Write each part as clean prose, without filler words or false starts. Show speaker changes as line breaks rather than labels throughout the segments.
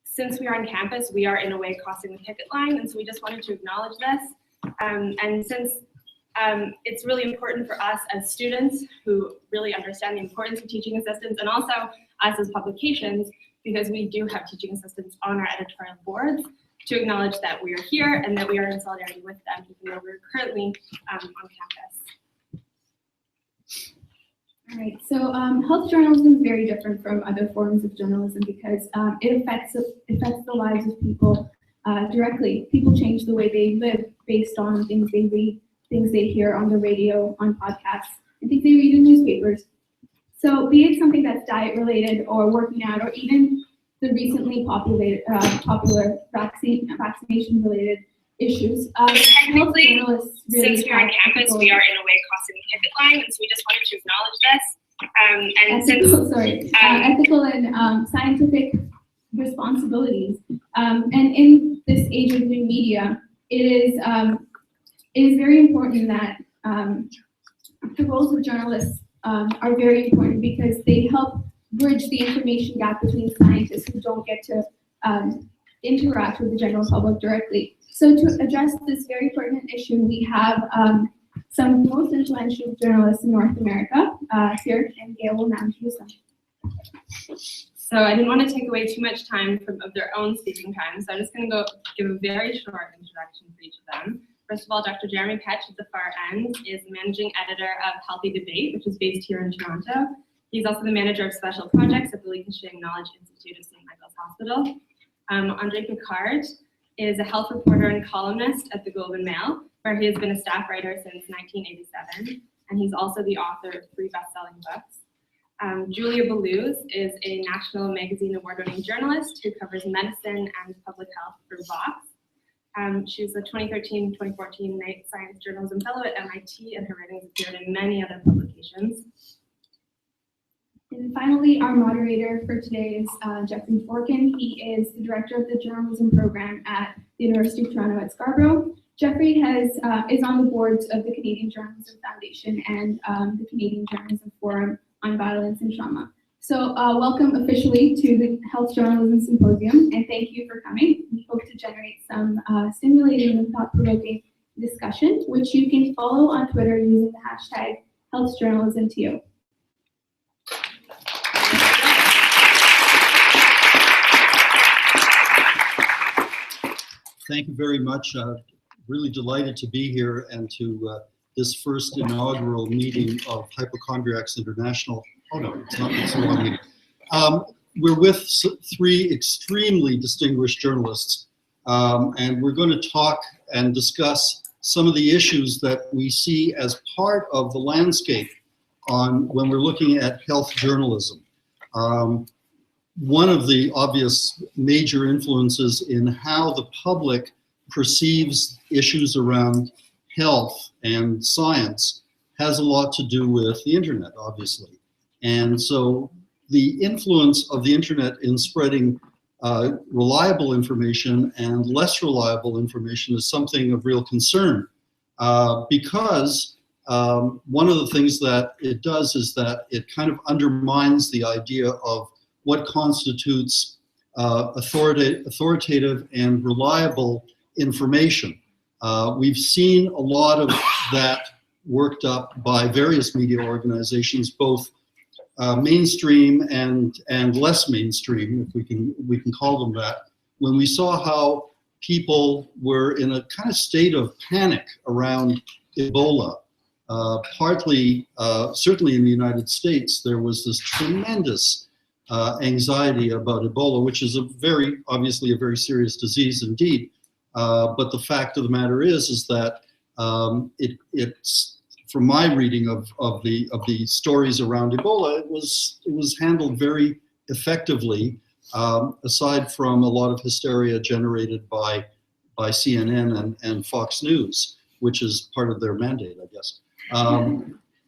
since we are on campus, we are in a way crossing the picket line, and so we just wanted to acknowledge this. And since it's really important for us as students who really understand the importance of teaching assistants, and also us as publications, because we do have teaching assistants on our editorial boards, to acknowledge that we are here and that we are in solidarity with them, even though we're currently on campus.
All right, so health journalism is very different from other forms of journalism because it affects the lives of people directly. People change the way they live based on things they read, things they hear on the radio, on podcasts, and things they read in newspapers. So be it something that's diet-related or working out, or even the recently popular vaccination-related issues.
Technically, since we are on campus, we are in a way crossing the picket line, and so we just wanted to acknowledge this.
Ethical and scientific responsibilities. And in this age of new media, it is very important that the roles of journalists are very important because they help bridge the information gap between scientists who don't get to interact with the general public directly. So to address this very pertinent issue, we have some of the most influential journalists in North America here, and Gail will now introduce them.
So I didn't want to take away too much time of their own speaking time, so I'm just going to give a very short introduction for each of them. First of all, Dr. Jeremy Petch at the far end is the managing editor of Healthy Debate, which is based here in Toronto. He's also the manager of special projects at the Lincolnshire Knowledge Institute of St. Michael's Hospital. Andre Picard is a health reporter and columnist at the Globe and Mail, where he has been a staff writer since 1987, and he's also the author of 3 best-selling books. Julia Belluz is a National Magazine Award-winning journalist who covers medicine and public health for Vox. She's a 2013-2014 Knight Science Journalism Fellow at MIT, and her writings appeared in many other publications.
And finally, our moderator for today is Jeffrey Dvorkin. He is the director of the journalism program at the University of Toronto at Scarborough. Jeffrey is on the boards of the Canadian Journalism Foundation and the Canadian Journalism Forum on Violence and Trauma. So welcome officially to the Health Journalism Symposium, and thank you for coming. We hope to generate some stimulating and thought-provoking discussion, which you can follow on Twitter using the hashtag HealthJournalismTO.
Thank you very much. Really delighted to be here and to this first inaugural meeting of Hypochondriacs International. Oh no, it's not. It's a long meeting. We're with 3 extremely distinguished journalists, and we're going to talk and discuss some of the issues that we see as part of the landscape when we're looking at health journalism. One of the obvious major influences in how the public perceives issues around health and science has a lot to do with the internet, obviously. And so the influence of the internet in spreading reliable information and less reliable information is something of real concern because one of the things that it does is that it kind of undermines the idea of what constitutes authoritative and reliable information. We've seen a lot of that worked up by various media organizations, both mainstream and less mainstream, if we can call them that, when we saw how people were in a kind of state of panic around Ebola. Partly, certainly in the United States, there was this tremendous anxiety about Ebola, which is obviously a very serious disease indeed. But the fact of the matter is that it's from my reading of the stories around Ebola, it was handled very effectively, aside from a lot of hysteria generated by CNN and Fox News, which is part of their mandate, I guess.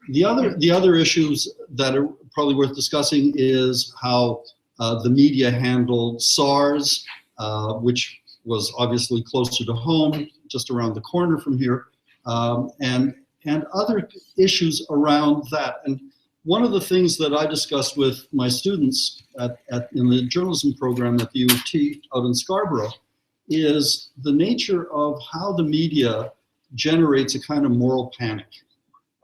The other issues that are probably worth discussing is how the media handled SARS, which was obviously closer to home, just around the corner from here, and other issues around that. And one of the things that I discussed with my students in the journalism program at the U of T out in Scarborough is the nature of how the media generates a kind of moral panic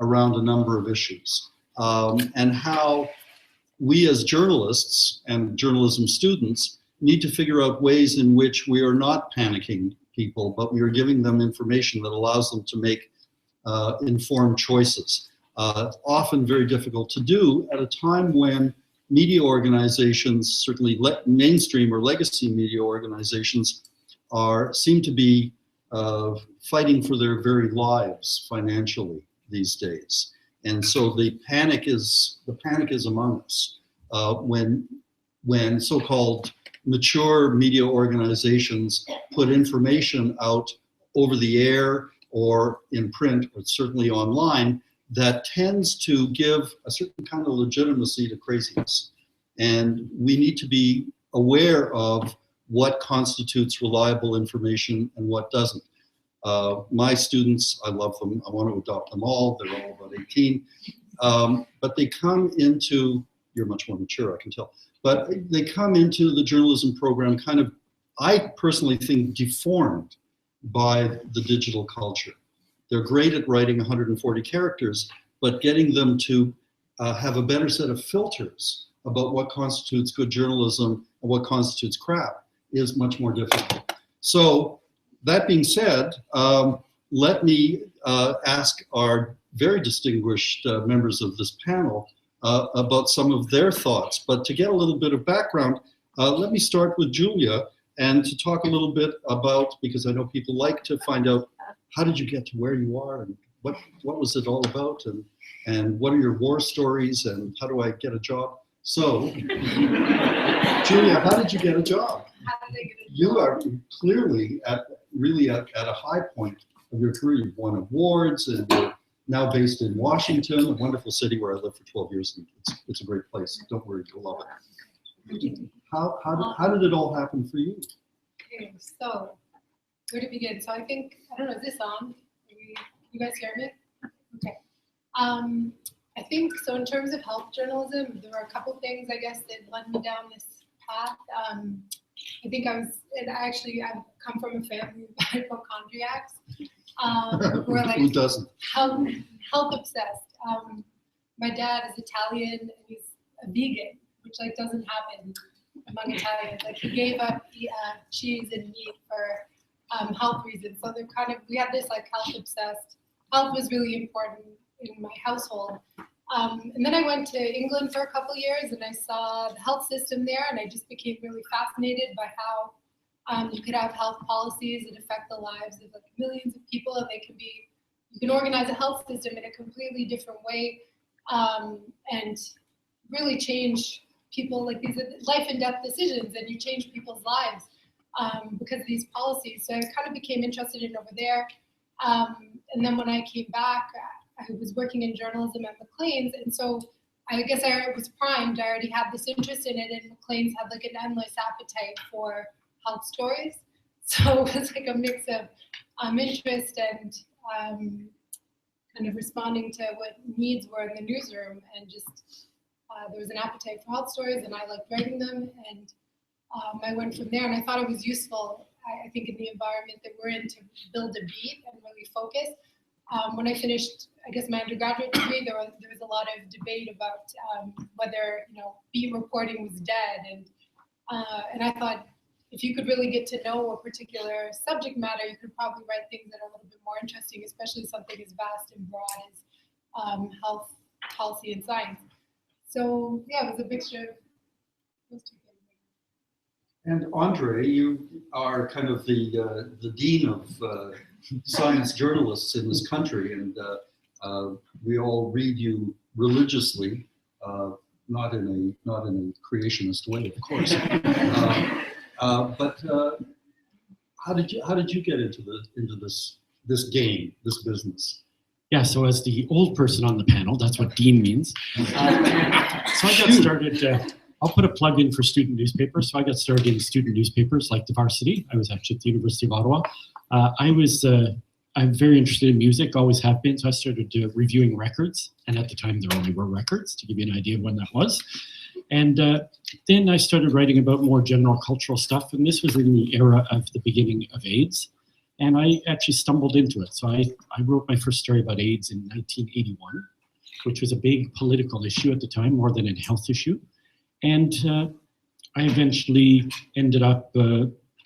around a number of issues, and how we as journalists and journalism students need to figure out ways in which we are not panicking people, but we are giving them information that allows them to make informed choices. Often very difficult to do at a time when media organizations, certainly mainstream or legacy media organizations, seem to be fighting for their very lives financially these days. And so the panic is among us when so-called mature media organizations put information out over the air or in print, or certainly online, that tends to give a certain kind of legitimacy to craziness. And we need to be aware of what constitutes reliable information and what doesn't. My students, I love them. I want to adopt them all. They're all about 18. But they come into, you're much more mature, I can tell. But they come into the journalism program kind of, I personally think, deformed by the digital culture. They're great at writing 140 characters, but getting them to have a better set of filters about what constitutes good journalism and what constitutes crap is much more difficult. So that being said, let me ask our very distinguished members of this panel about some of their thoughts. But to get a little bit of background, let me start with Julia and to talk a little bit about, because I know people like to find out, how did you get to where you are, and what was it all about, and what are your war stories, and how do I get a job? So, Julia, how did you get a job? You are clearly really at a high point of your career. You've won awards, and you're now based in Washington, a wonderful city where I lived for 12 years, and it's a great place. Don't worry, you'll love it. How did it all happen for you?
Okay, so where to begin? So I think, I don't know, is this on? You guys hear me? Okay. I think, so in terms of health journalism, there were a couple things, I guess, that led me down this path. I think I've come from a family of hypochondriacs, who are like,
who doesn't?
Health obsessed. My dad is Italian and he's a vegan, which like doesn't happen among Italians. Like he gave up cheese and meat for health reasons. So they're we had this like health obsessed. Health was really important in my household. And then I went to England for a couple of years and I saw the health system there, and I just became really fascinated by how you could have health policies that affect the lives of like millions of people, and you can organize a health system in a completely different way, and really change people, like these life and death decisions, and you change people's lives because of these policies. So I kind of became interested in over there. And then when I came back, I was working in journalism at Maclean's, and so I guess I was primed. I already had this interest in it, and Maclean's had like an endless appetite for health stories. So it was like a mix of interest and kind of responding to what needs were in the newsroom, and just there was an appetite for health stories, and I liked writing them, and I went from there, and I thought it was useful, I think, in the environment that we're in, to build a beat and really focus. When I finished, I guess, my undergraduate degree, there was a lot of debate about whether beat reporting was dead, and I thought if you could really get to know a particular subject matter, you could probably write things that are a little bit more interesting, especially something as vast and broad as health policy and science. So yeah, it was a mixture of those two things.
And Andre, you are kind of the dean of science journalists in this country, and we all read you religiously, not in a creationist way, of course. But how did you get into this game, this business?
Yeah, so as the old person on the panel, that's what dean means. So I got started. I'll put a plug in for student newspapers. So I got started in student newspapers like the Varsity. I was actually at the University of Ottawa. I I'm very interested in music, always have been. So I started reviewing records. And at the time, there only were records, to give you an idea of when that was. And then I started writing about more general cultural stuff. And this was in the era of the beginning of AIDS. And I actually stumbled into it. So I wrote my first story about AIDS in 1981, which was a big political issue at the time, more than a health issue. And I eventually ended up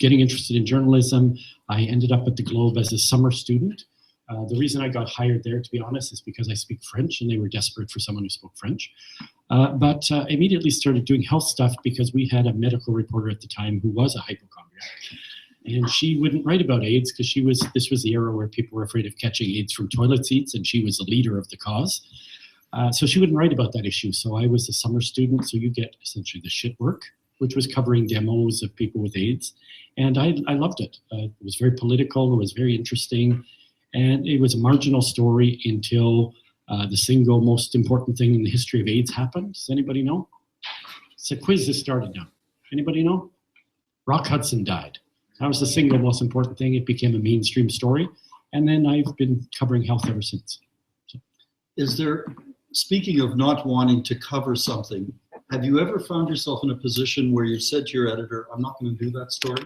getting interested in journalism. I ended up at the Globe as a summer student. The reason I got hired there, to be honest, is because I speak French and they were desperate for someone who spoke French. But immediately started doing health stuff because we had a medical reporter at the time who was a hypochondriac. And she wouldn't write about AIDS because this was the era where people were afraid of catching AIDS from toilet seats, and she was the leader of the cause. So she wouldn't write about that issue. So I was a summer student, so you get essentially the shit work, which was covering demos of people with AIDS. And I loved it. It was very political, it was very interesting, and it was a marginal story until the single most important thing in the history of AIDS happened. Does anybody know? It's a quiz that started now. Anybody know? Rock Hudson died. That was the single most important thing. It became a mainstream story. And then I've been covering health ever since. So.
Is there, speaking of not wanting to cover something, have you ever found yourself in a position where you've said to your editor, I'm not going to do that story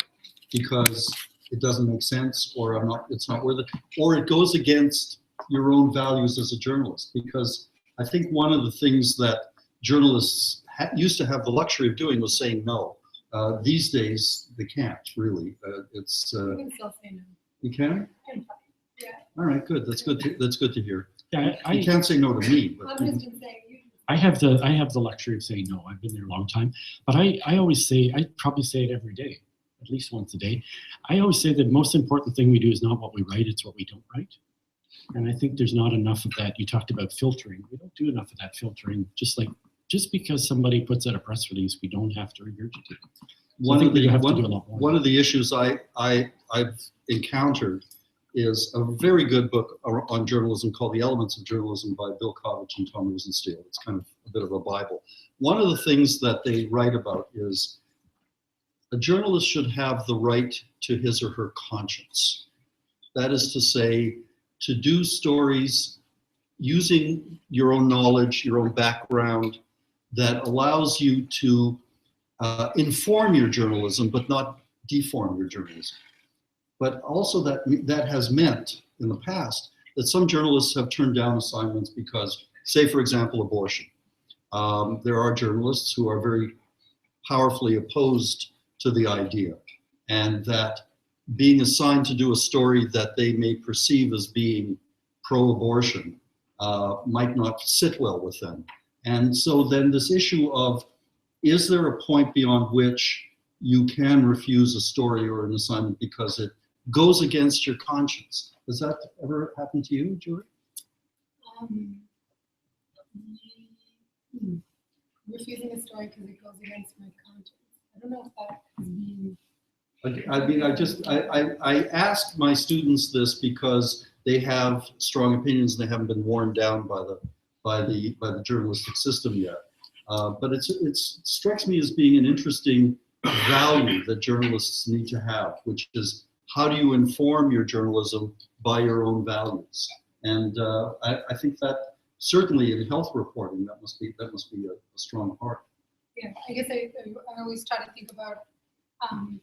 because it doesn't make sense, or it's not worth it, or it goes against your own values as a journalist? Because I think one of the things that journalists used to have the luxury of doing was saying no. These days, they can't really.
You can still say no.
You can?
Yeah.
All right, good. That's good to hear.
Yeah,
You can't say no to me. But
I'm just been saying you.
I have the luxury of saying no. I've been there a long time. But I always say, I probably say it every day, at least once a day. I always say the most important thing we do is not what we write, it's what we don't write. And I think there's not enough of that. You talked about filtering. We don't do enough of that filtering. Just because somebody puts out a press release, we don't have to regurgitate.
One of the issues I've encountered is a very good book on journalism called The Elements of Journalism by Bill Kovach and Tom Rosenstiel. It's kind of a bit of a Bible. One of the things that they write about is a journalist should have the right to his or her conscience. That is to say, to do stories using your own knowledge, your own background, that allows you to inform your journalism, but not deform your journalism. But also that has meant in the past that some journalists have turned down assignments because, say for example, abortion. There are journalists who are very powerfully opposed to the idea, and that being assigned to do a story that they may perceive as being pro-abortion might not sit well with them. And so then this issue of, is there a point beyond which you can refuse a story or an assignment because it goes against your conscience? Does that ever happen to you, Julie?
Refusing a story because it goes against my conscience. I don't know if that is being...
I ask my students this because they have strong opinions and they haven't been worn down by the journalistic system yet. But it strikes me as being an interesting value that journalists need to have, which is, how do you inform your journalism by your own values? And I think that certainly in health reporting, that must be a strong part.
Yeah, I guess I always try to think about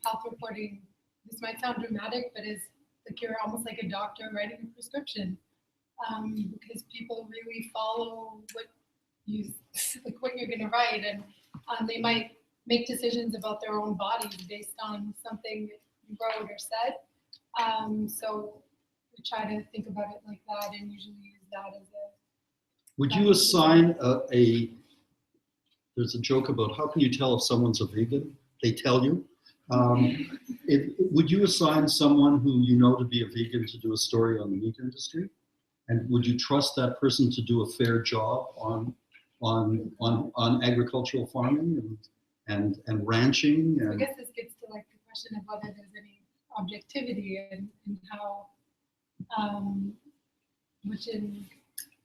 health reporting. This might sound dramatic, but it's like you're almost like a doctor writing a prescription, because people really follow what you're going to write, and they might make decisions about their own bodies based on something that you wrote or said. So we try to think about it like that, and usually use that as a...
Would you assign there's a joke about how can you tell if someone's a vegan? They tell you. Would you assign someone who you know to be a vegan to do a story on the meat industry? And would you trust that person to do a fair job on agricultural farming and ranching?
I guess this gets to like the question of whether there's any objectivity and how, which in...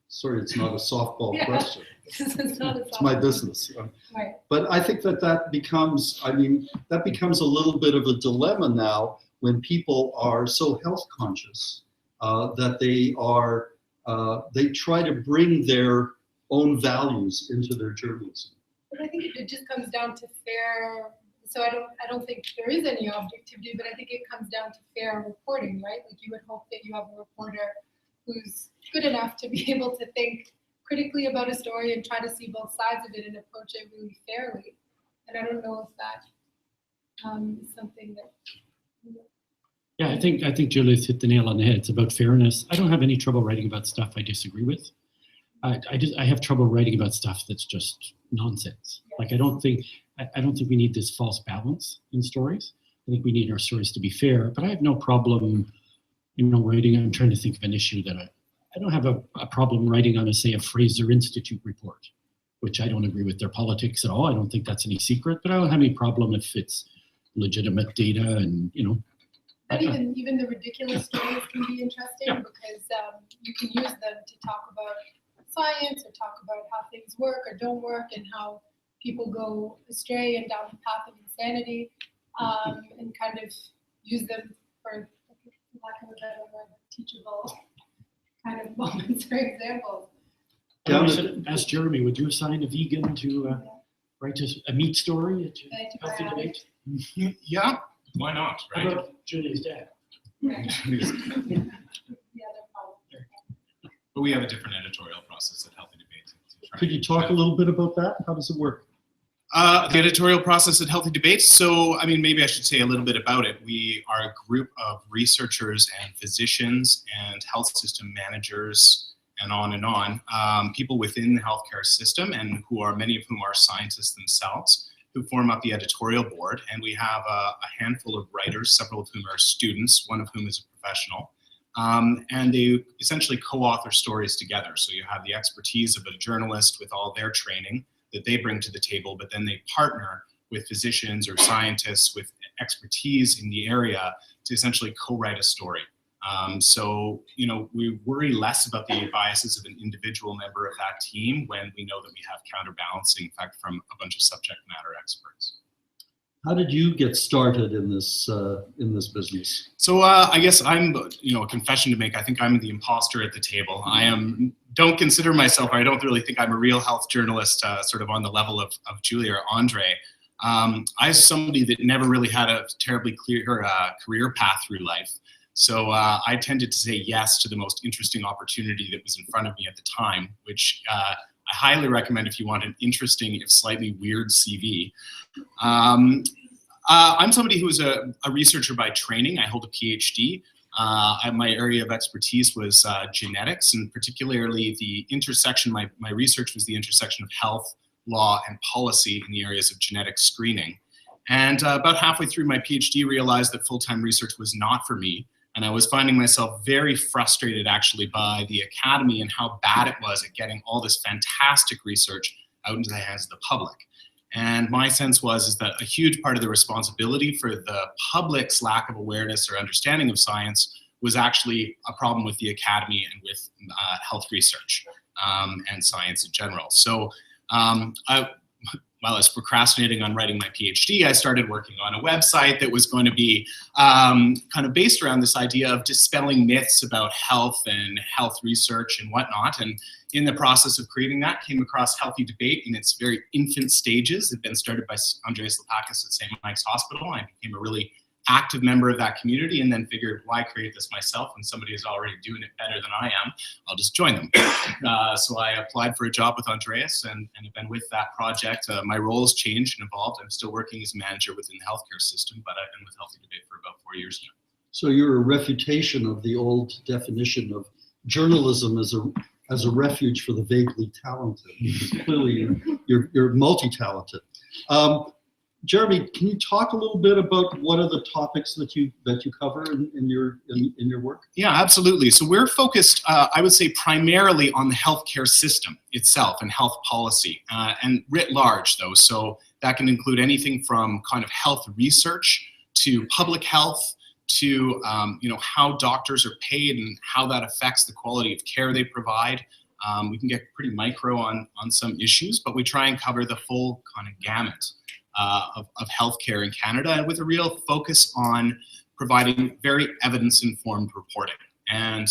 Sorry, it's not a softball question.
It's not a softball.
It's my business.
Right.
But I think that becomes a little bit of a dilemma now when people are so health conscious that they try to bring their own values into their journalism.
But I think it just comes down to fair. So I don't think there is any objectivity, but I think it comes down to fair reporting, right? Like you would hope that you have a reporter who's good enough to be able to think critically about a story and try to see both sides of it and approach it really fairly. And I don't know if that is something that.
Yeah, I think Julia's hit the nail on the head. It's about fairness. I don't have any trouble writing about stuff I disagree with. I have trouble writing about stuff that's just nonsense. Like I don't think we need this false balance in stories. I think we need our stories to be fair. But I have no problem, writing. I'm trying to think of an issue that I don't have a problem writing on, say, a Fraser Institute report, which I don't agree with their politics at all. I don't think that's any secret. But I don't have any problem if it's legitimate data and
But even the ridiculous stories can be interesting because you can use them to talk about science or talk about how things work or don't work and how people go astray and down the path of insanity, and kind of use them for lack of a better word, teachable kind of moments or examples.
Yeah, I should ask Jeremy, would you assign a vegan to write a meat story at Healthy Debate?
Yeah, why not,
How
right?
about Julia's dad?
But we have a different editorial process at Healthy Debate.
Could you talk a little bit about that? How does it work?
The editorial process at Healthy Debate. So, maybe I should say a little bit about it. We are a group of researchers and physicians and health system managers and on, people within the healthcare system and many of whom are scientists themselves, who form up the editorial board. And we have a handful of writers, several of whom are students, one of whom is a professional. And they essentially co-author stories together. So you have the expertise of a journalist with all their training that they bring to the table, but then they partner with physicians or scientists with expertise in the area to essentially co-write a story. So, we worry less about the biases of an individual member of that team when we know that we have counterbalancing effect from a bunch of subject matter experts.
How did you get started in this business?
So I guess I'm, a confession to make. I think I'm the imposter at the table. Don't consider myself, or I don't really think I'm a real health journalist, sort of on the level of Julia or Andre. I'm somebody that never really had a terribly clear career path through life. So I tended to say yes to the most interesting opportunity that was in front of me at the time, which I highly recommend if you want an interesting, if slightly weird CV. I'm somebody who is a researcher by training. I hold a PhD. My area of expertise was genetics, and particularly the intersection, my research was the intersection of health, law, and policy in the areas of genetic screening. And about halfway through my PhD, realized that full-time research was not for me. And I was finding myself very frustrated actually by the academy and how bad it was at getting all this fantastic research out into the hands of the public. And my sense is that a huge part of the responsibility for the public's lack of awareness or understanding of science was actually a problem with the academy and with health research and science in general. So while I was procrastinating on writing my PhD, I started working on a website that was going to be kind of based around this idea of dispelling myths about health and health research and whatnot. And in the process of creating that, came across Healthy Debate in its very infant stages. It had been started by Andreas Lapakis at St. Mike's Hospital. I became a really active member of that community and then figured, why create this myself when somebody is already doing it better than I am? I'll just join them. So I applied for a job with Andreas and have been with that project. My role has changed and evolved. I'm still working as a manager within the healthcare system, but I've been with Healthy Debate for about 4 years now.
So you're a refutation of the old definition of journalism as a refuge for the vaguely talented. Clearly, you're multi-talented. Jeremy, can you talk a little bit about what are the topics that you cover in your work?
Yeah, absolutely. So we're focused, I would say, primarily on the healthcare system itself and health policy, and writ large, though. So that can include anything from kind of health research to public health to how doctors are paid and how that affects the quality of care they provide. We can get pretty micro on some issues, but we try and cover the full kind of gamut of healthcare in Canada, and with a real focus on providing very evidence-informed reporting. and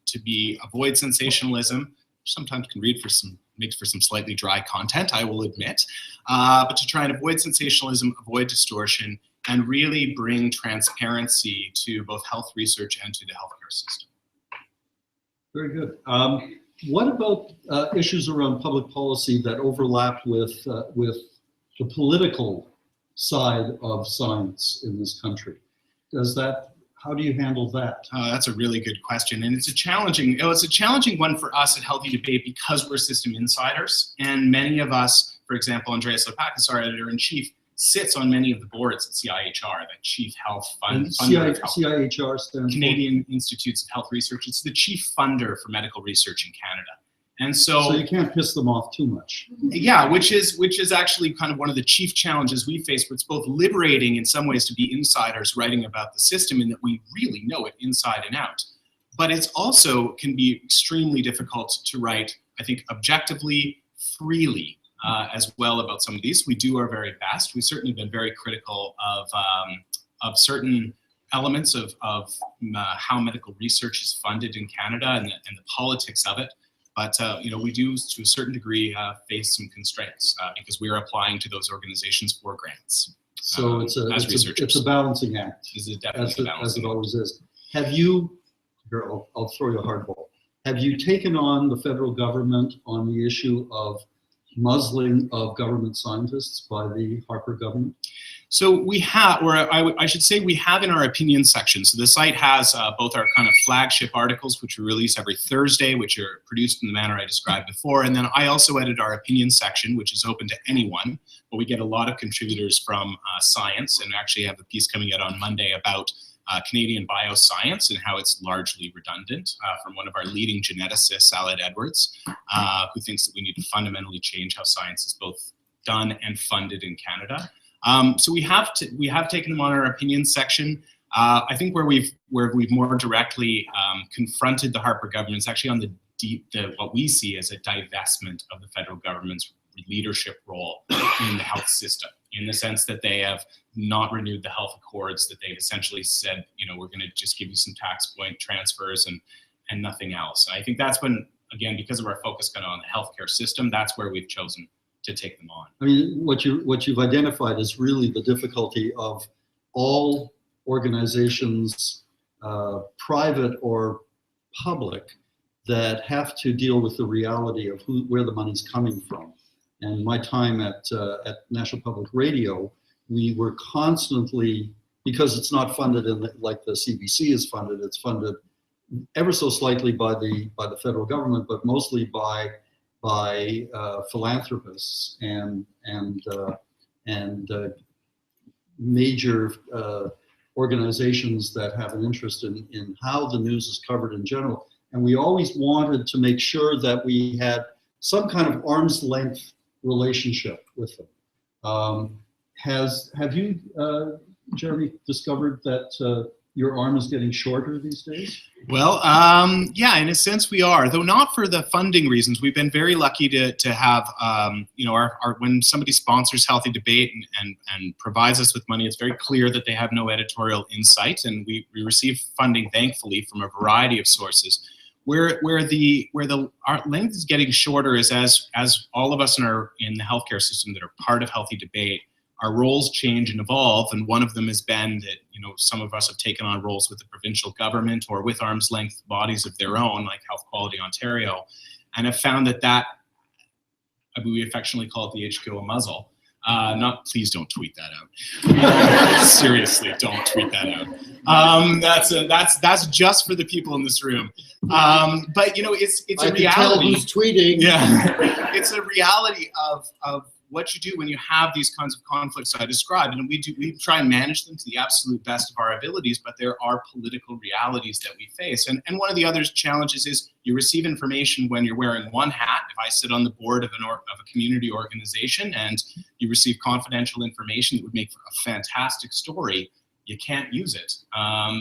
to avoid sensationalism. Sometimes can makes for some slightly dry content, I will admit, but to try and avoid sensationalism, avoid distortion, and really bring transparency to both health research and to the healthcare system.
Very good. What about issues around public policy that overlap with the political side of science in this country? How do you handle that?
That's a really good question, and it's a challenging one for us at Healthy Debate because we're system insiders, and many of us, for example, Andreas Lopakis, our editor-in-chief, sits on many of the boards at CIHR, the Chief Health Fund.
CIHR stands
Canadian Institutes of Health Research. It's the chief funder for medical research in Canada. And so
you can't piss them off too much.
Yeah, which is actually kind of one of the chief challenges we face. But it's both liberating in some ways to be insiders writing about the system in that we really know it inside and out. But it's also can be extremely difficult to write, I think, objectively, freely as well about some of these. We do our very best. We've certainly been very critical of certain elements of how medical research is funded in Canada and the politics of it. But we do, to a certain degree, face some constraints because we are applying to those organizations for grants.
So it's a balancing act, as it always is. Have you? Here, I'll throw you a hardball. Have you taken on the federal government on the issue of muzzling of government scientists by the Harper government?
So we have, or I should say we have in our opinion section. So the site has both our kind of flagship articles, which we release every Thursday, which are produced in the manner I described before. And then I also edit our opinion section, which is open to anyone. But we get a lot of contributors from science, and actually have a piece coming out on Monday about Canadian bioscience and how it's largely redundant from one of our leading geneticists, Aled Edwards, who thinks that we need to fundamentally change how science is both done and funded in Canada. So we have taken them on our opinion section. I think where we've more directly confronted the Harper government is actually on what we see as a divestment of the federal government's leadership role in the health system, in the sense that they have not renewed the health accords, that they've essentially said, we're going to just give you some tax point transfers and nothing else. And I think that's when, again, because of our focus kind of on the healthcare system, that's where we've chosen to take them on.
I mean, what you've identified is really the difficulty of all organizations, private or public, that have to deal with the reality of where the money's coming from. And my time at National Public Radio, we were constantly, because it's not funded like the CBC is funded, it's funded ever so slightly by the federal government, but mostly by philanthropists and major organizations that have an interest in how the news is covered in general. And we always wanted to make sure that we had some kind of arm's length relationship with them. Have you, Jeremy, discovered that your arm is getting shorter these days?
Well, yeah, in a sense we are, though not for the funding reasons. We've been very lucky to have, when somebody sponsors Healthy Debate and provides us with money, it's very clear that they have no editorial insight, and we receive funding, thankfully, from a variety of sources. Where our length is getting shorter is as all of us in the healthcare system that are part of Healthy Debate, our roles change and evolve, and one of them has been that some of us have taken on roles with the provincial government or with arm's length bodies of their own, like Health Quality Ontario, and have found that we affectionately call it the HQO muzzle. Please don't tweet that out. Seriously, don't tweet that out. That's just for the people in this room. But it's a reality. I can tell who's tweeting. Yeah, it's a reality of what you do when you have these kinds of conflicts I described, and we try and manage them to the absolute best of our abilities, but there are political realities that we face. And one of the other challenges is you receive information when you're wearing one hat. If I sit on the board of a community organization and you receive confidential information that would make for a fantastic story, you can't use it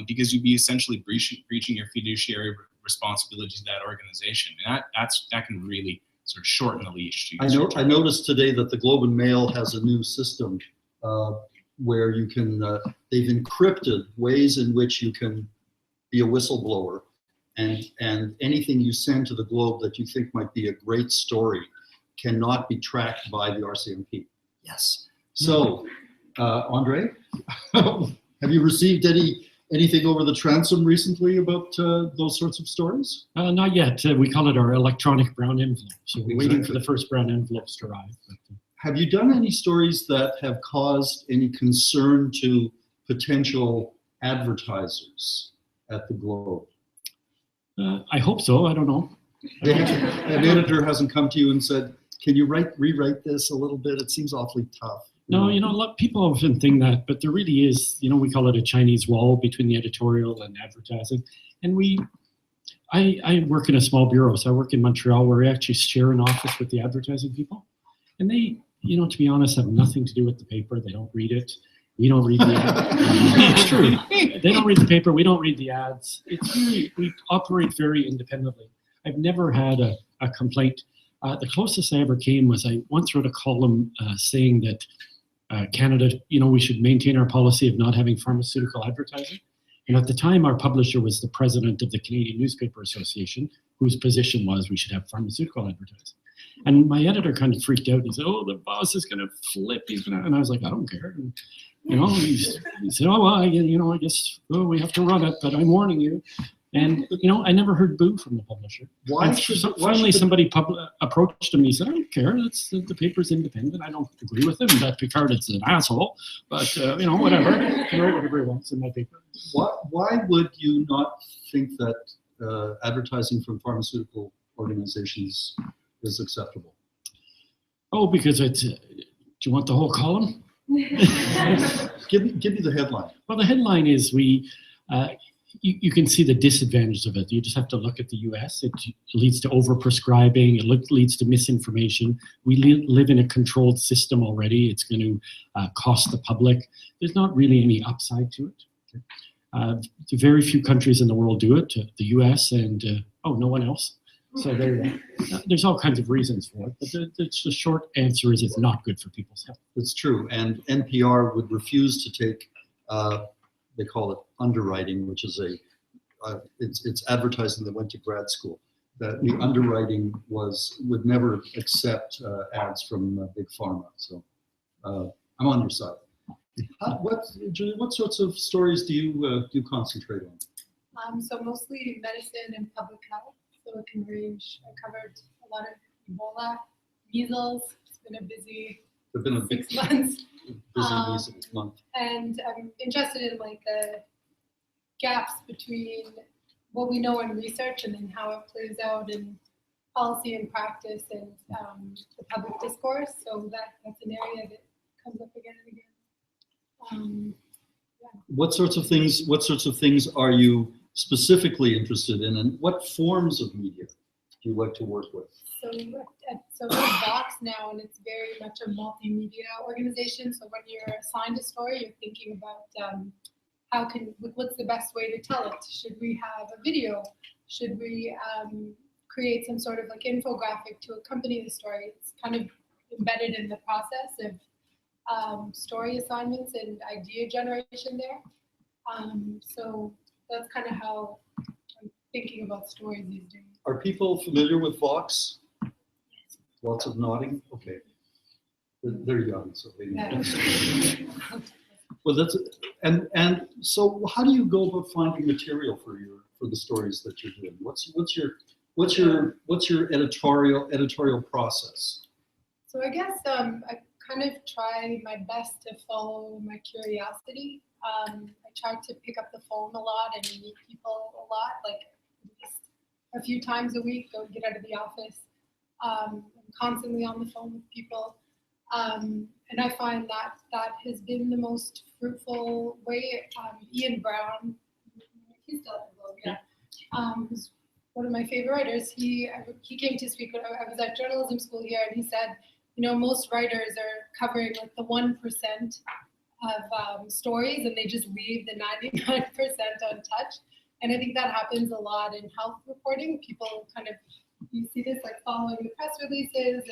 because you'd be essentially breaching your fiduciary responsibility to that organization. And that can really sort of shorten the leash.
I noticed today that the Globe and Mail has a new system where you can, they've encrypted ways in which you can be a whistleblower and anything you send to the Globe that you think might be a great story cannot be tracked by the RCMP. Yes. So, Andre, have you received anything over the transom recently about those sorts of stories?
Not yet. We call it our electronic brown envelope. So we're waiting for
Exactly.
the first brown envelopes to arrive. But,
Have you done any stories that have caused any concern to potential advertisers at the Globe?
I hope so. I don't know.
An editor hasn't come to you and said, can you rewrite this a little bit? It seems awfully tough.
No, a lot of people often think that, but there really is, we call it a Chinese wall between the editorial and advertising. And I work in a small bureau, so I work in Montreal, where we actually share an office with the advertising people. And they, to be honest, have nothing to do with the paper. They don't read it. We don't read the ads. It's true. They don't read the paper. We don't read the ads. We operate very independently. I've never had a complaint. The closest I ever came was I once wrote a column saying that Canada, we should maintain our policy of not having pharmaceutical advertising. And at the time, our publisher was the president of the Canadian Newspaper Association, whose position was we should have pharmaceutical advertising. And my editor kind of freaked out. He said, "Oh, the boss is going to flip. And I was like, I don't care. And, he said, "Oh, well, I guess we have to run it, but I'm warning you." And, I never heard boo from the publisher. Finally, somebody approached him and he said, "I don't care. The paper's independent. I don't agree with him. That Picard is an asshole, but, whatever. He wrote whatever he wants in my paper."
Why would you not think that advertising from pharmaceutical organizations is acceptable?
Oh, because do you want the whole column?
Give me the headline.
Well, the headline is you can see the disadvantages of it. You just have to look at the US. It leads to overprescribing. It leads to misinformation. We live in a controlled system already. It's going to cost the public. There's not really any upside to it. Very few countries in the world do it. The US and, no one else. So there's all kinds of reasons for it. But the short answer is it's not good for people's health.
It's true. And NPR would refuse to take they call it underwriting, which is it's advertising that went to grad school. That the underwriting would never accept ads from big pharma. So I'm on your side. Julie, what sorts of stories do you concentrate on?
So mostly medicine and public health. So it can range. I covered a lot of Ebola, measles. It's been a busy 6 months.
Busy month.
And I'm interested in the gaps between what we know in research and then how it plays out in policy and practice and the public discourse. So that's an area that comes up again and again.
What sorts of things are you specifically interested in, and what forms of media do you like to work with?
So we're Vox now, and it's very much a multimedia organization. So when you're assigned a story, you're thinking about what's the best way to tell it? Should we have a video? Should we create some sort of infographic to accompany the story? It's kind of embedded in the process of story assignments and idea generation there. So that's kind of how I'm thinking about stories these days.
Are people familiar with Vox? Lots of nodding. Okay, they're young, so maybe.
Yeah.
Well, that's and so how do you go about finding material for the stories that you're doing? What's your editorial process?
So I guess I kind of try my best to follow my curiosity. I try to pick up the phone a lot and meet people a lot, at least a few times a week. Don't get out of the office. I'm constantly on the phone with people. And I find that has been the most fruitful way. Ian Brown, he's still at the Globe, yeah. Who's one of my favorite writers. He came to speak when I was at journalism school here, and he said, most writers are covering the 1% of stories, and they just leave the 99% untouched. And I think that happens a lot in health reporting. People you see this following the press releases,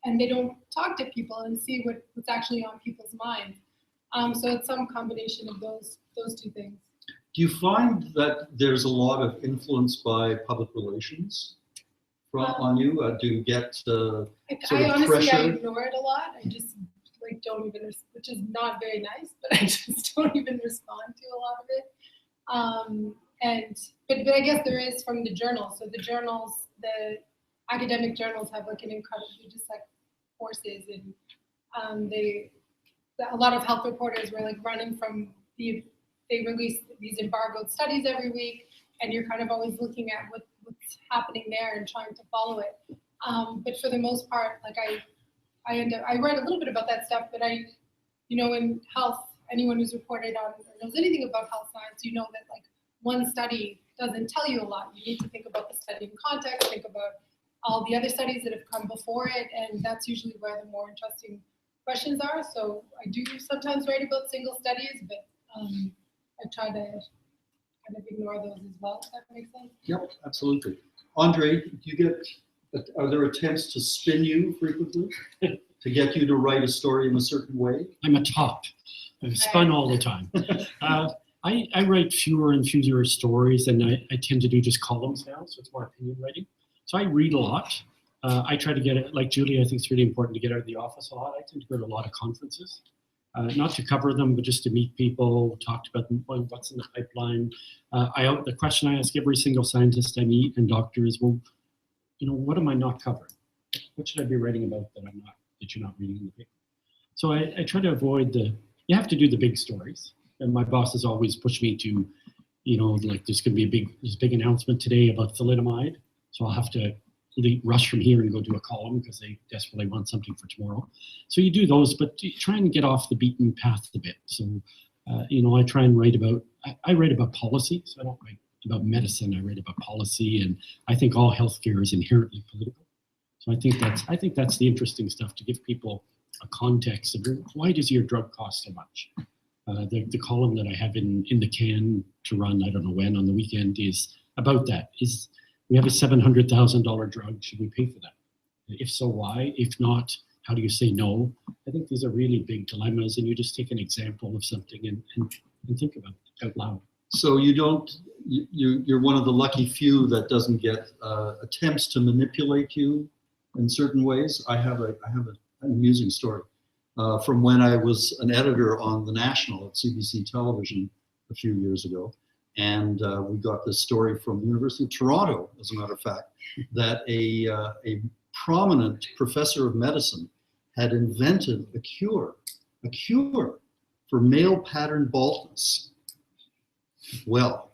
and they don't talk to people and see what's actually on people's minds. So it's some combination of those two things.
Do you find that there's a lot of influence by public relations on you? Do you get sort
I
of
honestly, I
pressure?
ignore it a lot. I just like don't even, which is not very nice, but I just don't even respond to a lot of it. But I guess there is from the journals. So the journals, the academic journals have like an incredible, just like forces, and a lot of health reporters were like running from they release these embargoed studies every week, and you're kind of always looking at what's happening there and trying to follow it. But for the most part, like I write a little bit about that stuff, but in health, anyone who's reported on or knows anything about health science, you know that like one study doesn't tell you a lot. You need to think about the study in context, think about all the other studies that have come before it, and that's usually where the more interesting questions are. So I do sometimes write about single studies, but I try to kind of ignore those as well, if that makes sense.
Yep, absolutely. Andre, are there attempts to spin you frequently to get you to write a story in a certain way?
I'm a top. I'm spun all the time. I write fewer and fewer stories, and I tend to do just columns now, so it's more opinion writing. So I read a lot. I try to get it, like Julie, I think it's really important to get out of the office a lot. I tend to go to a lot of conferences, not to cover them, but just to meet people, talk about what's in the pipeline. The question I ask every single scientist I meet and doctor is, well, what am I not covering? What should I be writing about that you're not reading in the paper? So I try to avoid you have to do the big stories. And my boss has always pushed me to, like there's going to be this big announcement today about thalidomide. So I'll have to rush from here and go do a column because they desperately want something for tomorrow. So you do those, but you try and get off the beaten path a bit. So, I try and write about, I write about policy. So I don't write about medicine. I write about policy, and I think all healthcare is inherently political. So I think that's the interesting stuff, to give people a context of why does your drug cost so much? The column that I have in the can to run, I don't know when, on the weekend is about that. We have a $700,000 drug. Should we pay for that? If so, why? If not, how do you say no? I think these are really big dilemmas, and you just take an example of something and think about it out loud.
So you're one of the lucky few that doesn't get attempts to manipulate you in certain ways. I have an amusing story from when I was an editor on The National at CBC Television a few years ago. And we got this story from the University of Toronto, as a matter of fact, that a prominent professor of medicine had invented a cure for male pattern baldness. Well,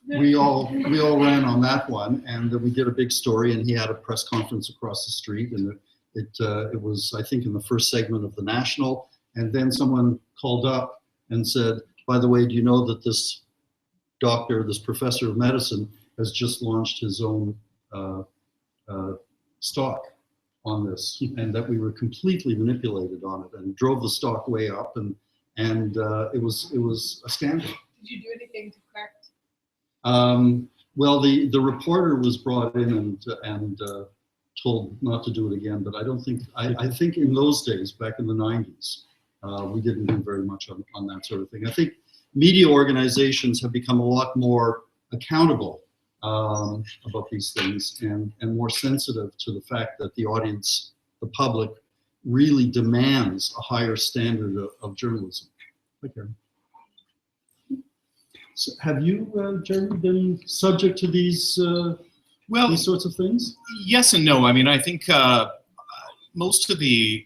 we all ran on that one, and we did a big story, and he had a press conference across the street, and it was, I think, in the first segment of The National, and then someone called up and said, by the way, do you know that this professor of medicine has just launched his own stock on this, and that we were completely manipulated on it and drove the stock way up, and it was a scandal.
Did you do anything to correct?
Well, the reporter was brought in and told not to do it again, but I think in those days, back in the 90s, we didn't do very much on that sort of thing. I think media organizations have become a lot more accountable about these things and more sensitive to the fact that the audience, the public, really demands a higher standard of journalism. Okay. So have you, Jeremy, been subject to these sorts of things?
Yes and no. I mean, I think most of the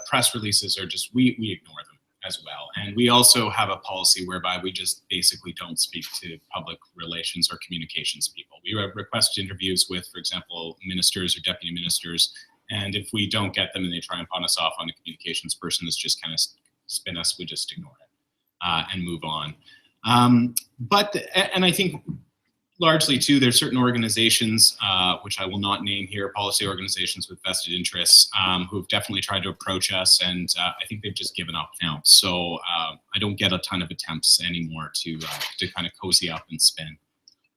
press releases are just we ignore them as well, and we also have a policy whereby we just basically don't speak to public relations or communications people. We request interviews with, for example, ministers or deputy ministers, and if we don't get them and they try and pawn us off on a communications person that's just kind of spin us, we just ignore it and move on. And I think largely too, there's certain organizations, which I will not name here, policy organizations with vested interests, who have definitely tried to approach us, and I think they've just given up now. So I don't get a ton of attempts anymore to kind of cozy up and spin.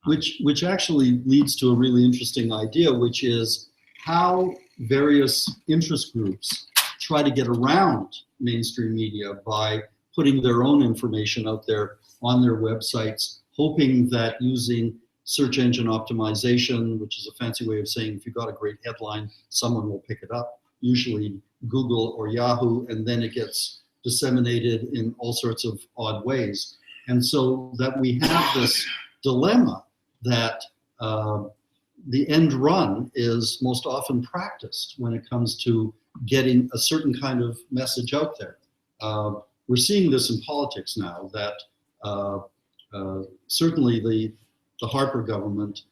Which actually leads to a really interesting idea, which is how various interest groups try to get around mainstream media by putting their own information out there on their websites, hoping that using search engine optimization, which is a fancy way of saying if you've got a great headline, someone will pick it up, usually Google or Yahoo, and then it gets disseminated in all sorts of odd ways. And so that we have this dilemma that the end run is most often practiced when it comes to getting a certain kind of message out there. We're seeing this in politics now, that certainly the Harper government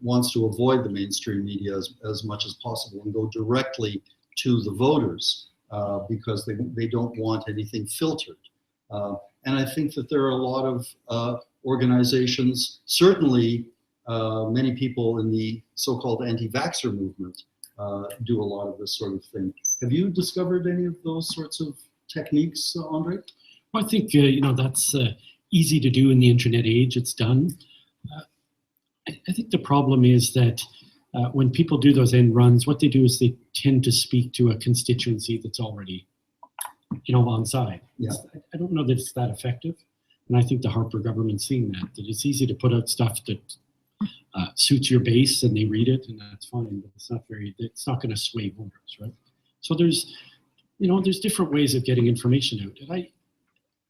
wants to avoid the mainstream media as much as possible and go directly to the voters because they don't want anything filtered. And I think that there are a lot of organizations, certainly many people in the so-called anti-vaxxer movement do a lot of this sort of thing. Have you discovered any of those sorts of techniques, Andre?
Well, I think, that's easy to do in the internet age. It's done. I think the problem is that when people do those end runs, what they do is they tend to speak to a constituency that's already, on side.
Yeah.
I don't know that it's that effective. And I think the Harper government's seeing that it's easy to put out stuff that suits your base and they read it and that's fine, but it's not going to sway voters, right? So there's different ways of getting information out. And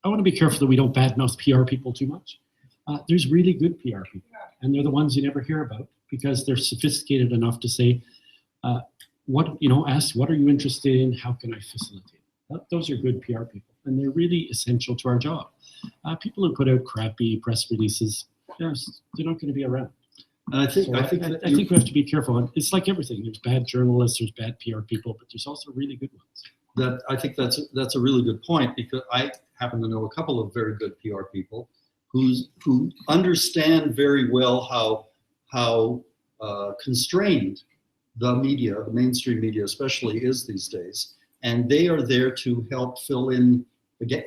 I want to be careful that we don't badmouth PR people too much. There's really good PR people, and they're the ones you never hear about because they're sophisticated enough to say, ask what are you interested in? How can I facilitate? Those are good PR people, and they're really essential to our job. People who put out crappy press releases, they're not going to be around.
And I think
we have to be careful. It's like everything. There's bad journalists, there's bad PR people, but there's also really good ones.
I think that's a really good point, because I happen to know a couple of very good PR people who understand very well how constrained the media, the mainstream media especially, is these days, and they are there to help fill in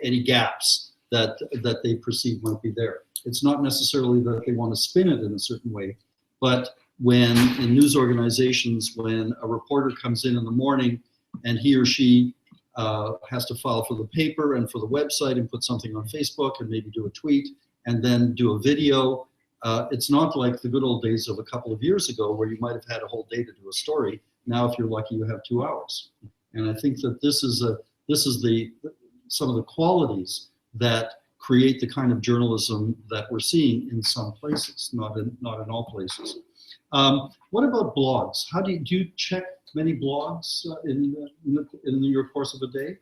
any gaps that they perceive might be there. It's not necessarily that they want to spin it in a certain way, but when in news organizations, when a reporter comes in the morning and he or she has to file for the paper and for the website and put something on Facebook and maybe do a tweet and then do a video, it's not like the good old days of a couple of years ago where you might have had a whole day to do a story. Now, if you're lucky, you have 2 hours. And I think that this is some of the qualities that create the kind of journalism that we're seeing in some places, not in all places. What about blogs? Do you check many blogs in your course of a day?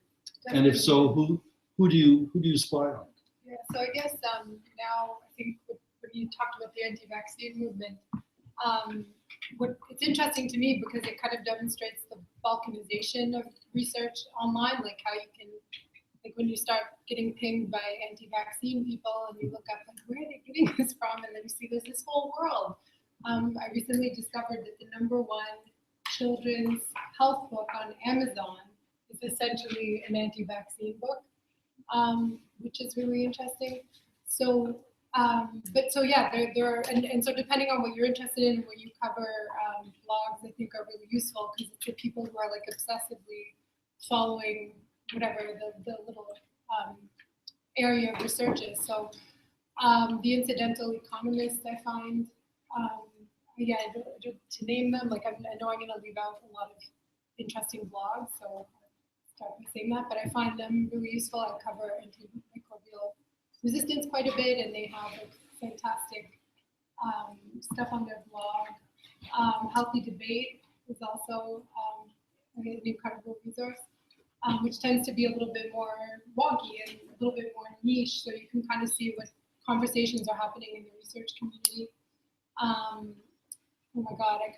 Definitely.
And if so, who do you spy on?
Yeah, so I guess now I think when you talked about the anti-vaccine movement, it's interesting to me because it kind of demonstrates the balkanization of research online, like how you can, like when you start getting pinged by anti-vaccine people and you look up like where are they getting this from, and then you see there's this whole world. I recently discovered that the #1 children's health book on Amazon is essentially an anti-vaccine book, which is really interesting. So, there are, and so depending on what you're interested in, what you cover, blogs I think are really useful because it's the people who are like obsessively following whatever the little area of research is. So the incidental economists I find, to name them, like I know I'm going to leave out a lot of interesting blogs, so I'll start by saying that, but I find them really useful. I cover antimicrobial resistance quite a bit, and they have fantastic stuff on their blog. Healthy Debate is also an incredible resource, which tends to be a little bit more wonky and a little bit more niche, so you can kind of see what conversations are happening in the research community. Oh my God, I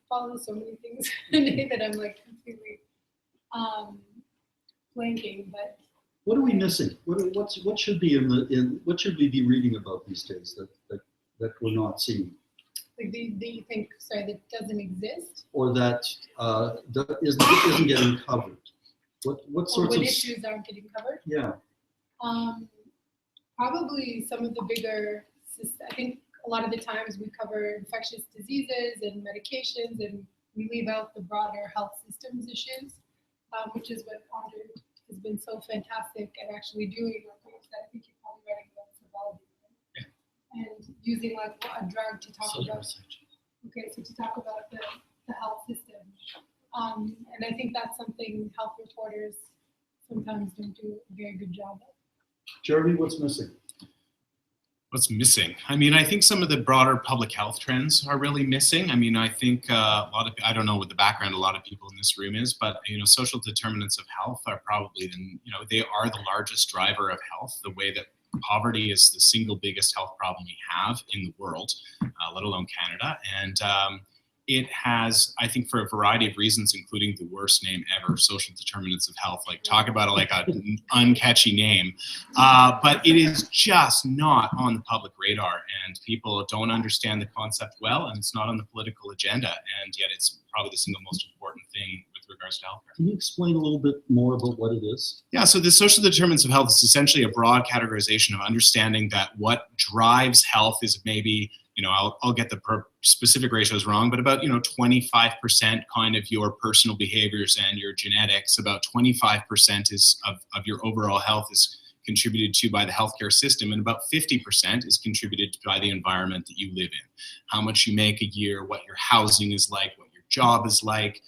follow so many things today that I'm like completely blanking. But
what are we missing? What should be what should we be reading about these days that we're not seeing?
Like, do you think, sorry, that doesn't exist?
Or that isn't getting covered? What sorts of
issues aren't getting covered?
Yeah.
Probably some of the bigger, I think a lot of the times we cover infectious diseases and medications, and we leave out the broader health systems issues, which is what Andre has been so fantastic at actually doing like what you said. I think you're probably writing about survival, right? And using like a drug to talk about. Okay, so to talk about the health system, and I think that's something health reporters sometimes don't do a very good job of.
Jeremy, what's missing?
What's missing? I mean, I think some of the broader public health trends are really missing. I mean, I think a lot of, I don't know what the background a lot of people in this room is, but, you know, social determinants of health are probably, they are the largest driver of health, the way that poverty is the single biggest health problem we have in the world, let alone Canada. And it has, I think, for a variety of reasons, including the worst name ever, social determinants of health. Like, talk about like an uncatchy name, but it is just not on the public radar, and people don't understand the concept well, and it's not on the political agenda, and yet it's probably the single most important thing with regards to healthcare.
Can you explain a little bit more about what it is?
Yeah, so the social determinants of health is essentially a broad categorization of understanding that what drives health is maybe, I'll get the specific ratios wrong, but about, 25% kind of your personal behaviors and your genetics, about 25% is of your overall health is contributed to by the healthcare system, and about 50% is contributed by the environment that you live in. How much you make a year, what your housing is like, what your job is like,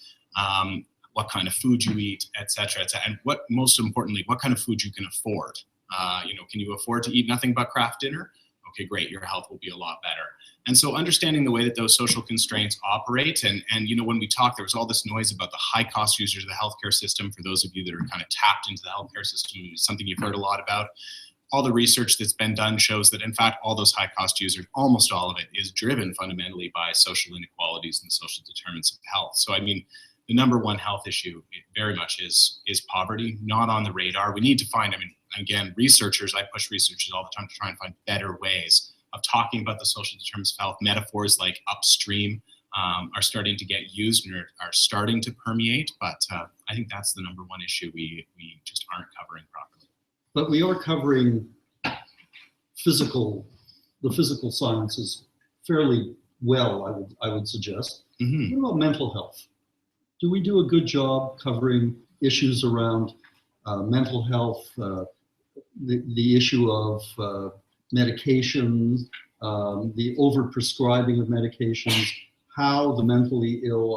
what kind of food you eat, et cetera, and most importantly, what kind of food you can afford. Can you afford to eat nothing but Kraft dinner? Okay, great, your health will be a lot better. And so understanding the way that those social constraints operate, and when we talk, there was all this noise about the high cost users of the healthcare system. For those of you that are kind of tapped into the healthcare system, it's something you've heard a lot about. All the research that's been done shows that, in fact, all those high cost users, almost all of it, is driven fundamentally by social inequalities and social determinants of health. So, I mean, the number one health issue very much is poverty, not on the radar. We need to find, again, I push researchers all the time to try and find better ways of talking about the social determinants of health. Metaphors like upstream are starting to get used and are starting to permeate, but I think that's the number one issue we just aren't covering properly.
But we are covering the physical sciences fairly well, I would suggest.
Mm-hmm.
What about mental health? Do we do a good job covering issues around mental health, the issue of medications, the overprescribing of medications, how the mentally ill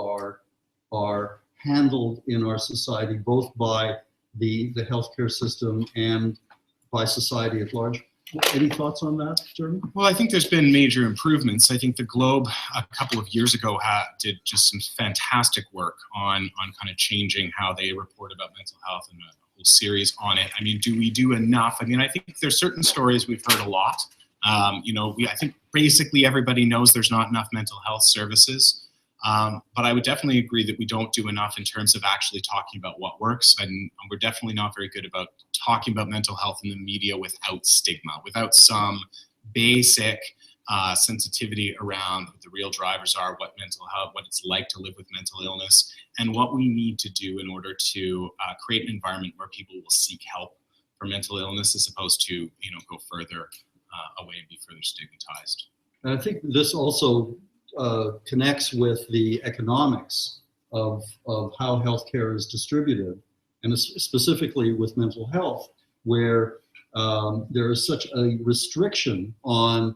are handled in our society, both by the healthcare system and by society at large? Any thoughts on that, Jeremy?
Well, I think there's been major improvements. I think the Globe a couple of years ago did just some fantastic work on kind of changing how they report about mental health, and a whole series on it. Do we do enough? I think there's certain stories we've heard a lot. I think basically everybody knows there's not enough mental health services. But I would definitely agree that we don't do enough in terms of actually talking about what works. And we're definitely not very good about talking about mental health in the media without stigma, without some basic sensitivity around what the real drivers are, what mental health, what it's like to live with mental illness, and what we need to do in order to create an environment where people will seek help for mental illness, as opposed to, go further away and be further stigmatized.
And I think this also connects with the economics of how healthcare is distributed, and specifically with mental health, where there is such a restriction on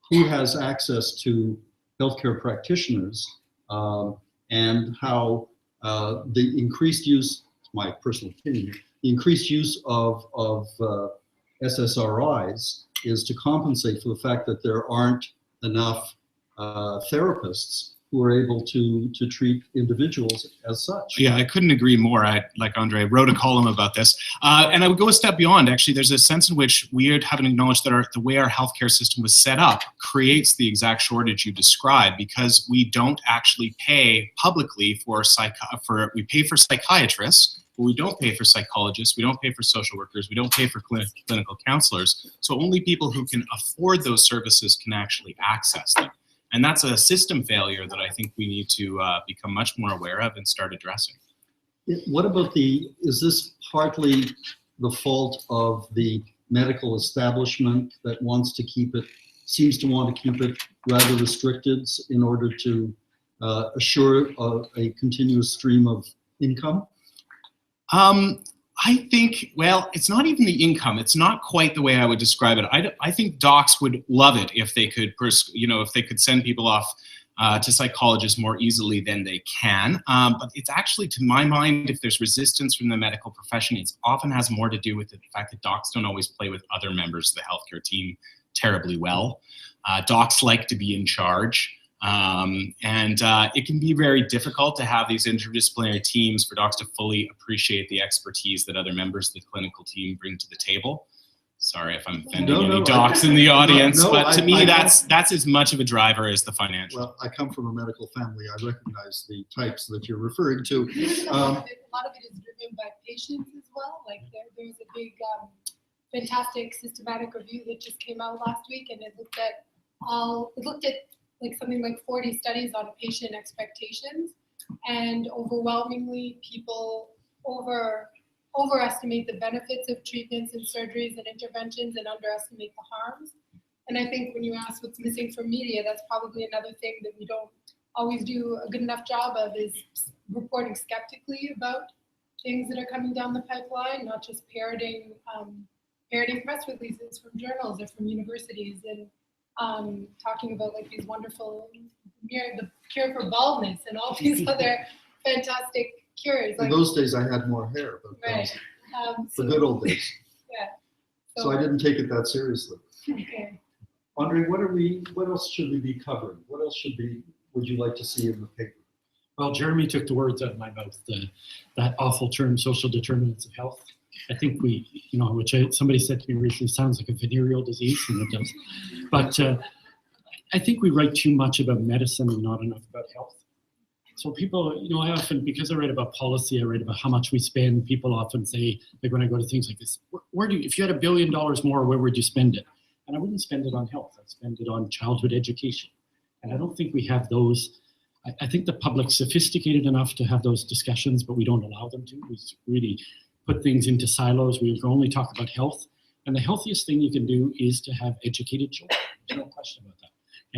who has access to healthcare practitioners, and how the increased use, my personal opinion, the increased use of SSRIs is to compensate for the fact that there aren't enough therapists who are able to treat individuals as such.
Yeah, I couldn't agree more. Like Andre, wrote a column about this. And I would go a step beyond. Actually, there's a sense in which we haven't acknowledged that the way our healthcare system was set up creates the exact shortage you described, because we don't actually pay publicly we pay for psychiatrists, but we don't pay for psychologists, we don't pay for social workers, we don't pay for clinical counselors. So only people who can afford those services can actually access them. And that's a system failure that I think we need to become much more aware of and start addressing.
What about is this partly the fault of the medical establishment that seems to want to keep it rather restricted in order to assure a continuous stream of income?
I think, well, it's not even the income. It's not quite the way I would describe it. I think docs would love it if they could, if they could send people off to psychologists more easily than they can. But it's actually, to my mind, if there's resistance from the medical profession, it often has more to do with the fact that docs don't always play with other members of the healthcare team terribly well. Docs like to be in charge. It can be very difficult to have these interdisciplinary teams for docs to fully appreciate the expertise that other members of the clinical team bring to the table. Sorry if I'm offending any docs in the audience, but to me, that's as much of a driver as the financial.
Well, I come from a medical family. I recognize the types that you're referring to.
A lot of it is driven by patients as well. Like there's a big, fantastic systematic review that just came out last week, and it looked at like something like 40 studies on patient expectations, and overwhelmingly people overestimate the benefits of treatments and surgeries and interventions and underestimate the harms. And I think when you ask what's missing from media, that's probably another thing that we don't always do a good enough job of, is reporting skeptically about things that are coming down the pipeline, not just parroting press releases from journals or from universities, and talking about like these wonderful, the cure for baldness and all these other fantastic cures.
In those days, I had more hair, but
right.
The good old days.
Yeah.
So I didn't take it that seriously.
Okay.
Andre, what else should we be covering? What else would you like to see in the paper?
Well, Jeremy took the words out of my mouth, that awful term, social determinants of health. I think somebody said to me recently, sounds like a venereal disease, and it does. But I think we write too much about medicine and not enough about health. So people, I often, because I write about policy, I write about how much we spend. People often say, like when I go to things like this, if you had $1 billion more, where would you spend it? And I wouldn't spend it on health. I'd spend it on childhood education. And I don't think we have those. I think the public's sophisticated enough to have those discussions, but we don't allow them to. We really put things into silos. We can only talk about health. And the healthiest thing you can do is to have educated children. There's no question about that.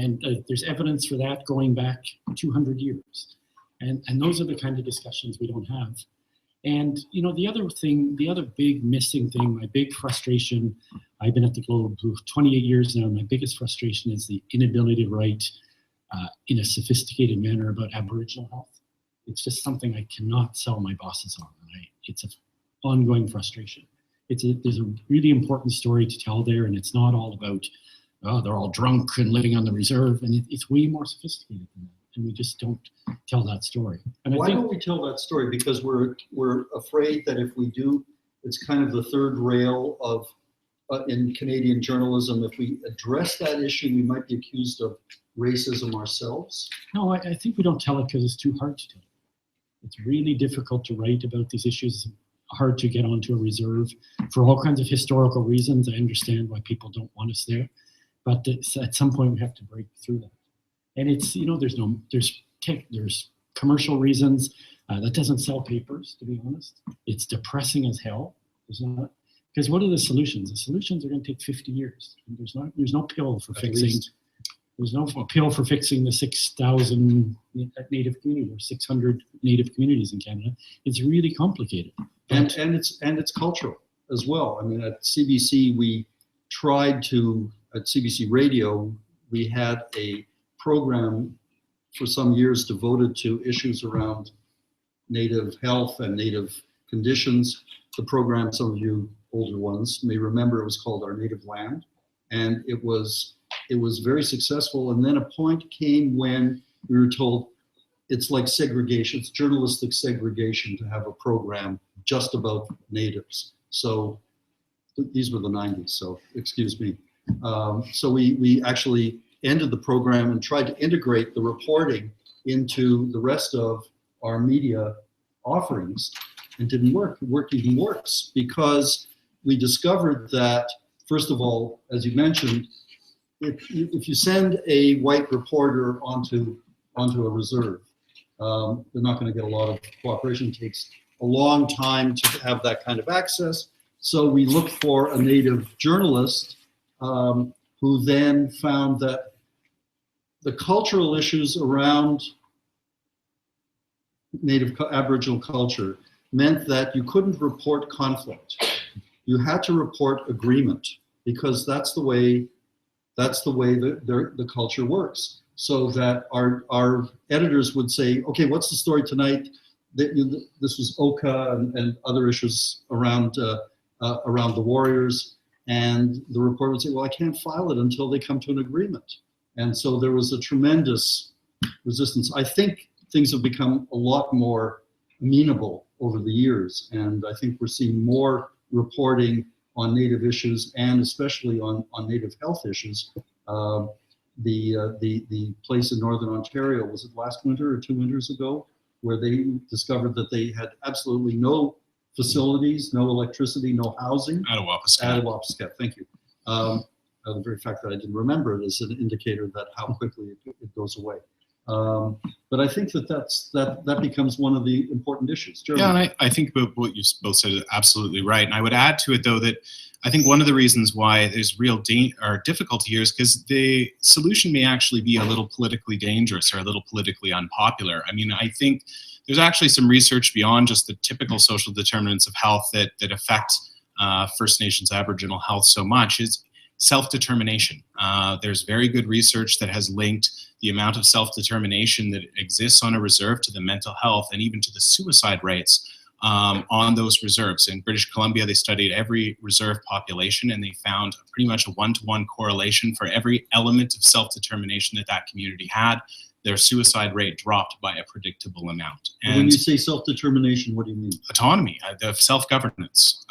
And there's evidence for that going back 200 years. And those are the kind of discussions we don't have. And, the other big missing thing, my big frustration, I've been at the Globe for 28 years now, my biggest frustration is the inability to write in a sophisticated manner about Aboriginal health. It's just something I cannot sell my bosses on. It's an ongoing frustration. There's a really important story to tell there, and it's not all about, they're all drunk and living on the reserve, and it's way more sophisticated than that. And we just don't tell that story. And
Why don't we tell that story? Because we're afraid that if we do, it's kind of the third rail of in Canadian journalism. If we address that issue, we might be accused of racism ourselves.
No, I think we don't tell it because it's too hard to tell. It's really difficult to write about these issues. It's hard to get onto a reserve for all kinds of historical reasons. I understand why people don't want us there, but at some point we have to break through that. And it's, there's commercial reasons. That doesn't sell papers, to be honest. It's depressing as hell. Because what are the solutions? The solutions are going to take 50 years. And there's no pill for fixing. There's no pill for fixing the 6,000 Native communities or 600 Native communities in Canada. It's really complicated.
And it's cultural as well. I mean, at CBC, we tried to, at CBC Radio, we had a program for some years devoted to issues around Native health and Native conditions. The program, some of you older ones may remember, it was called Our Native Land, and it was very successful. And then a point came when we were told it's like segregation, it's journalistic segregation to have a program just about Natives. So these were the 90s, so excuse me. So we actually ended the program and tried to integrate the reporting into the rest of our media offerings, and didn't work. It worked even worse because we discovered that, first of all, as you mentioned, if you send a white reporter onto a reserve, they're not going to get a lot of cooperation. It takes a long time to have that kind of access. So we looked for a Native journalist who then found that the cultural issues around Native Aboriginal culture, meant that you couldn't report conflict. You had to report agreement, because that's the way the culture works. So that our editors would say, okay, what's the story tonight? This was Oka and other issues around the Warriors, and the reporter would say, well, I can't file it until they come to an agreement. And so there was a tremendous resistance. I think things have become a lot more amenable over the years, and I think we're seeing more reporting on Native issues, and especially on Native health issues. The place in Northern Ontario, was it last winter or 2 winters ago, where they discovered that they had absolutely no facilities, no electricity, no housing. Attawapskat, thank you. The very fact that I didn't remember it is an indicator that how quickly it goes away. But I think that becomes one of the important issues. Jeremy.
Yeah, and I think about what you both said is absolutely right. And I would add to it, though, that I think one of the reasons why there's real difficulty here is because the solution may actually be a little politically dangerous or a little politically unpopular. I mean, I think there's actually some research beyond just the typical social determinants of health that affect First Nations Aboriginal health so much is self-determination. There's very good research that has linked the amount of self-determination that exists on a reserve to the mental health and even to the suicide rates on those reserves. In British Columbia, they studied every reserve population, and they found pretty much a one-to-one correlation for every element of self-determination that community had. Their suicide rate dropped by a predictable amount.
And when you say self-determination, what do you mean?
Autonomy, the self-governance,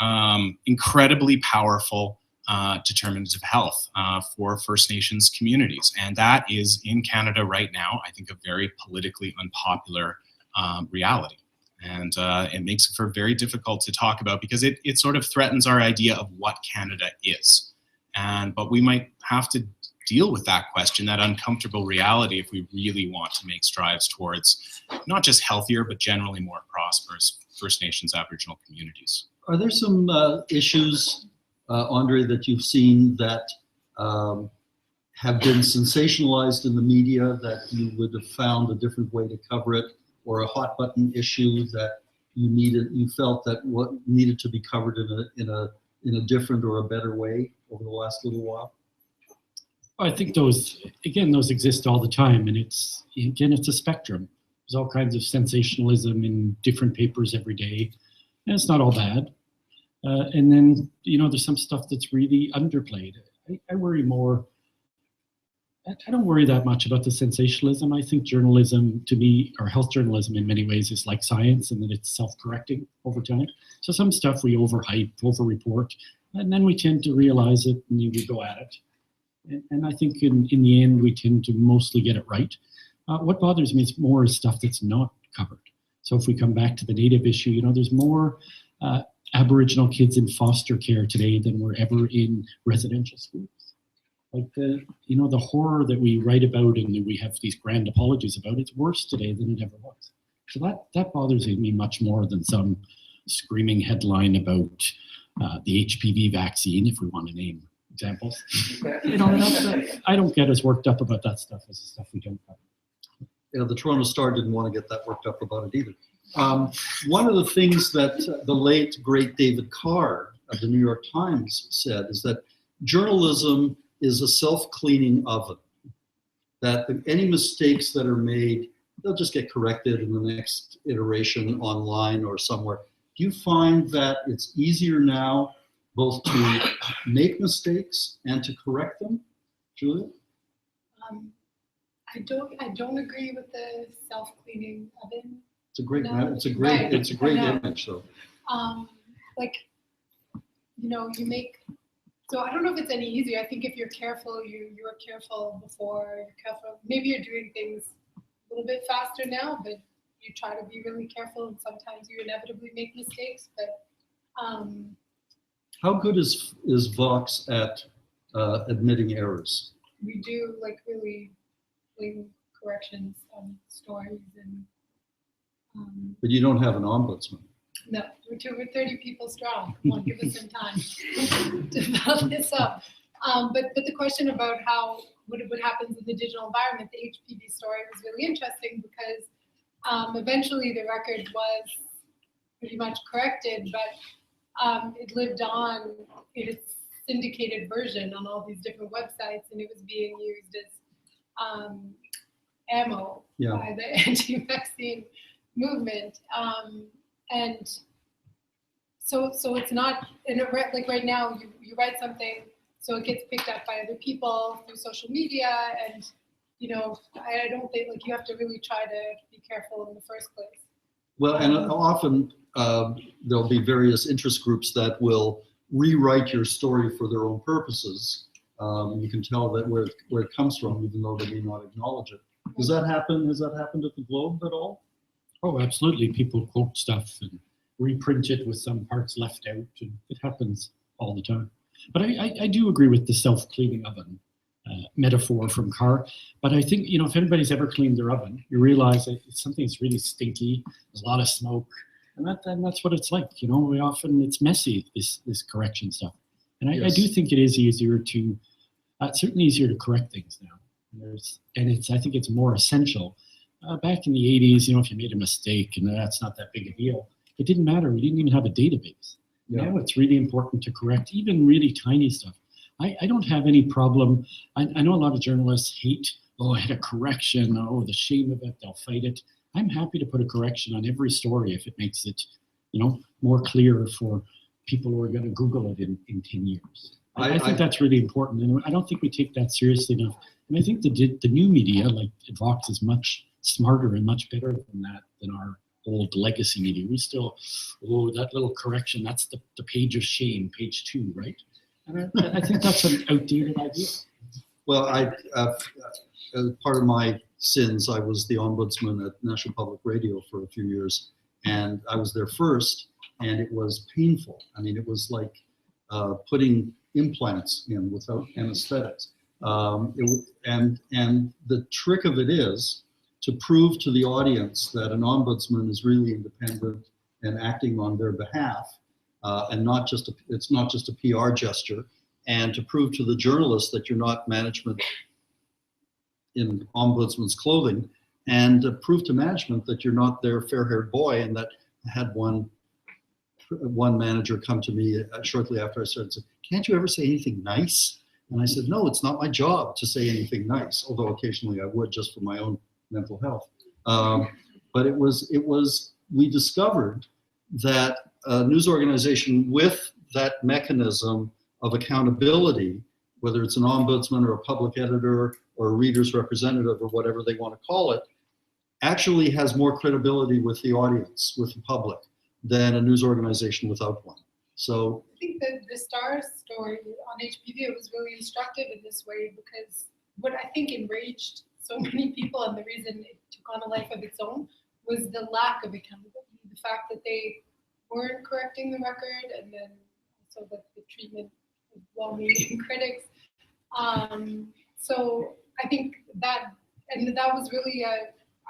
incredibly powerful determinants of health for First Nations communities. And that is in Canada right now, I think, a very politically unpopular reality. And it makes it for very difficult to talk about because it sort of threatens our idea of what Canada is. But we might have to deal with that question, that uncomfortable reality, if we really want to make strides towards not just healthier, but generally more prosperous First Nations Aboriginal communities.
Are there some issues, Andre, that you've seen that have been sensationalized in the media that you would have found a different way to cover it, or a hot button issue that you felt that what needed to be covered in a different or a better way over the last little while?
I think those exist all the time, and it's a spectrum. There's all kinds of sensationalism in different papers every day, and it's not all bad. And then, there's some stuff that's really underplayed. I worry more. I don't worry that much about the sensationalism. I think journalism, to me, or health journalism in many ways, is like science, and that it's self-correcting over time. So some stuff we overhype, over-report, and then we tend to realize it, and we go at it. And I think in the end, we tend to mostly get it right. What bothers me more is stuff that's not covered. So if we come back to the Native issue, there's more Aboriginal kids in foster care today than were ever in residential schools. Like the horror that we write about and that we have these grand apologies about, it's worse today than it ever was. So that bothers me much more than some screaming headline about the HPV vaccine, if we want to name examples. I don't get as worked up about that stuff as the stuff we don't cover.
The Toronto Star didn't want to get that worked up about it either. One of the things that the late, great David Carr of the New York Times said is that journalism is a self-cleaning oven, that any mistakes that are made, they'll just get corrected in the next iteration online or somewhere. Do you find that it's easier now both to make mistakes and to correct them? Julia?
I don't agree with the self-cleaning oven.
It's a great image though.
You make. So I don't know if it's any easier. I think if you're careful, you were careful before. You're careful. Maybe you're doing things a little bit faster now, but you try to be really careful, and sometimes you inevitably make mistakes. But
how good is Vox at admitting errors?
We do really blatant corrections on stories and.
But you don't have an ombudsman.
No, we're 30 people strong. Come on, give us some time to build this up. But the question about what happens in the digital environment, the HPV story was really interesting because eventually the record was pretty much corrected, but it lived on in its syndicated version on all these different websites, and it was being used as ammo by the anti-vaccine movement. And so it's not, like right now, you write something, so it gets picked up by other people through social media, and I don't think, like, you have to really try to be careful in the first place.
Well, and often there'll be various interest groups that will rewrite your story for their own purposes. You can tell that where it comes from, even though they may not acknowledge it. Does that happen? Has that happened at the Globe at all?
Oh, absolutely. People quote stuff and reprint it with some parts left out, and it happens all the time. But I do agree with the self-cleaning oven metaphor from Carr. But I think, if anybody's ever cleaned their oven, you realize that it's something that's really stinky. There's a lot of smoke, and that's what it's like. We often, it's messy, this correction stuff. And I do think it is easier to, certainly easier to correct things now. I think it's more essential. Back in the 80s, if you made a mistake, and that's not that big a deal, it didn't matter. We didn't even have a database.
Yeah.
Now it's really important to correct even really tiny stuff. I don't have any problem. I know a lot of journalists hate, I had a correction, the shame of it, they'll fight it. I'm happy to put a correction on every story if it makes it, more clear for people who are going to Google it in 10 years. I think that's really important, and I don't think we take that seriously enough. And I think the new media, like Vox, is much smarter and much better than our old legacy media. We still, that little correction, that's the page of shame, page 2, right? And I think that's an outdated idea.
Well, as part of my sins, I was the ombudsman at National Public Radio for a few years, and I was there first, and it was painful. I mean, it was like putting implants in without anesthetics. And the trick of it is to prove to the audience that an ombudsman is really independent and acting on their behalf, and it's not just a PR gesture, and to prove to the journalists that you're not management in ombudsman's clothing, and to prove to management that you're not their fair-haired boy. And that I had one manager come to me shortly after I started and said, "Can't you ever say anything nice?" And I said, "No, it's not my job to say anything nice," although occasionally I would, just for my own mental health. But we discovered that a news organization with that mechanism of accountability, whether it's an ombudsman or a public editor or a reader's representative or whatever they want to call it, actually has more credibility with the audience, with the public, than a news organization without one. So
I think that the Star story on HPV was really instructive in this way, because what I think enraged so many people, and the reason it took on a life of its own, was the lack of accountability. The fact that they weren't correcting the record, and then also the treatment of well-meaning critics. So I think that was really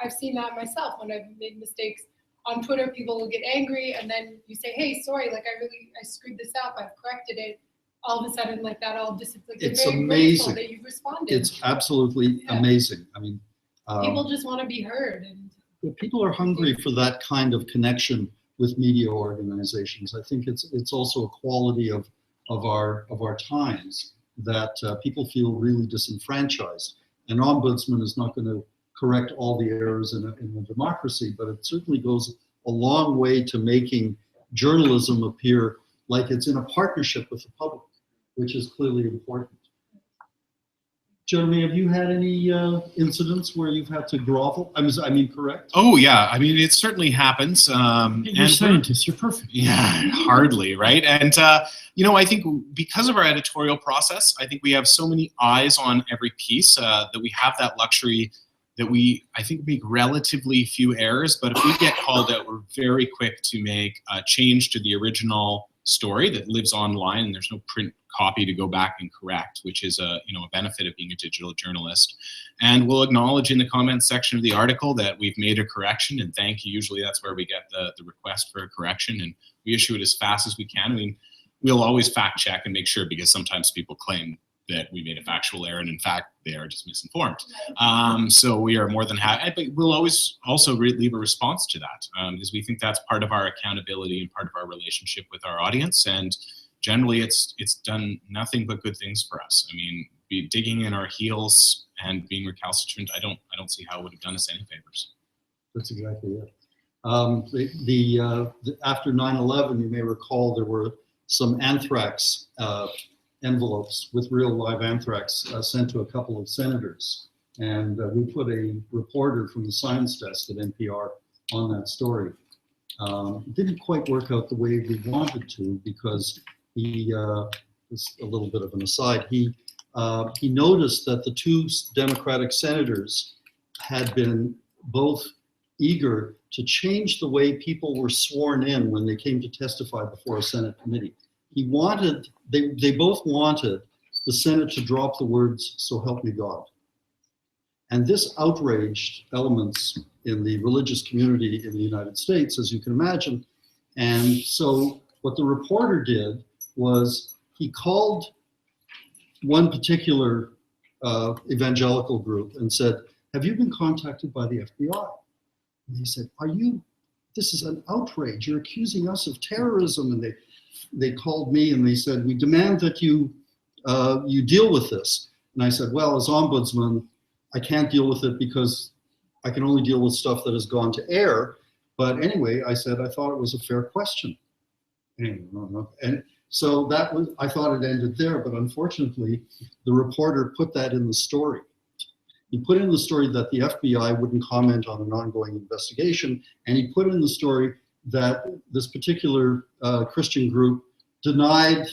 I've seen that myself when I've made mistakes. On Twitter, people will get angry, and then you say, "Hey, sorry, like I screwed this up, I've corrected it." All of a sudden, like that all disappears.
it's
very
amazing
that you've responded.
It's absolutely amazing. I mean,
people just want to be heard, and
people are hungry for that kind of connection with media organizations. I think it's also a quality of our times that people feel really disenfranchised. An ombudsman is not going to correct all the errors in a democracy, but it certainly goes a long way to making journalism appear like it's in a partnership with the public, which is clearly important. Jeremy, have you had any incidents where you've had to grovel? I mean, correct?
Oh yeah, I mean, it certainly happens.
You're a scientist, you're perfect.
Yeah, hardly, right? And I think because of our editorial process, I think we have so many eyes on every piece that we have that luxury that I think make relatively few errors, but if we get called out, we're very quick to make a change to the original story that lives online, and there's no print copy to go back and correct, which is a benefit of being a digital journalist. And we'll acknowledge in the comments section of the article that we've made a correction, and thank you. Usually that's where we get the request for a correction, and we issue it as fast as we can. We'll always fact check and make sure, because sometimes people claim that we made a factual error, and in fact, they are just misinformed. So we are more than happy, but we'll always also leave a response to that, because we think that's part of our accountability and part of our relationship with our audience. And generally, it's done nothing but good things for us. I mean, digging in our heels and being recalcitrant, I don't see how it would have done us any favors.
That's exactly it. After 9/11, you may recall there were some anthrax envelopes with real live anthrax sent to a couple of senators. And we put a reporter from the science desk at NPR on that story. It didn't quite work out the way we wanted to, because he, this a little bit of an aside, he noticed that the two Democratic senators had been both eager to change the way people were sworn in when they came to testify before a Senate committee. They both wanted the Senate to drop the words, "So help me God." And this outraged elements in the religious community in the United States, as you can imagine. And so what the reporter did was he called one particular evangelical group and said, "Have you been contacted by the FBI?" And he said, "This is an outrage. You're accusing us of terrorism." And they called me and they said, "We demand that you deal with this." And I said, "Well, as ombudsman, I can't deal with it because I can only deal with stuff that has gone to air. But anyway," I said, "I thought it was a fair question." Anyway, and so I thought it ended there, but unfortunately, the reporter put that in the story. He put in the story that the FBI wouldn't comment on an ongoing investigation, and he put in the story that this particular Christian group denied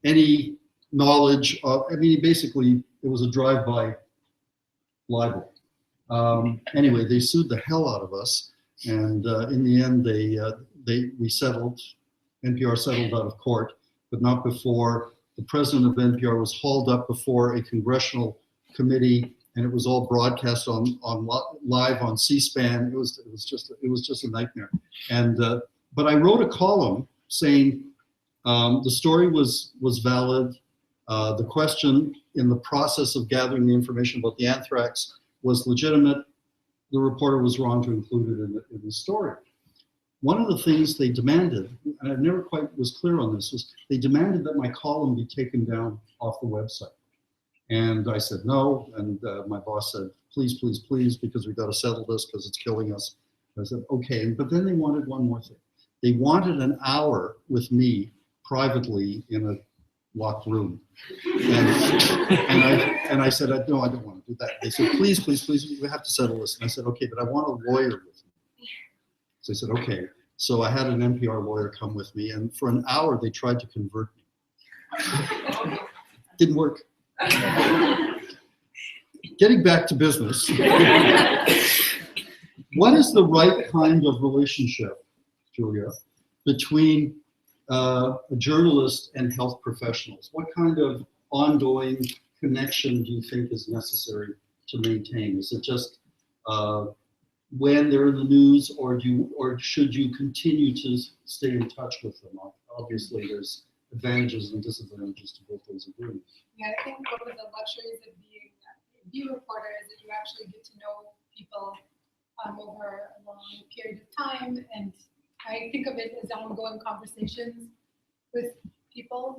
any knowledge of, basically, it was a drive-by libel. Anyway, they sued the hell out of us, and in the end, we settled. NPR settled out of court, but not before the president of NPR was hauled up before a congressional committee, and it was all broadcast on live on C-SPAN. It was just a nightmare. And but I wrote a column saying the story was valid. The question in the process of gathering the information about the anthrax was legitimate. The reporter was wrong to include it in the story. One of the things they demanded, and I never quite was clear on this, was they demanded that my column be taken down off the website. And I said no, and my boss said, "Please, please, please, because we've got to settle this because it's killing us." I said, "Okay," but then they wanted one more thing. They wanted an hour with me privately in a locked room. And I said, "No, I don't want to do that." They said, "Please, please, please, we have to settle this." And I said, "Okay, but I want a lawyer with me." So I said, "Okay." So I had an NPR lawyer come with me, and for an hour they tried to convert me. Didn't work. Getting back to business. What is the right kind of relationship, Julia, between a journalist and health professionals? What kind of ongoing connection do you think is necessary to maintain? Is it just when they're in the news, or should you continue to stay in touch with them? Obviously, there's advantages and disadvantages to both those agreements.
Yeah, I think one of the luxuries of being a review reporter is that you actually get to know people over a long period of time, and I think of it as ongoing conversations with people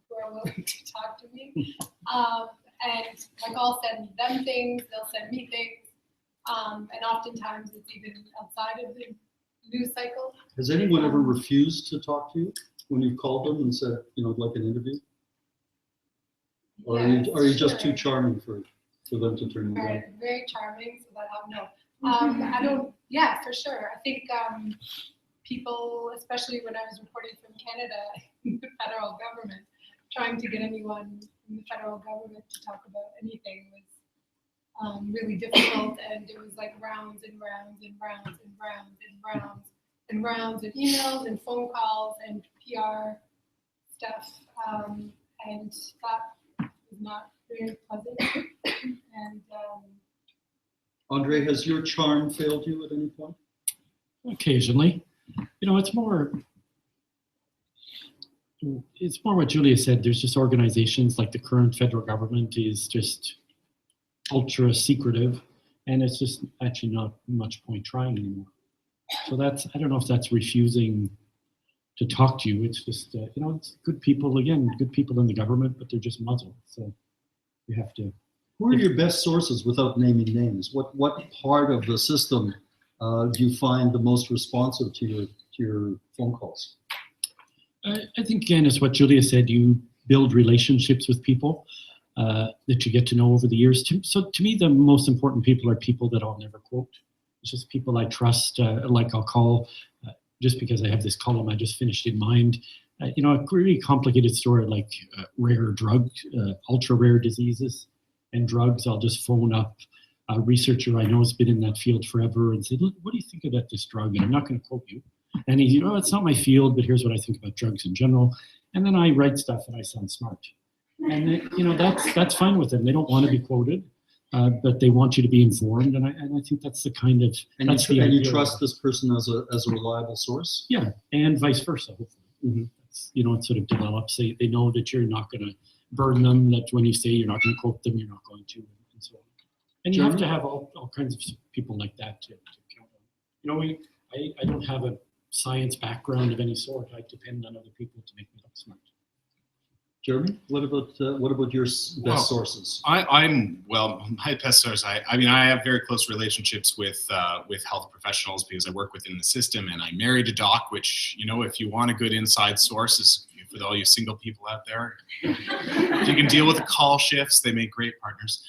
who are willing to talk to me. And like I'll send them things, they'll send me things. And oftentimes it's even outside of the news cycle.
Has anyone ever refused to talk to you when you've called them and said, I'd like an interview? Or
Yes,
are you just
sure.
too charming for them to turn you down?
Very, very charming, so that I don't, yeah, for sure. I think people, especially when I was reporting from Canada, the federal government, trying to get anyone in the federal government to talk about anything was really difficult, and it was like rounds and rounds and rounds and rounds and rounds and rounds of emails and phone calls and PR stuff, and that was not very pleasant. And
Andre, has your charm failed you at any point?
Occasionally. It's more, it's more what Julia said. There's just organizations like the current federal government is just ultra secretive, and it's just actually not much point trying anymore. So that's, I don't know if that's refusing to talk to you. It's just, it's good people, again, good people in the government, but they're just muzzled. So you have to.
Who are your best sources without naming names? What part of the system do you find the most responsive to your phone calls?
I think, again, it's what Julia said. You build relationships with people that you get to know over the years. So to me, the most important people are people that I'll never quote. It's just people I trust, like I'll call, just because I have this column I just finished in mind. A really complicated story like rare drugs, ultra rare diseases and drugs. I'll just phone up a researcher I know has been in that field forever and say, look, what do you think about this drug? And I'm not going to quote you. And he's, it's not my field, but here's what I think about drugs in general. And then I write stuff and I sound smart. And that's fine with them. They don't want to be quoted, but they want you to be informed. And I think that's the kind of,
and
that's
you,
the
and you
idea.
trust this person as a reliable source?
Yeah, and vice versa, hopefully.
Mm-hmm.
It sort of develops. They know that you're not going to burn them, that when you say you're not going to quote them, you're not going to, and so on. And you have to have all kinds of people like that to count on. I don't have a science background of any sort. I depend on other people to make me look smart.
Jeremy, what about your best sources?
My best source. I have very close relationships with health professionals because I work within the system, and I married a doc. Which if you want a good inside source, is for all you single people out there, if you can deal with the call shifts, they make great partners.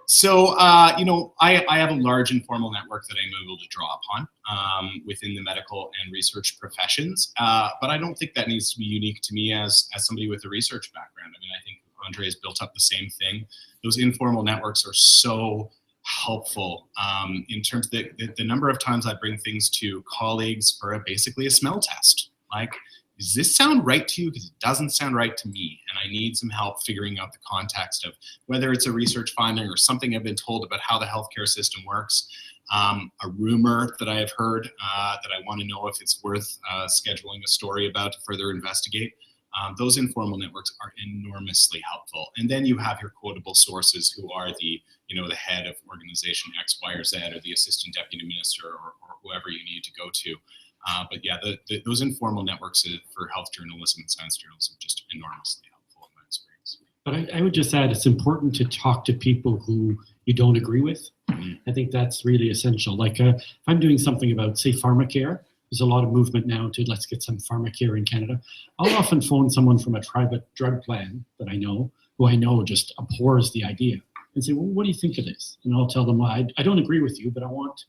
So, I have a large informal network that I'm able to draw upon within the medical and research professions. But I don't think that needs to be unique to me as somebody with a research background. I think Andre has built up the same thing. Those informal networks are so helpful in terms of the number of times I bring things to colleagues for basically a smell test. Like, does this sound right to you? Because it doesn't sound right to me. And I need some help figuring out the context of whether it's a research finding or something I've been told about how the healthcare system works, a rumor that I have heard that I want to know if it's worth scheduling a story about to further investigate. Those informal networks are enormously helpful. And then you have your quotable sources who are the head of organization X, Y, or Z, or the assistant deputy minister, or whoever you need to go to. But yeah, those informal networks for health journalism and science journalism are just enormously helpful in my experience.
But I would just add, it's important to talk to people who you don't agree with. Mm-hmm. I think that's really essential. Like if I'm doing something about, say, pharmacare, there's a lot of movement now to let's get some pharmacare in Canada. I'll often phone someone from a private drug plan that I know, who I know just abhors the idea, and say, well, what do you think of this? And I'll tell them, well, I don't agree with you, but I want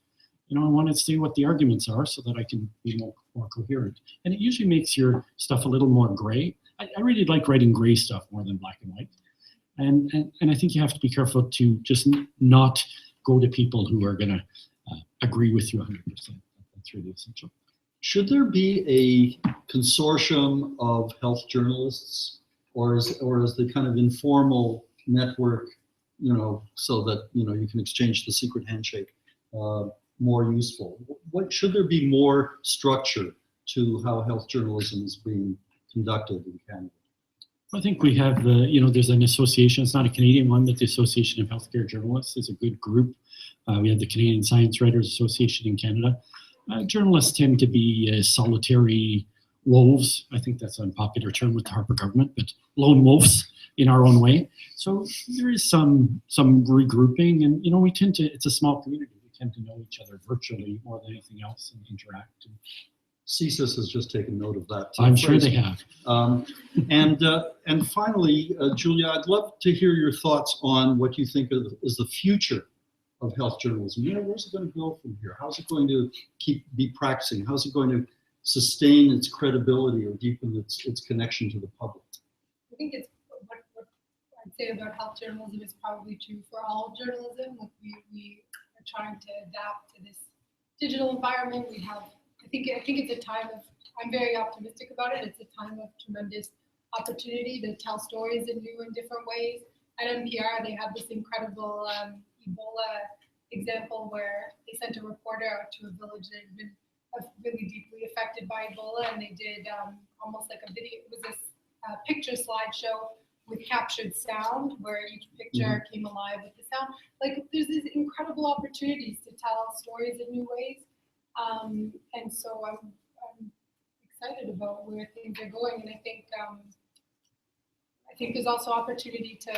to see what the arguments are so that I can be more coherent. And it usually makes your stuff a little more gray. I really like writing gray stuff more than black and white. And I think you have to be careful to just not go to people who are going to agree with you 100%. That's really essential.
Should there be a consortium of health journalists, or is the kind of informal network, so that you can exchange the secret handshake, more useful? What should there be more structure to how health journalism is being conducted in Canada?
I think we have there's an association. It's not a Canadian one, but the Association of Healthcare Journalists is a good group. We have the Canadian Science Writers Association in Canada. Journalists tend to be solitary wolves. I think that's an unpopular term with the Harper government, but lone wolves in our own way. So there is some regrouping, and it's a small community. We tend to know each other virtually more than anything else and interact.
CSIS has just taken note of that.
I'm sure they have.
And finally, Julia, I'd love to hear your thoughts on what you think is the future of health journalism. Where's it going to go from here? How's it going to be practicing? How's it going to sustain its credibility or deepen its connection to the public?
I think it's what I'd say about health journalism is probably true for all journalism. Like we are trying to adapt to this digital environment. I think it's a time of, I'm very optimistic about it. It's a time of tremendous opportunity to tell stories in new and different ways. At NPR, they have this incredible Ebola example where they sent a reporter out to a village that had been really deeply affected by Ebola, and they did almost like a video. It was this picture slideshow with captured sound where each picture came alive with the sound. Like there's these incredible opportunities to tell stories in new ways, and so I'm excited about where things are going, and I think there's also opportunity to,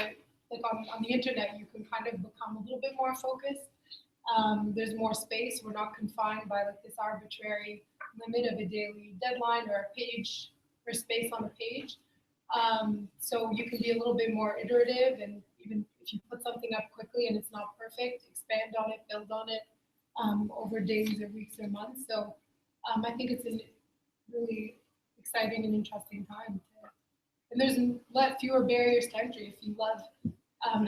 like on the internet, you can kind of become a little bit more focused. There's more space. We're not confined by like this arbitrary limit of a daily deadline or a page or space on a page. So you can be a little bit more iterative, and even if you put something up quickly and it's not perfect, expand on it, build on it over days or weeks or months. So I think it's a really exciting and interesting time. And there's fewer barriers to entry. If you love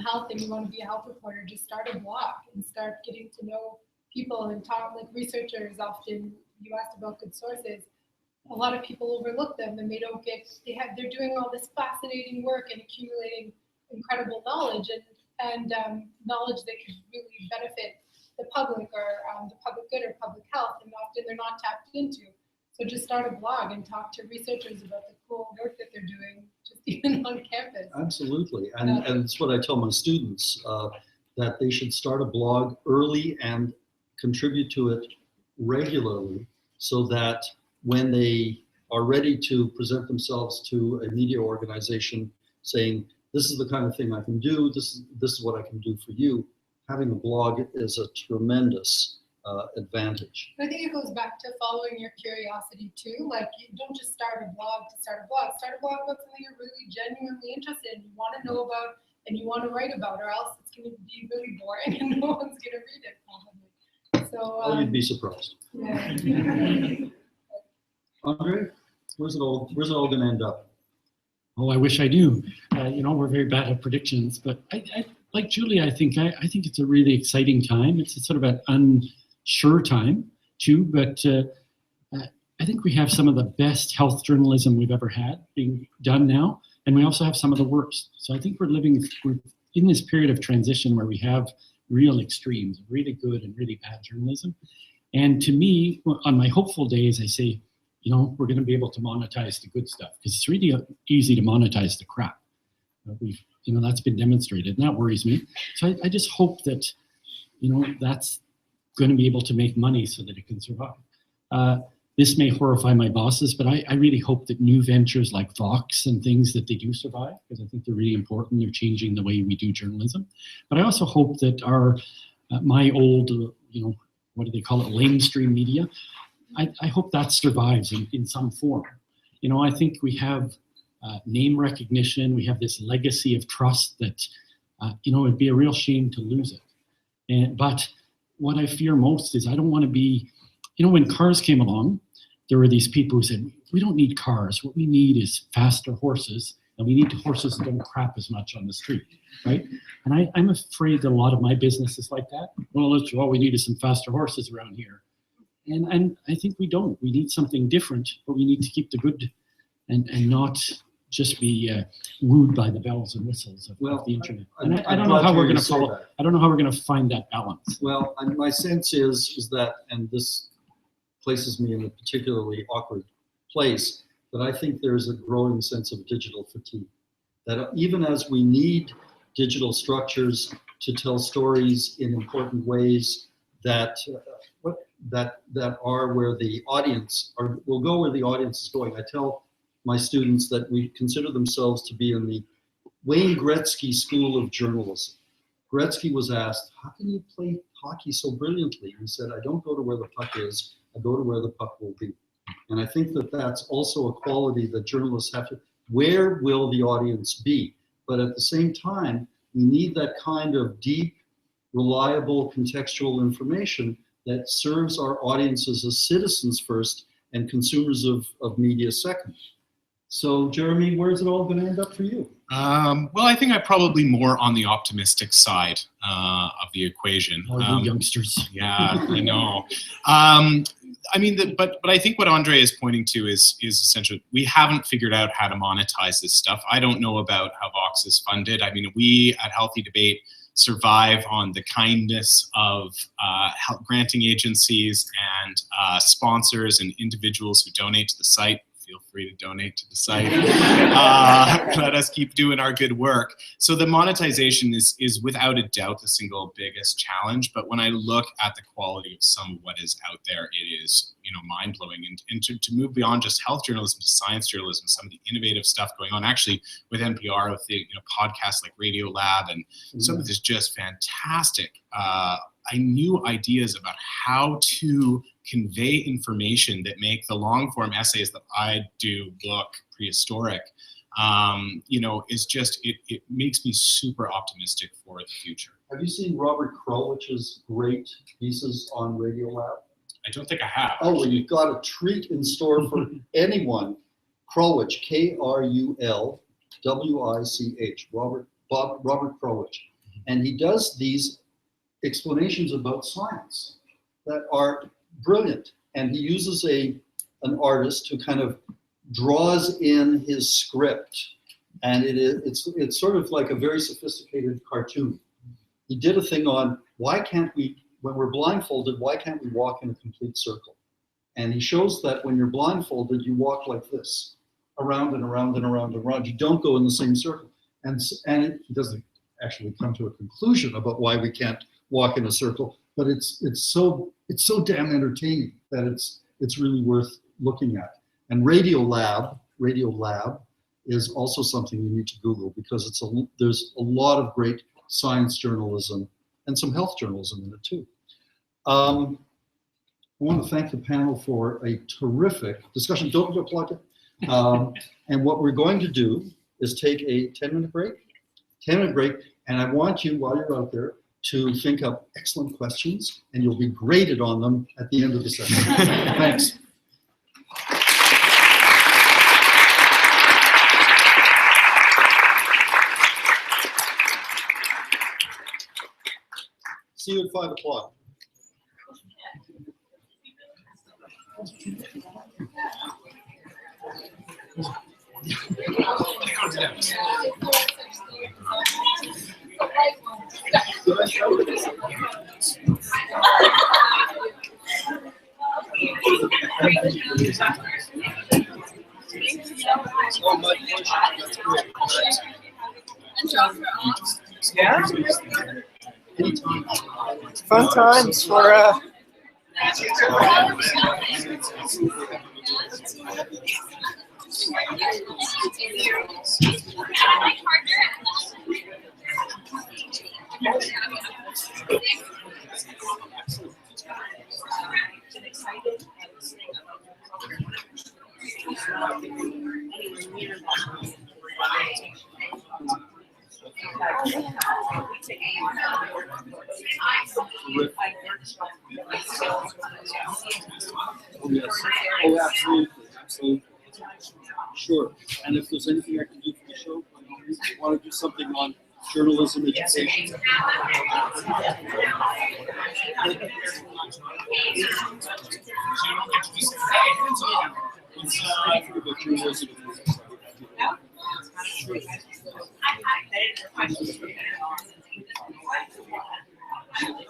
health and you want to be a health reporter, just start a blog and start getting to know people and talk. Like researchers often, you asked about good sources. A lot of people overlook them and they don't get. They're doing all this fascinating work and accumulating incredible knowledge and knowledge that could really benefit the public or the public good or public health, and often they're not tapped into. So just start a blog and talk to researchers about the cool work that they're doing, just even on campus.
Absolutely, and it's what I tell my students, that they should start a blog early and contribute to it regularly, so that when they are ready to present themselves to a media organization saying, this is the kind of thing I can do, this is what I can do for you, having a blog is a tremendous advantage.
I think it goes back to following your curiosity too. Like you don't just start a blog to start a blog. Start a blog about something you're really genuinely interested in, you want to know about, and you want to write about, or else it's going to be really boring and no one's going to read it probably. So
You'd be surprised.
Yeah.
Andre, where's it all going to end up?
Oh, I wish I knew. We're very bad at predictions, but I like Julie. I think it's a really exciting time. It's a sort of an unsure time too, but I think we have some of the best health journalism we've ever had being done now, and we also have some of the worst. So I think we're in this period of transition where we have real extremes, really good and really bad journalism. And to me, on my hopeful days, I say, we're going to be able to monetize the good stuff, because it's really easy to monetize the crap. That's been demonstrated, and that worries me. So I just hope that, that's going to be able to make money so that it can survive. This may horrify my bosses, but I really hope that new ventures like Vox and things, that they do survive, because I think they're really important. They're changing the way we do journalism. But I also hope that my old, what do they call it, lamestream media, I hope that survives in some form. I think we have name recognition. We have this legacy of trust that, it'd be a real shame to lose it. But what I fear most is I don't want to be, when cars came along, there were these people who said, we don't need cars. What we need is faster horses, and we need horses that don't crap as much on the street, right? And I'm afraid that a lot of my business is like that. Well, all we need is some faster horses around here. And I think we don't. We need something different, but we need to keep the good and not just be wooed by the bells and whistles of the internet. And I don't know how we're going to follow that. I don't know how we're going to find that balance.
Well, my sense is that, and this places me in a particularly awkward place, that I think there's a growing sense of digital fatigue. That even as we need digital structures to tell stories in important ways that are where the audience will go where the audience is going. I tell my students that we consider themselves to be in the Wayne Gretzky School of Journalism. Gretzky was asked, how can you play hockey so brilliantly? He said, I don't go to where the puck is, I go to where the puck will be. And I think that that's also a quality that journalists have to, where will the audience be? But at the same time, we need that kind of deep, reliable, contextual information that serves our audiences as citizens first and consumers of media second. So Jeremy, where's it all going to end up for you?
Well, I think I'm probably more on the optimistic side of the equation.
You youngsters.
Yeah, I know. But I think what Andre is pointing to is essentially, we haven't figured out how to monetize this stuff. I don't know about how Vox is funded. I mean, we at Healthy Debate survive on the kindness of help granting agencies and sponsors and individuals who donate to the site. Feel free to donate to the site. Let us keep doing our good work. So the monetization is without a doubt the single biggest challenge. But when I look at the quality of some of what is out there, it is, you know, mind-blowing. And to move beyond just health journalism to science journalism, some of the innovative stuff going on, actually with NPR, with the, you know, podcasts like Radio Lab, and some of this just fantastic new ideas about how to convey information that make the long form essays that I do look prehistoric, you know, is just, it makes me super optimistic for the future.
Have you seen Robert Krulwich's great pieces on Radio Lab?
I don't think I have.
Oh, well, you've got a treat in store for anyone. Krulwich, Krulwich, Robert Krulwich. And he does these explanations about science that are brilliant. And he uses an artist who kind of draws in his script. And it's sort of like a very sophisticated cartoon. He did a thing on why can't we, when we're blindfolded, why can't we walk in a complete circle? And he shows that when you're blindfolded, you walk like this, around and around and around and around. You don't go in the same circle. And he doesn't actually come to a conclusion about why we can't walk in a circle, but it's so damn entertaining that it's really worth looking at. And Radio Lab is also something you need to Google, because there's a lot of great science journalism and some health journalism in it too. I want to thank the panel for a terrific discussion. Don't plug it. And what we're going to do is take a 10-minute break. 10-minute break, and I want you, while you're out there, to think up excellent questions, and you'll be graded on them at the end of the session. Thanks. See you at 5 o'clock.
Yeah. Fun times for
Oh, absolutely. Sure. And if there's anything I can do for the show, I want to do something on journalism education.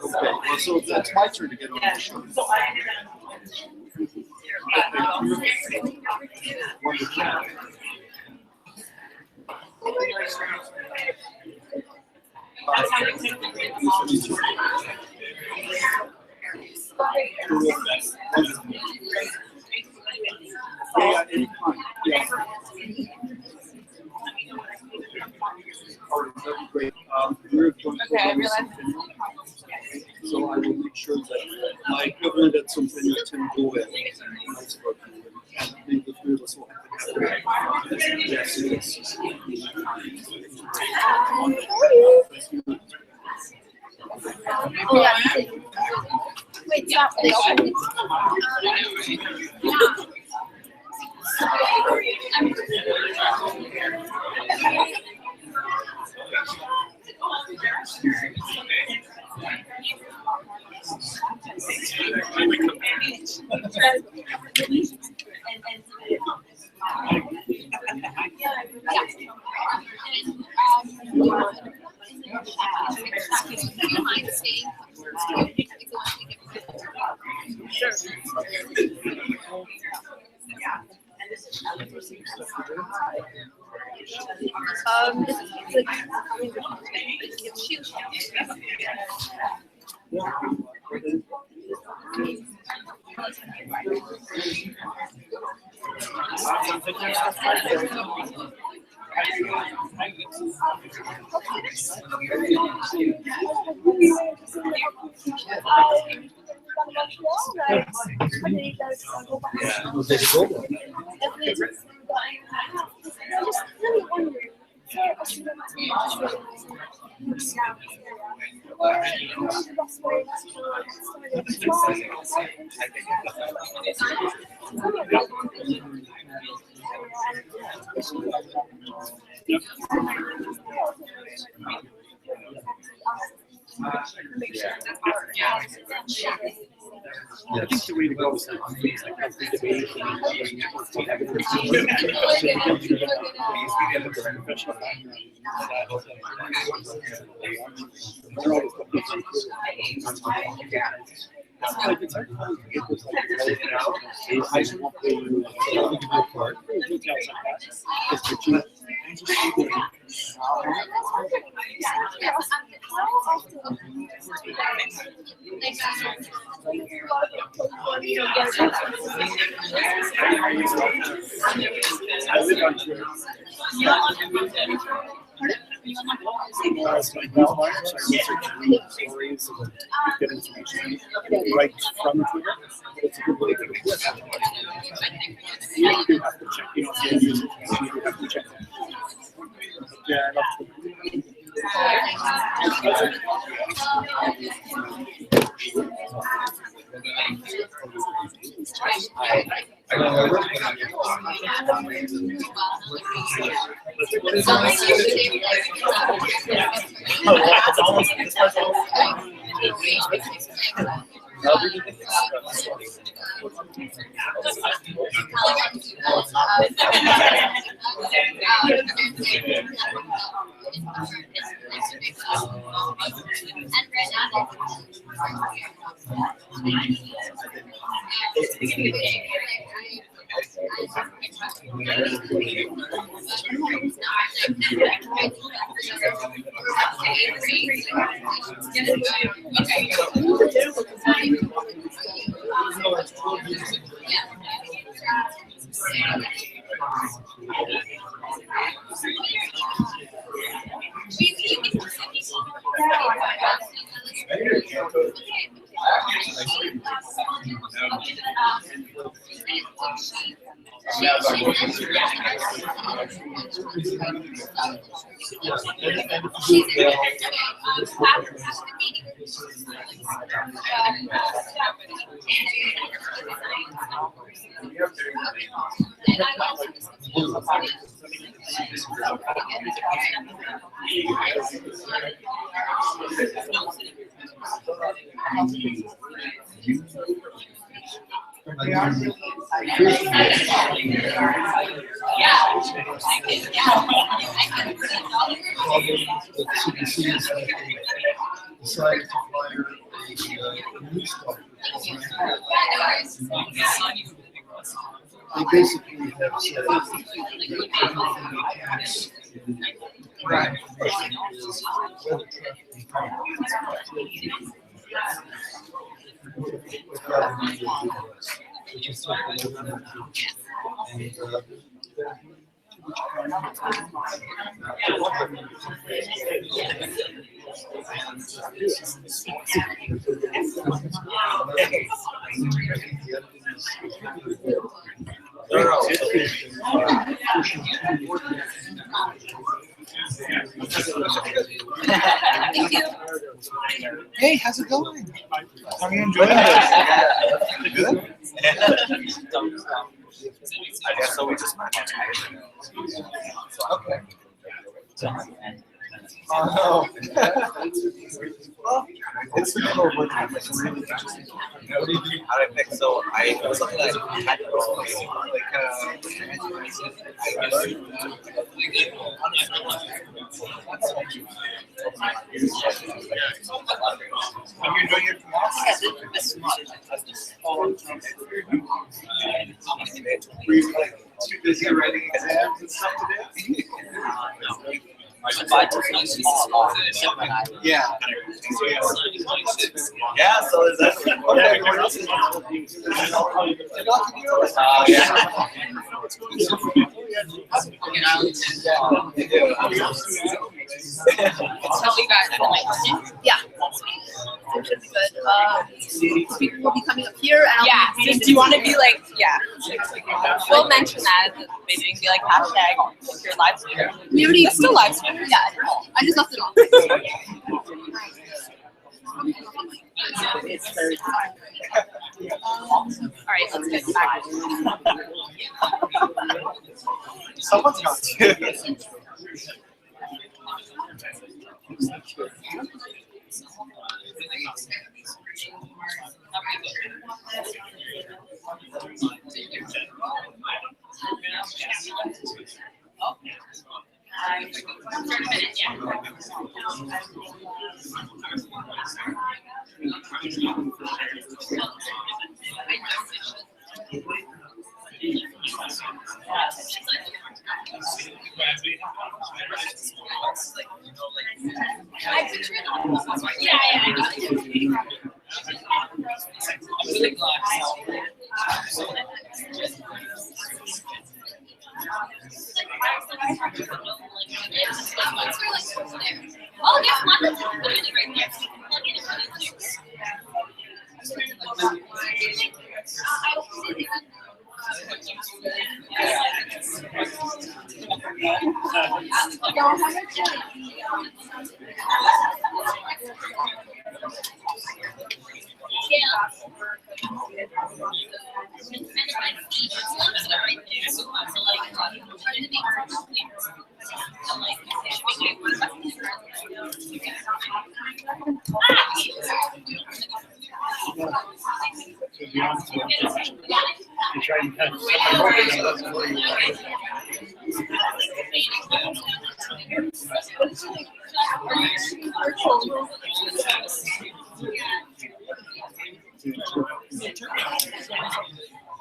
Okay, well, so that's my turn to get on the show. Yeah, anytime. Yeah. All right, that'd be great. We're going to so I will make sure that my equivalent at some venue, Tim Gould, and maybe the three of us will have to yes, yes.
Wait, stop.
I think the way to go is to use like healthy debate get information right from Twitter. It's a good way to do it. You do have to check, you know, you have to check. Yeah, I love to.
Decided to hire a news story. They basically have said that everything that counts in information is whether which is something and
Hey, how's it going? How are you enjoying this? Good? I guess so. We just might okay. Oh no. Well, it's a little bit like some really interesting. What do you do? How did I pick? So I was something like Are you enjoying your class? Were you like too busy writing exams and stuff today?
divide to really small separate islands.
Yeah. Yeah, so is that
Tell me guys.
Yeah. It should be good. People will be coming up here. And
Yeah, just do you want to be like, yeah. We'll mention that at the beginning, be like hashtag your live stream.
we already
It's still live stream.
Yeah, I just left it on.
All right, let's get back.
someone's got to.
Oh, yeah, one that's literally right there. So you can plug in and run it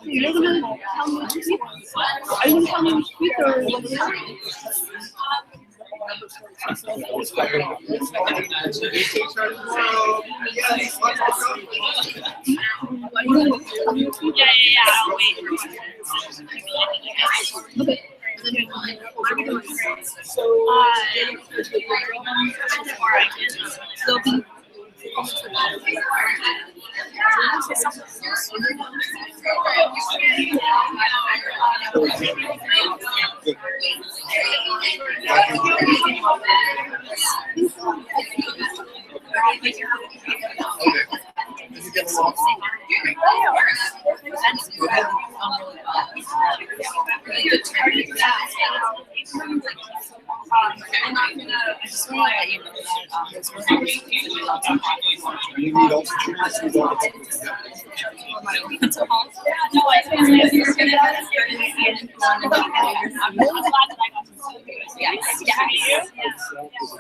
You're gonna tell me to speak? Are you gonna tell me to speak or what?
Yeah, I'll wait.
Okay. They'll be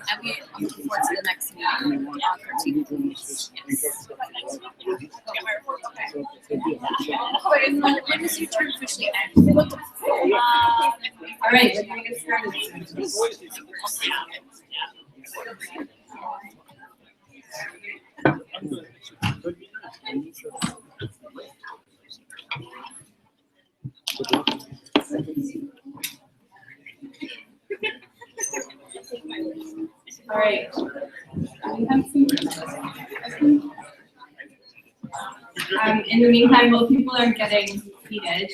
And we look forward to the next meeting on 13th.
when is your turn fishing?
All right, we're gonna get started. All right. We have in the meantime, while people are getting seated,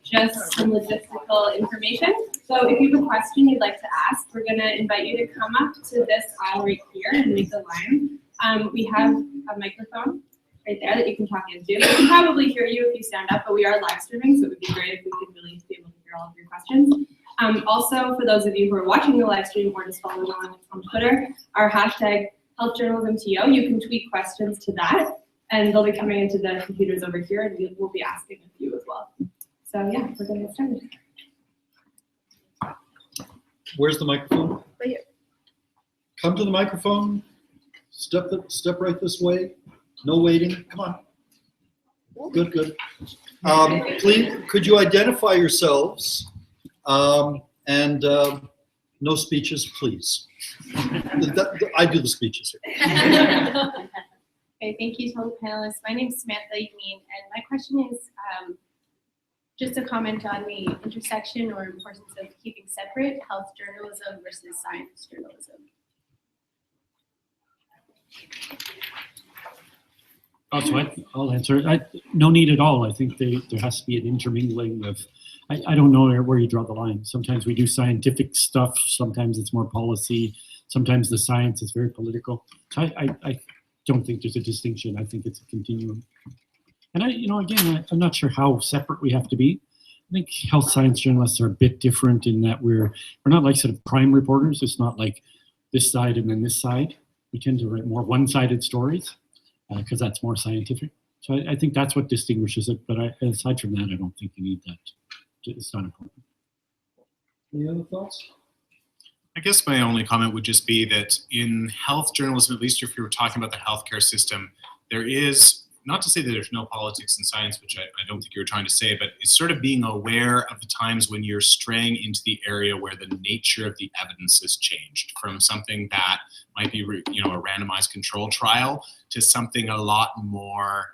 just some logistical information. So if you have a question you'd like to ask, we're going to invite you to come up to this aisle right here and make the line. We have a microphone right there that you can talk into. We can probably hear you if you stand up, but we are live streaming, so it would be great if we could really be able to hear all of your questions. Also, for those of you who are watching the live stream or just following on Twitter, our hashtag HealthJournalismTO, you can tweet questions to that, and they'll be coming into the computers over here, and we'll be asking a few as well. So yeah, we're going to get started.
Where's the microphone?
Right here.
Come to the microphone. Step right this way. No waiting. Come on. Good, good. Please, could you identify yourselves and No speeches, please. I do the speeches here.
Okay, thank you to all the panelists. My name is Samantha Yameen, and my question is just a comment on the intersection or importance of keeping separate health journalism versus science journalism.
I'll answer. No need at all. I think there has to be an intermingling of, I don't know where you draw the line. Sometimes we do scientific stuff, sometimes it's more policy, sometimes the science is very political. I don't think there's a distinction. I think it's a continuum. And I'm not sure how separate we have to be. I think health science journalists are a bit different in that we're not like sort of crime reporters. It's not like this side and then this side. We tend to write more one-sided stories because that's more scientific. So I think that's what distinguishes it. But aside from that, I don't think you need that. It's not important.
Any other thoughts?
I guess my only comment would just be that in health journalism, at least if you were talking about the healthcare system, there is, not to say that there's no politics in science, which I don't think you were trying to say, but it's sort of being aware of the times when you're straying into the area where the nature of the evidence has changed from something that might be, a randomized control trial to something a lot more,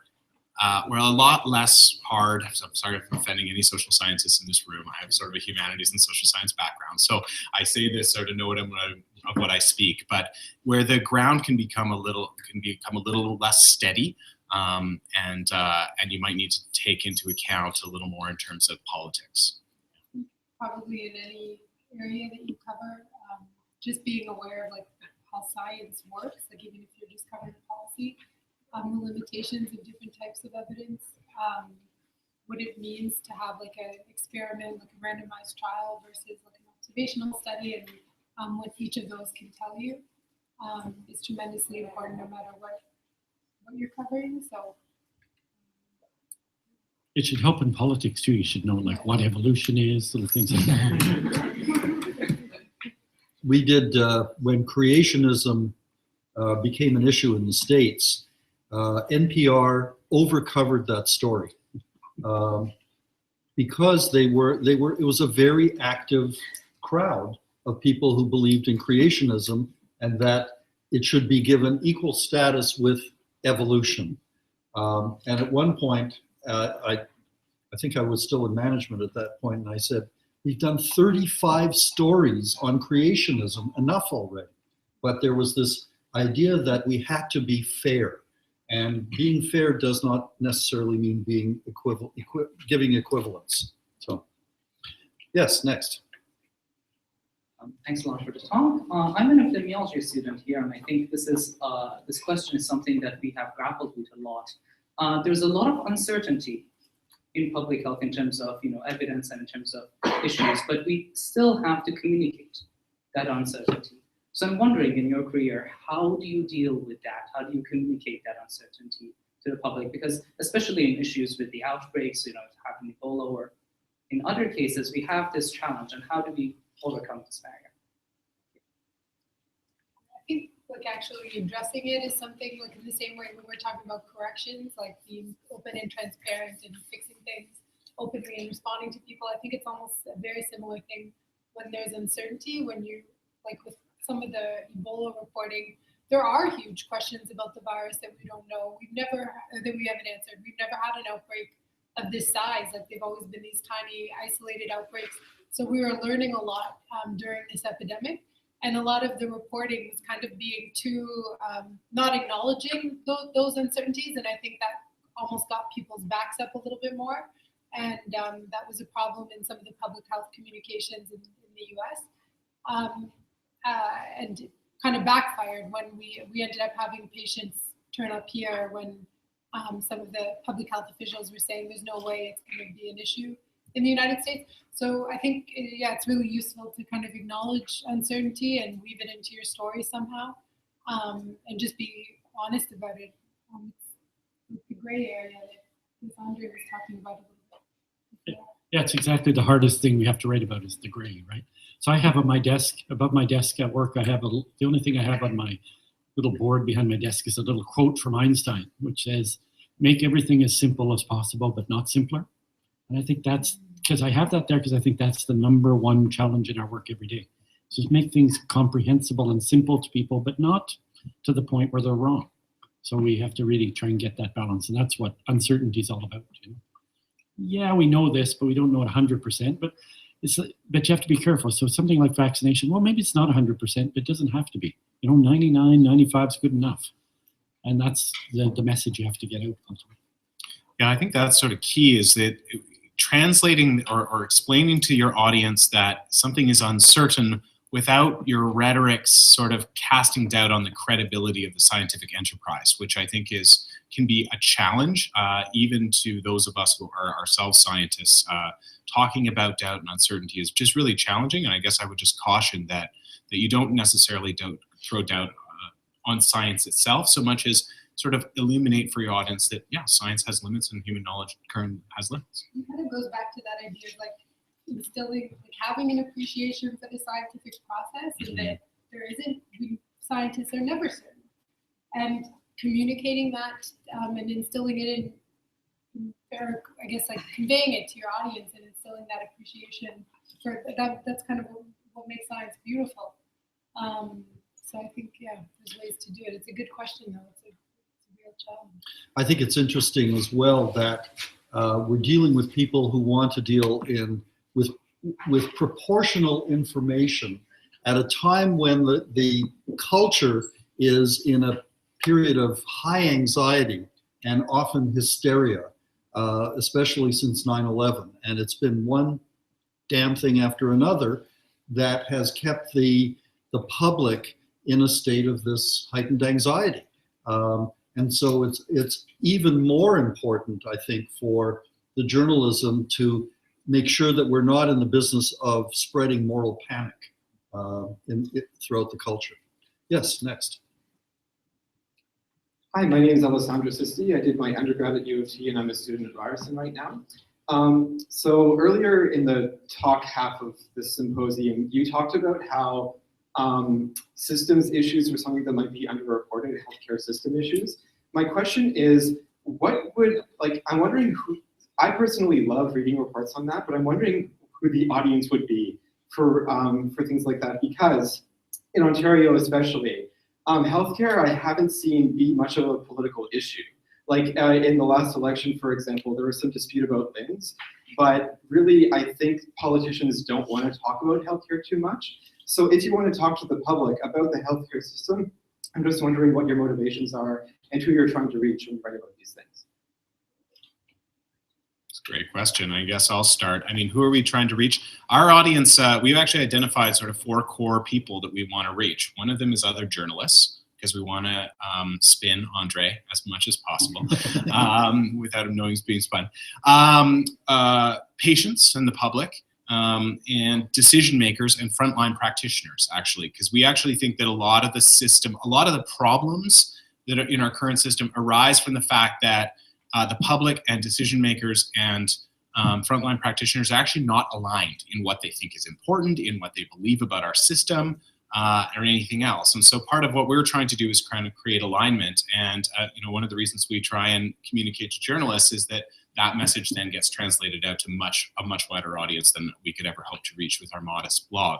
a lot less hard. I'm sorry if I'm offending any social scientists in this room. I have sort of a humanities and social science background, so I say this sort of know of what I speak. But where the ground can become a little less steady, and you might need to take into account a little more in terms of politics.
Probably in any area that you cover, just being aware of like how science works, like even if you're just covering policy. The limitations of different types of evidence, what it means to have like an experiment, like a randomized trial versus like an observational study, and what each of those can tell you is tremendously important no matter what you're covering. So
it should help in politics too. You should know like what evolution is, little things like that.
We did, when creationism became an issue in the States, NPR overcovered that story because it was a very active crowd of people who believed in creationism and that it should be given equal status with evolution. And at one point, I think I was still in management at that point, and I said, we've done 35 stories on creationism, enough already. But there was this idea that we had to be fair. And being fair does not necessarily mean being giving equivalence. So, yes, next.
Thanks a lot for the talk. I'm an epidemiology student here, and I think this question is something that we have grappled with a lot. There's a lot of uncertainty in public health in terms of evidence and in terms of issues, but we still have to communicate that uncertainty. So I'm wondering, in your career, how do you deal with that? How do you communicate that uncertainty to the public? Because especially in issues with the outbreaks, having Ebola, or in other cases, we have this challenge, and how do we overcome this barrier?
I think like actually addressing it is something like in the same way when we're talking about corrections, like being open and transparent and fixing things openly and responding to people. I think it's almost a very similar thing when there's uncertainty, when you, like with some of the Ebola reporting, there are huge questions about the virus that we don't know. That we haven't answered. We've never had an outbreak of this size. Like they've always been these tiny isolated outbreaks. So we were learning a lot during this epidemic. And a lot of the reporting was kind of being too, not acknowledging those uncertainties. And I think that almost got people's backs up a little bit more. And that was a problem in some of the public health communications in the US. And kind of backfired when we ended up having patients turn up here when some of the public health officials were saying there's no way it's going to be an issue in the United States. So I think, it's really useful to kind of acknowledge uncertainty and weave it into your story somehow, and just be honest about it. It's the gray area that Andre was talking about a little bit.
Yeah, it's exactly the hardest thing we have to write about is the gray, right? So I have on my desk, above my desk at work, the only thing I have on my little board behind my desk is a little quote from Einstein, which says, make everything as simple as possible, but not simpler. And I think that's, because I have that there because I think that's the #1 challenge in our work every day. Just make things comprehensible and simple to people, but not to the point where they're wrong. So we have to really try and get that balance, and that's what uncertainty is all about. You know? Yeah, we know this, but we don't know it 100%. But you have to be careful. So something like vaccination, well, maybe it's not 100%, but it doesn't have to be. You know, 99, 95 is good enough, and that's the message you have to get out. Ultimately.
Yeah, I think that's sort of key, is that translating or explaining to your audience that something is uncertain without your rhetorics sort of casting doubt on the credibility of the scientific enterprise, which I think can be a challenge even to those of us who are ourselves scientists. Talking about doubt and uncertainty is just really challenging, and I guess I would just caution that you don't necessarily throw doubt on science itself so much as sort of illuminate for your audience that, yeah, science has limits and human knowledge currently has limits.
It kind of goes back to that idea of like instilling, like having an appreciation for the scientific process, and that scientists are never certain. And communicating that and instilling it in, or I guess like conveying it to your audience and instilling that appreciation for that's kind of what makes science beautiful. So I think, yeah, there's ways to do it. It's a good question though. It's a real challenge.
I think it's interesting as well that we're dealing with people who want to deal with proportional information at a time when the culture is in a period of high anxiety and often hysteria, especially since 9/11. And it's been one damn thing after another that has kept the public in a state of this heightened anxiety. And so it's even more important, I think, for the journalism to make sure that we're not in the business of spreading moral panic throughout the culture. Yes, next.
Hi, my name is Alessandro Sisti. I did my undergrad at U of T and I'm a student at Ryerson right now. So earlier in the talk half of this symposium, you talked about how systems issues were something that might be underreported, healthcare system issues. My question is, I'm wondering who, I personally love reading reports on that, but I'm wondering who the audience would be for things like that, because in Ontario especially, healthcare I haven't seen be much of a political issue. Like in the last election, for example, there was some dispute about things, but really I think politicians don't want to talk about healthcare too much. So if you want to talk to the public about the healthcare system, I'm just wondering what your motivations are and who you're trying to reach when you write about these things.
It's a great question. I guess I'll start. I mean, who are we trying to reach? Our audience, we've actually identified sort of 4 core people that we want to reach. One of them is other journalists, because we want to spin Andre as much as possible without him knowing he's being spun. Patients and the public, and decision makers and frontline practitioners, actually, because we actually think that a lot of the system, a lot of the problems that are in our current system arise from the fact that the public and decision makers and frontline practitioners are actually not aligned in what they think is important, in what they believe about our system, or anything else. And so part of what we're trying to do is kind of create alignment. And one of the reasons we try and communicate to journalists is that that message then gets translated out to a much wider audience than we could ever hope to reach with our modest blog.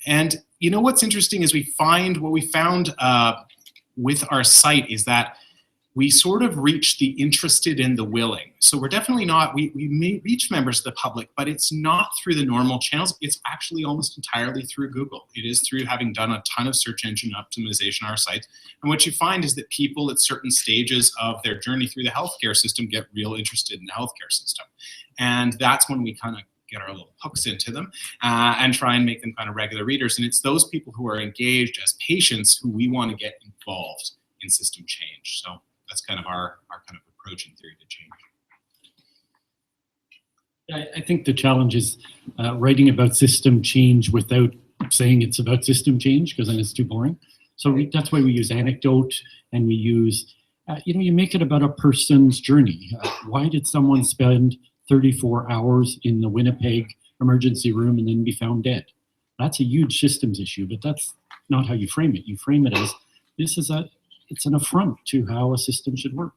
And you know what's interesting is what we found with our site is that we sort of reach the interested and the willing. So we're definitely not, we may reach members of the public, but it's not through the normal channels. It's actually almost entirely through Google. It is through having done a ton of search engine optimization on our site. And what you find is that people at certain stages of their journey through the healthcare system get real interested in the healthcare system. And that's when we kind of get our little hooks into them and try and make them kind of regular readers. And it's those people who are engaged as patients who we want to get involved in system change. So that's kind of our kind of approach and theory to change.
I think the challenge is writing about system change without saying it's about system change, because then it's too boring. So that's why we use anecdote, and we use, you make it about a person's journey. Why did someone spend 34 hours in the Winnipeg emergency room and then be found dead? That's a huge systems issue, but that's not how you frame it. You frame it as, it's an affront to how a system should work,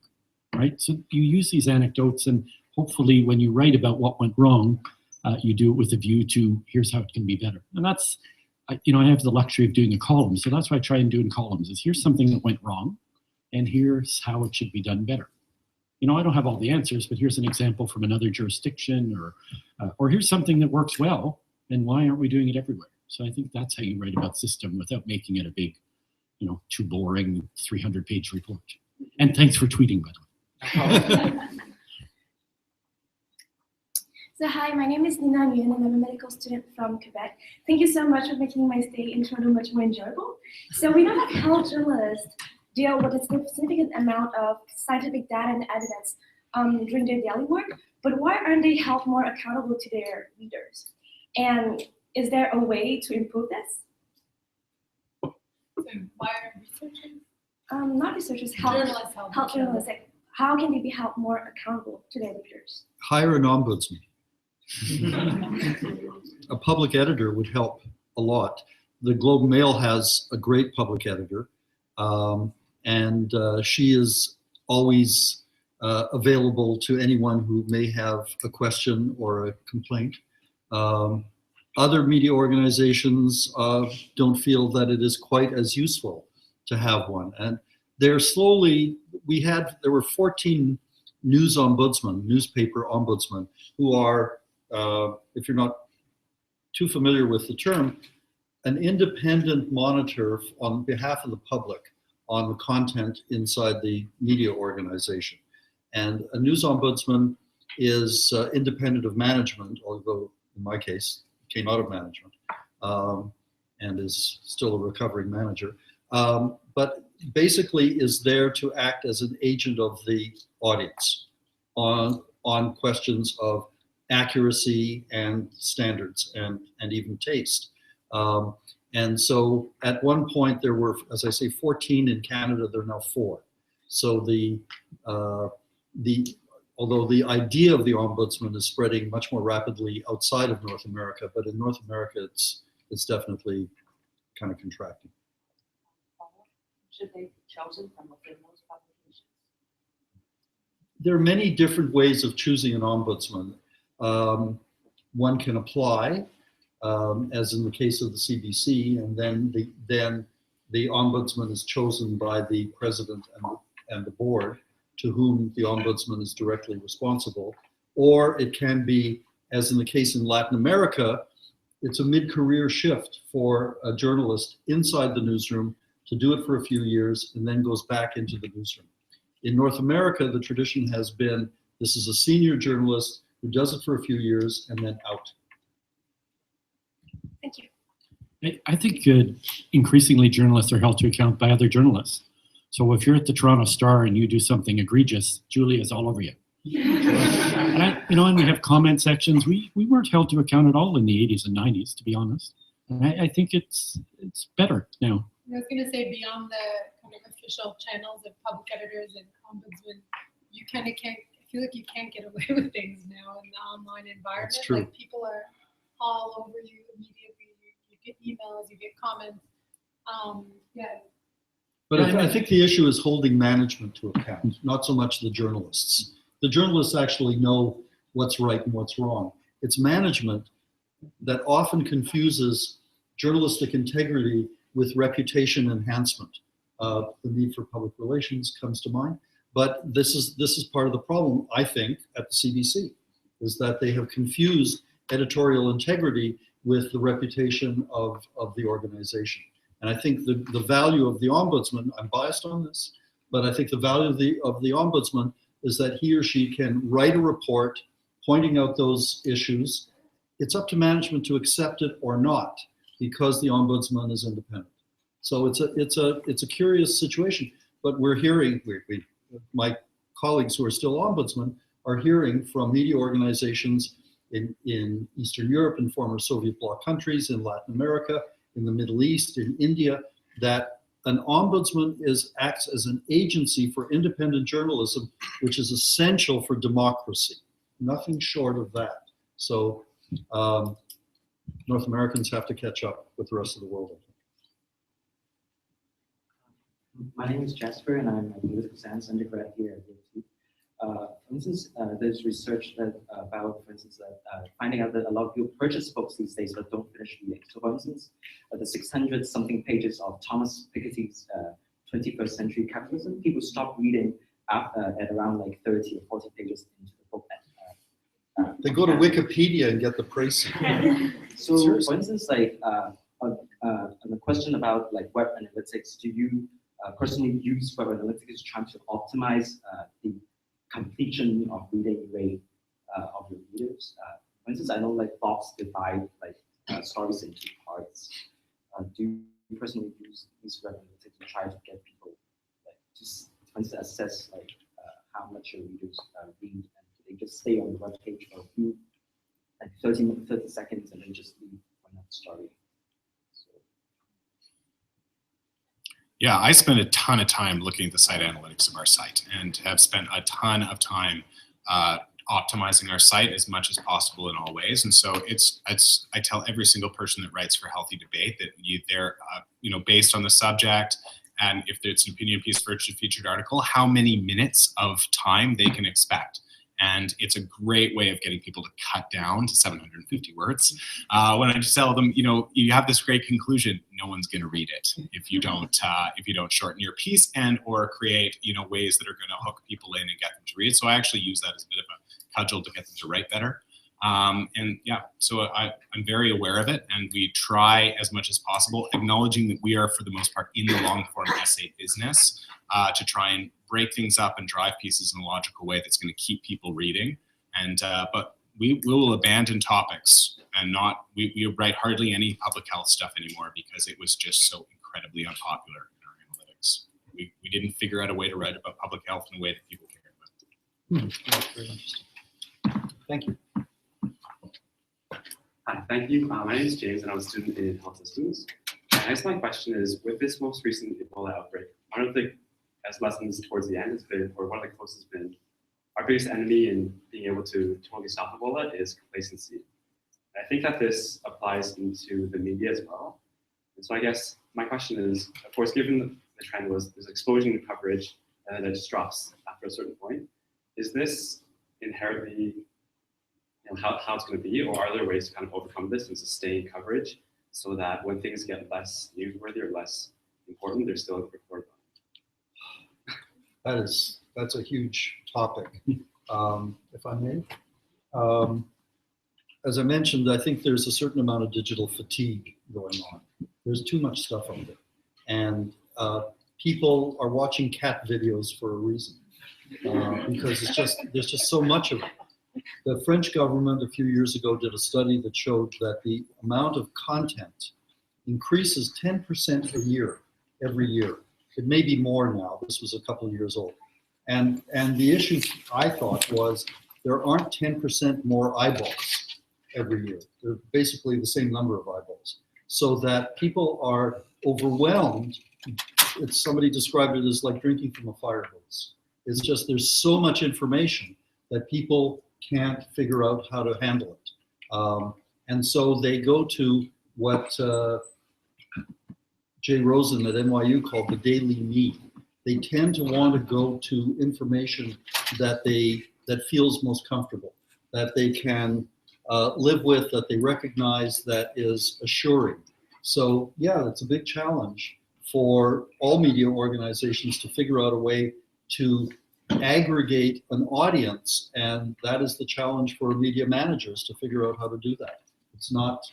right? So you use these anecdotes, and hopefully when you write about what went wrong, You do it with a view to here's how it can be better. And that's, I have the luxury of doing a column, so that's what I try and do in columns is here's something that went wrong, and here's how it should be done better. I don't have all the answers, but here's an example from another jurisdiction, or here's something that works well, and why aren't we doing it everywhere? So I think that's how you write about system without making it a big, too boring 300-page report. And thanks for tweeting, by the way.
So hi, my name is Nina Nguyen and I'm a medical student from Quebec. Thank you so much for making my stay in Toronto much more enjoyable. So we know that health journalists deal with a significant amount of scientific data and evidence during their daily work, but why aren't they held more accountable to their readers? And is there a way to improve this?
So why are researchers?
Not researchers, health journalists. Like, how can they be held more accountable to their readers?
Hire an ombudsman. A public editor would help a lot. The Globe and Mail has a great public editor, and she is always available to anyone who may have a question or a complaint. Other media organizations don't feel that it is quite as useful to have one. And they're slowly, there were 14 news ombudsmen, newspaper ombudsmen, who are, if you're not too familiar with the term, an independent monitor on behalf of the public on the content inside the media organization. And a news ombudsman is independent of management, although in my case, came out of management and is still a recovering manager. But basically is there to act as an agent of the audience on questions of accuracy and standards and even taste. And so at one point there were, as I say, 14 in Canada, there are now 4. So although the idea of the ombudsman is spreading much more rapidly outside of North America, but in North America it's definitely kind of contracting.
Should they be chosen from within those publications?
There are many different ways of choosing an ombudsman. One can apply, as in the case of the CBC, and then the ombudsman is chosen by the president and the board, to whom the ombudsman is directly responsible. Or it can be, as in the case in Latin America, it's a mid-career shift for a journalist inside the newsroom to do it for a few years and then goes back into the newsroom. In North America, the tradition has been, this is a senior journalist who does it for a few years and then out.
Thank you.
I think increasingly journalists are held to account by other journalists. So if you're at the Toronto Star and you do something egregious, Julia's all over you. And we have comment sections. We weren't held to account at all in the 80s and 90s, to be honest. And I think it's better now.
I was going to say, beyond the kind of official channels of public editors and ombudsmen, you kind of can't, I feel like you can't get away with things now in the online environment.
That's true.
Like people are all over you immediately. You get emails, you get comments. Yeah.
But I think the issue is holding management to account, not so much the journalists. The journalists actually know what's right and what's wrong. It's management that often confuses journalistic integrity with reputation enhancement. The need for public relations comes to mind. But this is part of the problem, I think, at the CBC, is that they have confused editorial integrity with the reputation of the organization. And I think the value of the ombudsman, I'm biased on this, but I think the value of the ombudsman is that he or she can write a report pointing out those issues. It's up to management to accept it or not, because the ombudsman is independent. So it's a curious situation, but we're hearing, my colleagues who are still ombudsmen are hearing from media organizations in Eastern Europe, in former Soviet bloc countries, in Latin America, in the Middle East, in India, that an ombudsman acts as an agency for independent journalism, which is essential for democracy. Nothing short of that. So North Americans have to catch up with the rest of the world.
My name is Jasper, and I'm a political science undergrad here at Varsity. For instance, there's research that about, for instance, finding out that a lot of people purchase books these days but don't finish reading. So, for instance, the 600 something pages of Thomas Piketty's 21st Century Capitalism, people stop reading at around like 30 or 40 pages into the book.
They go to Wikipedia and get the pricing.
So,
Seriously.
for instance, like on the question about like web analytics, do you personally use web analytics trying to optimize the completion of reading rate of your readers? For instance, I know like blogs divide like stories into parts. Do you personally use these web analytics to try to get people like just for instance assess like how much your readers read, and do they just stay on the web page for a few like 30 seconds and then just leave for another story?
Yeah, I spend a ton of time looking at the site analytics of our site and have spent a ton of time optimizing our site as much as possible in all ways. And so I tell every single person that writes for Healthy Debate that they're based on the subject, and if it's an opinion piece for a featured article, how many minutes of time they can expect. And it's a great way of getting people to cut down to 750 words. When I just tell them, you have this great conclusion, no one's going to read it if you don't shorten your piece and or create ways that are going to hook people in and get them to read. So I actually use that as a bit of a cudgel to get them to write better. And yeah, so I'm very aware of it, and we try as much as possible, acknowledging that we are for the most part in the long form essay business, to try and break things up and drive pieces in a logical way that's going to keep people reading. And but we will abandon topics and we write hardly any public health stuff anymore because it was just so incredibly unpopular in our analytics. We didn't figure out a way to write about public health in a way that people cared about.
That's very interesting. Thank you.
Hi, thank you. My name is James and I'm a student in health systems. And I guess my question is, with this most recent Ebola outbreak, one of the lessons towards the end has been, or one of the closest has been, our biggest enemy in being able to totally stop Ebola is complacency. And I think that this applies into the media as well. And so I guess my question is, of course, given the trend was there's explosion in coverage and then it just drops after a certain point, is this inherently how it's going to be, or are there ways to kind of overcome this and sustain coverage so that when things get less newsworthy or less important, they're still reported on?
That's a huge topic, if I may. As I mentioned, I think there's a certain amount of digital fatigue going on. There's too much stuff out there, and people are watching cat videos for a reason, because there's just so much of it. The French government a few years ago did a study that showed that the amount of content increases 10% a year, every year. It may be more now. This was a couple of years old. And the issue, I thought, was there aren't 10% more eyeballs every year. They're basically the same number of eyeballs. So that people are overwhelmed. Somebody described it as like drinking from a fire hose. It's just there's so much information that people can't figure out how to handle it. And so they go to what Jay Rosen at NYU called the daily need. They tend to want to go to information that feels most comfortable, that they can live with, that they recognize, that is assuring. So yeah, it's a big challenge for all media organizations to figure out a way to aggregate an audience, and that is the challenge for media managers to figure out how to do that. It's not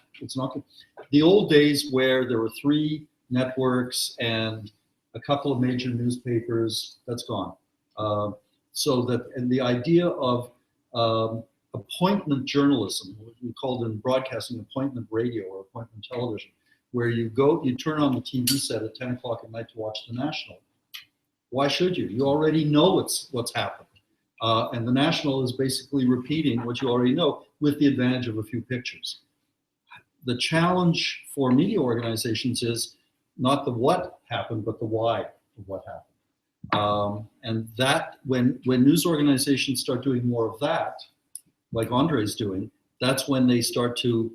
the old days where there were 3 networks and a couple of major newspapers. That's gone. And the idea of appointment journalism, what we called in broadcasting appointment radio or appointment television, where you turn on the TV set at 10 o'clock at night to watch the National. Why should you? You already know what's happened. And the National is basically repeating what you already know with the advantage of a few pictures. The challenge for media organizations is not the what happened, but the why of what happened. And that when news organizations start doing more of that, like Andre's doing, that's when they start to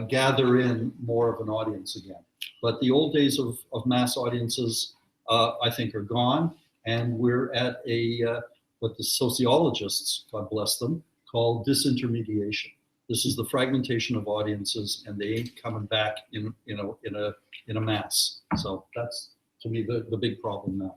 gather in more of an audience again. But the old days of mass audiences, I think, are gone, and we're at a what the sociologists, God bless them, call disintermediation. This is the fragmentation of audiences, and they ain't coming back in a mass. So that's, to me, the big problem now.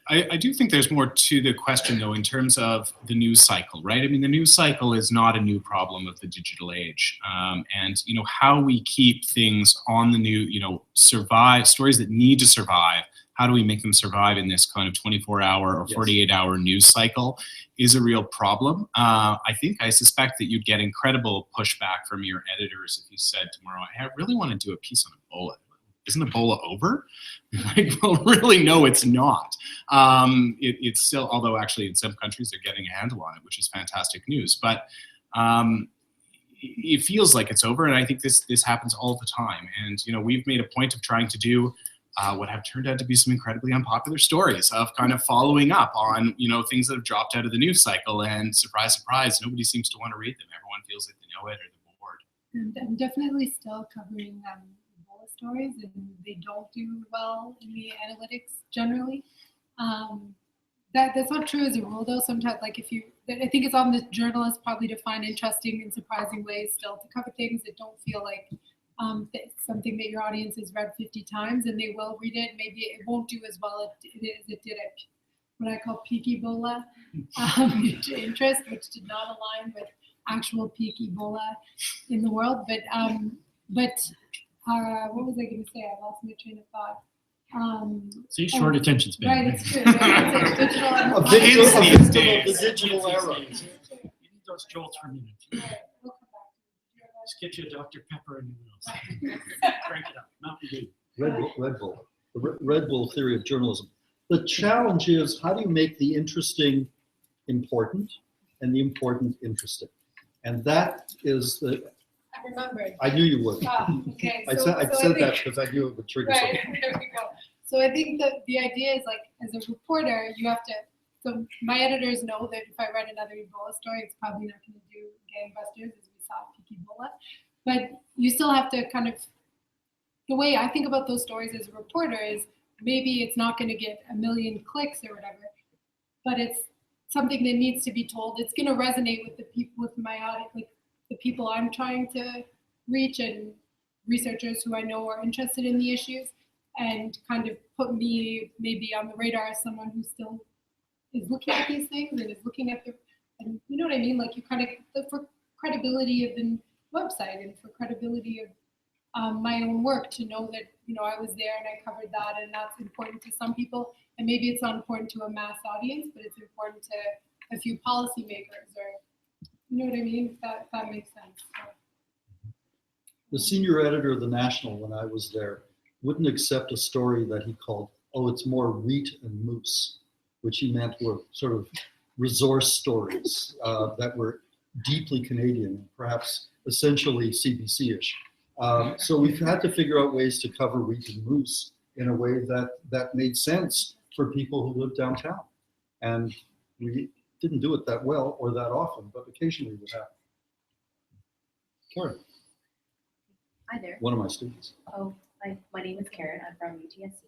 I do think there's more to the question, though, in terms of the news cycle, right? I mean, the news cycle is not a new problem of the digital age. And, how we keep things on the new, survive, stories that need to survive, how do we make them survive in this kind of 24-hour or 48-hour news cycle is a real problem. I suspect that you'd get incredible pushback from your editors if you said tomorrow, I really want to do a piece on Ebola. Isn't Ebola over? Well, really, no, it's not. It's still, although actually in some countries they're getting a handle on it, which is fantastic news. But it feels like it's over, and I think this happens all the time. And we've made a point of trying to do what have turned out to be some incredibly unpopular stories of kind of following up on things that have dropped out of the news cycle. And surprise, surprise, nobody seems to want to read them. Everyone feels like they know it or they're bored.
And I'm definitely still covering Ebola stories, and they don't do well in the analytics generally. That's not true as a rule, though. Sometimes, I think it's on the journalist probably to find interesting and surprising ways still to cover things that don't feel like something that your audience has read 50 times, and they will read it. Maybe it won't do as well as it did at what I call peak Ebola interest, which did not align with actual peak Ebola in the world. But what was I going to say? I lost my train of thought.
See, short attention span.
Right, it's true. Right?
These days.
The digital era.
You need those jolts for a minute. Just get you a Dr. Pepper and crank it up. Mountain Dew.
Red Bull. The Red Bull theory of journalism. The challenge is, how do you make the interesting important and the important interesting? And that is the.
I remembered.
I knew you would.
Okay.
I said that because I knew it would trigger
right,
something.
there we go. So I think that the idea is, as a reporter, you have to. So my editors know that if I write another Ebola story, it's probably not going to do gangbusters as we saw at peak Ebola. But you still have to kind of. The way I think about those stories as a reporter is maybe it's not going to get 1 million clicks or whatever, but it's something that needs to be told. It's going to resonate with the people, with my audience, the people I'm trying to reach, and researchers who I know are interested in the issues, and kind of put me maybe on the radar as someone who still is looking at these things and is looking at and you know what I mean? You kind of, for credibility of the website and for credibility of my own work, to know that, I was there and I covered that, and that's important to some people. And maybe it's not important to a mass audience, but it's important to a few policymakers, or, you know what I mean? That makes sense.
The senior editor of the National, when I was there, wouldn't accept a story that he called, it's more wheat and moose, which he meant were sort of resource stories that were deeply Canadian, perhaps essentially CBC-ish. So we've had to figure out ways to cover wheat and moose in a way that made sense for people who live downtown. And we didn't do it that well or that often, but occasionally we have. Karen.
Hi there.
One of my students.
Oh, my name is Karen. I'm from UTSC,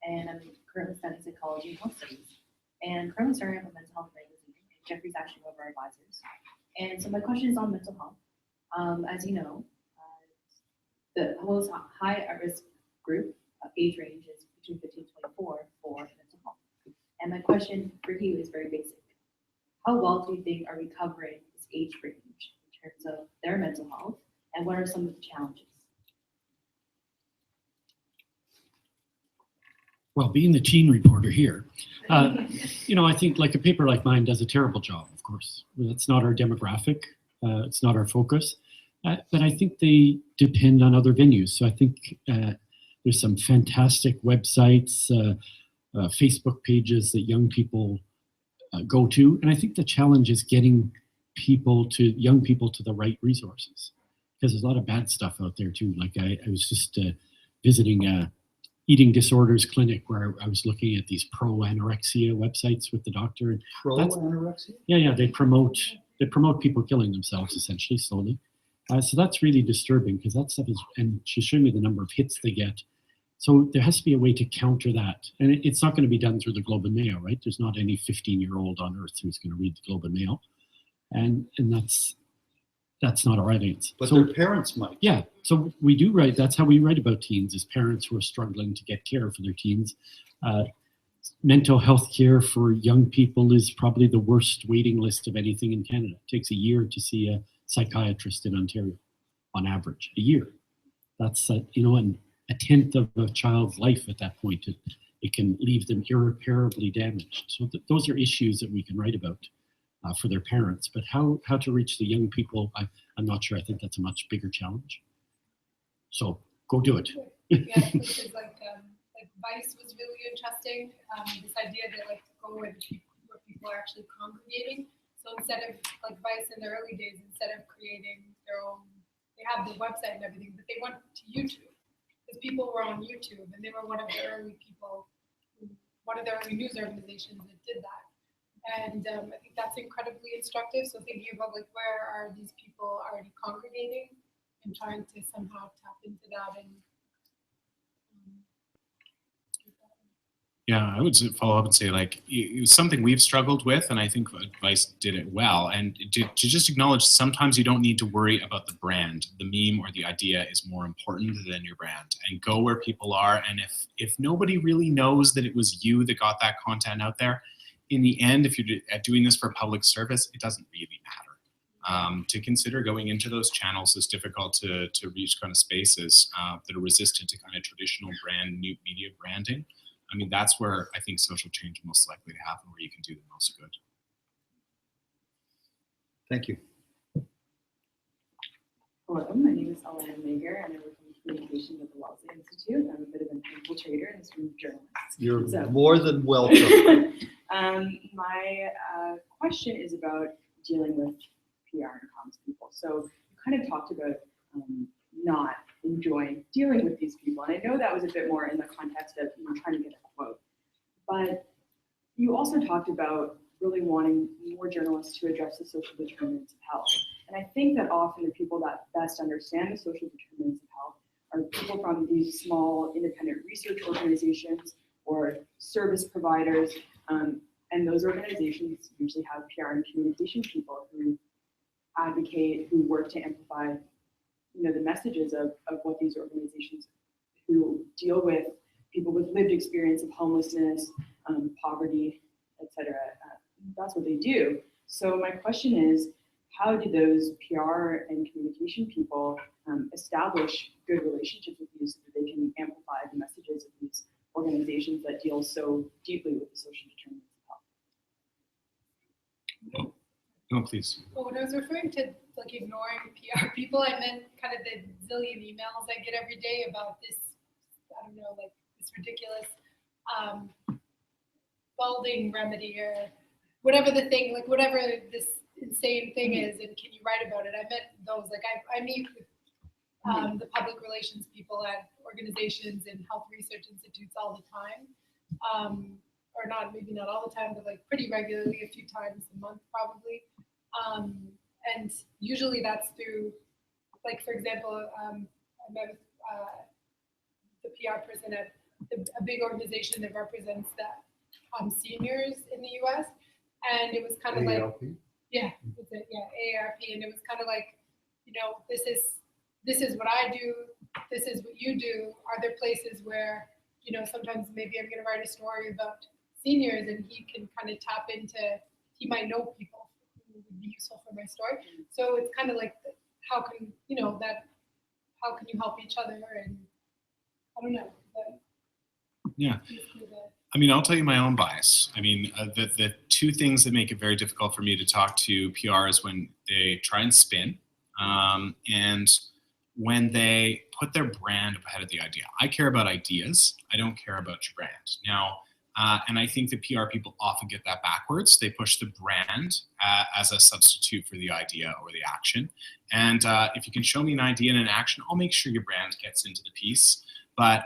and I'm currently studying psychology and health studies. And currently starting up a mental health magazine. Jeffrey's actually one of our advisors. And so my question is on mental health. As you know, the most high risk group age range is between 15 and 24 for mental health. And my question for you is very basic. How well do you think are we covering this age range in terms of their mental health, and what are some of the challenges?
Well, being the teen reporter here, I think a paper like mine does a terrible job, of course. That's not our demographic. It's not our focus. But I think they depend on other venues. So I think there's some fantastic websites, Facebook pages that young people go to. And I think the challenge is getting young people to the right resources. Because there's a lot of bad stuff out there too. I was just visiting a eating disorders clinic where I was looking at these pro-anorexia websites with the doctor. And
pro-anorexia?
Yeah, they promote people killing themselves essentially slowly. So that's really disturbing, because that stuff is, and she showed me the number of hits they get. So there has to be a way to counter that. And it's not going to be done through the Globe and Mail, right? There's not any 15-year-old on earth who's going to read the Globe and Mail. And that's not our audience.
But
so,
their parents might.
Yeah, so we do write, that's how we write about teens, is parents who are struggling to get care for their teens. Mental health care for young people is probably the worst waiting list of anything in Canada. It takes a year to see a psychiatrist in Ontario, on average, a year. That's, and a tenth of a child's life at that point. It can leave them irreparably damaged. So those are issues that we can write about for their parents. But how to reach the young people, I'm not sure. I think that's a much bigger challenge. So go do it.
Yeah, places like Vice was really interesting. This idea that like to go where people are actually congregating. So instead of like Vice in the early days, instead of creating their own, they have the website and everything, but they went to YouTube because people were on YouTube and they were one of the early people, one of the early news organizations that did that. And I think that's incredibly instructive. So thinking about like where are these people already congregating and trying to somehow tap into that and
Yeah, I would follow up and say, like, it was something we've struggled with, and I think Vice did it well. And to just acknowledge sometimes you don't need to worry about the brand. The meme or the idea is more important than your brand. And go where people are. And if nobody really knows that it was you that got that content out there, in the end, if you're doing this for public service, it doesn't really matter. To consider going into those channels is difficult to reach kind of spaces that are resistant to kind of traditional new media branding. I mean, that's where I think social change is most likely to happen, where you can do the most good.
Thank you.
Hello, my name is Lana Mager, and I work in communications at the Wellesley Institute. I'm a bit of an infiltrator in this room of journalists.
You're more than welcome.
My question is about dealing with PR and comms people. So you kind of talked about not enjoying dealing with these people. And I know that was a bit more in the context of trying to get a quote. But you also talked about really wanting more journalists to address the social determinants of health. And I think that often the people that best understand the social determinants of health are people from these small independent research organizations or service providers. And those organizations usually have PR and communication people who advocate, who work to amplify the messages of what these organizations who deal with people with lived experience of homelessness, poverty, etc. That's what they do. So my question is, how do those PR and communication people establish good relationships with you so that they can amplify the messages of these organizations that deal so deeply with the social determinants of health?
No, please.
Well, when I was referring to like ignoring PR people, I meant kind of the zillion emails I get every day about this, I don't know, like this ridiculous balding remedy or whatever the thing, like whatever this insane thing is, and can you write about it? I meant those, like I meet with the public relations people at organizations and health research institutes all the time. Or not, maybe not all the time, but like pretty regularly, a few times a month probably. And usually that's through, like for example, I met with the PR person at a big organization that represents that seniors in the US. And it was kind of like, yeah, that's it, yeah, AARP. And it was kind of like, this is what I do, this is what you do. Are there places where, sometimes maybe I'm gonna write a story about seniors and he can kind of tap into, he might know people who would be useful for my story. So it's kind of like, how can, how can you help each other? And I don't know.
Yeah. I mean, I'll tell you my own bias. I mean, the two things that make it very difficult for me to talk to PR is when they try and spin and when they put their brand ahead of the idea. I care about ideas. I don't care about your brand. Now, and I think the PR people often get that backwards. They push the brand as a substitute for the idea or the action. And if you can show me an idea and an action, I'll make sure your brand gets into the piece. But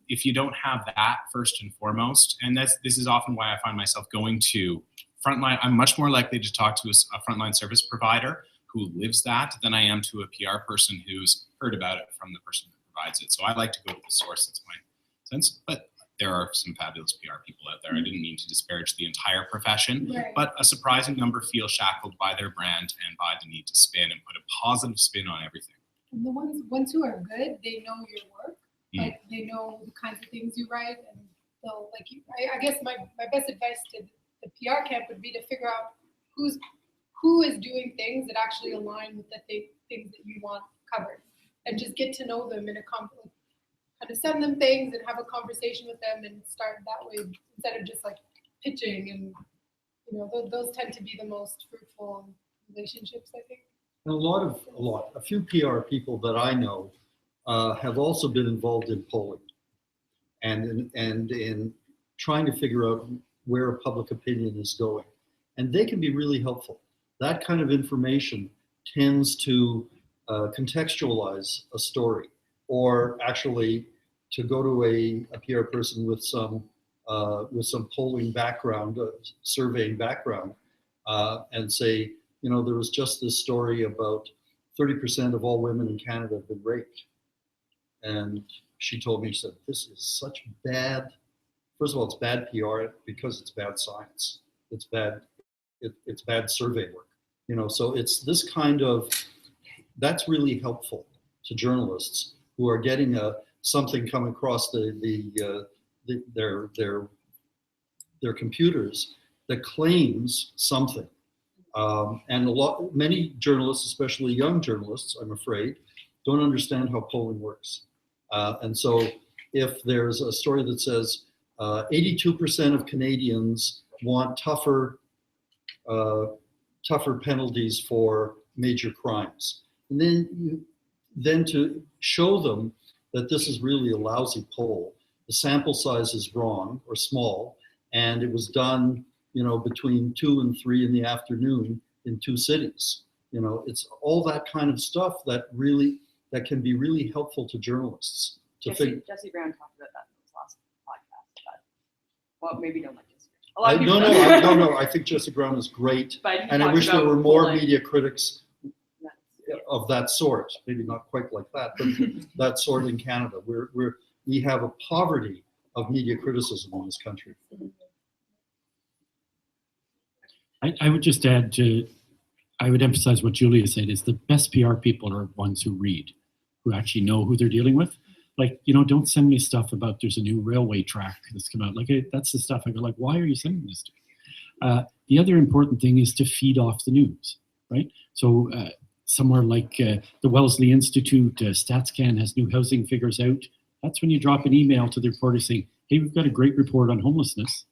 if you don't have that first and foremost, and this is often why I find myself going to frontline, I'm much more likely to talk to a frontline service provider who lives that than I am to a PR person who's heard about it from the person who provides it. So I like to go to the source. That's sense. But there are some fabulous PR people out there. I didn't mean to disparage the entire profession,
Right.
but a surprising number feel shackled by their brand and by the need to spin and put a positive spin on everything.
And the ones who are good, they know your work.
Mm.
Like they know the kinds of things you write, and they'll like you. I guess my best advice to the PR camp would be to figure out who is doing things that actually align with the things that you want covered, and just get to know them in a kind of send them things and have a conversation with them and start that way instead of just like pitching. And those tend to be the most fruitful relationships, I think.
And a few PR people that I know have also been involved in polling and in trying to figure out where public opinion is going. And they can be really helpful. That kind of information tends to contextualize a story, or actually to go to a PR person with some polling background, surveying background, and say, there was just this story about 30% of all women in Canada have been raped. And she told me, she said, this is such bad, first of all, it's bad PR because it's bad science. It's bad survey work. So it's this kind of, that's really helpful to journalists who are getting something come across their computers that claims something. And many journalists, especially young journalists, I'm afraid, don't understand how polling works. And so if there's a story that says 82% of Canadians want tougher penalties for major crimes, and then to show them that this is really a lousy poll, the sample size is wrong or small, and it was done between 2 and 3 in the afternoon in 2 cities. It's all that kind of stuff that can be really helpful to journalists.
Jesse Brown talked about that in his last podcast, but well, maybe don't like Jesse.
No, I think Jesse Brown is great, and I wish there were more media critics of that sort. Maybe not quite like that, but that sort in Canada. We have a poverty of media criticism in this country.
I would just add I would emphasize what Julia said, is the best PR people are ones who read, who actually know who they're dealing with. Like, don't send me stuff about there's a new railway track that's come out. Like, that's the stuff I go like, why are you sending this to me? The other important thing is to feed off the news, right? So somewhere like the Wellesley Institute, StatsCan has new housing figures out. That's when you drop an email to the reporter saying, hey, we've got a great report on homelessness.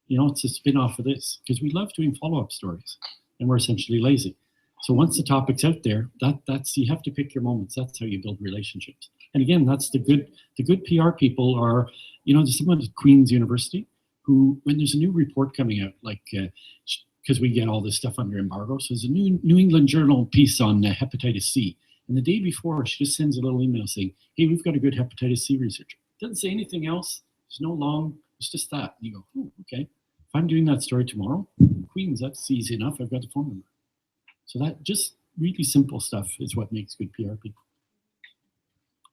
It's a spin-off of this, because we love doing follow-up stories and we're essentially lazy. So once the topic's out there, that's you have to pick your moments. That's how you build relationships. And again, that's the good PR people are, there's someone at Queen's University who, when there's a new report coming out, like, because we get all this stuff under embargo, so there's a New England Journal piece on hepatitis C. And the day before, she just sends a little email saying, hey, we've got a good hepatitis C researcher. Doesn't say anything else. There's no long, it's just that. And you go, oh, okay. If I'm doing that story tomorrow, Queens, that's easy enough. I've got the phone number. So that just really simple stuff is what makes good PR people.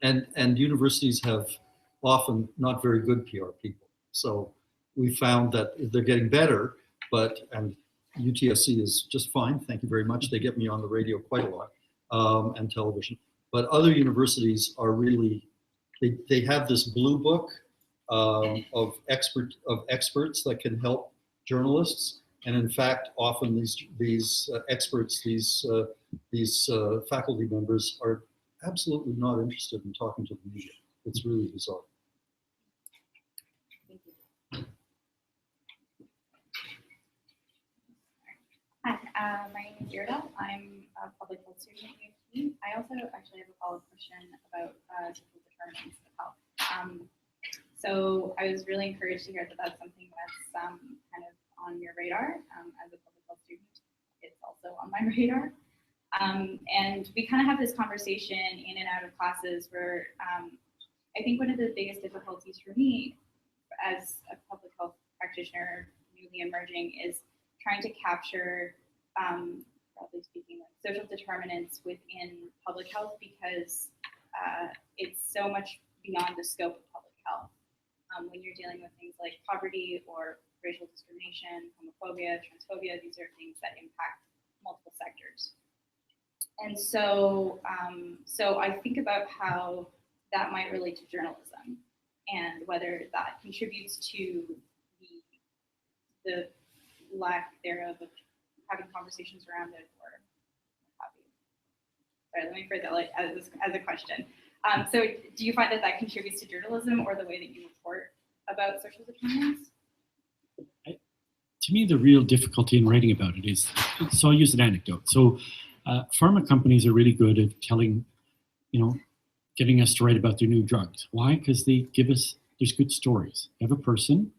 And universities have often not very good PR people. So we found that they're getting better, and UTSC is just fine. Thank you very much. They get me on the radio quite a lot, and television. But other universities are really, they have this blue book of experts that can help journalists. And in fact, often these experts, these faculty members are absolutely not interested in talking to the media. It's really bizarre.
Hi, my name is Irda. I'm a public health student at UFT. I also actually have a follow-up question about social determinants of health. So I was really encouraged to hear that that's something that's kind of on your radar. As a public health student, it's also on my radar. And we kind of have this conversation in and out of classes where I think one of the biggest difficulties for me as a public health practitioner, newly emerging, is trying to capture, broadly speaking, social determinants within public health, because it's so much beyond the scope of public health. when you're dealing with things like poverty or racial discrimination, homophobia, transphobia. These are things that impact multiple sectors. And so, so I think about how that might relate to journalism and whether that contributes to the lack thereof of having conversations around it or what have you. Sorry, let me phrase that like as a question. So do you find that that contributes to journalism or the way that you report about social determinants?
To me, the real difficulty in writing about it is, so I'll use an anecdote. So pharma companies are really good at telling, getting us to write about their new drugs. Why? Because they give us, there's good stories. You have a person,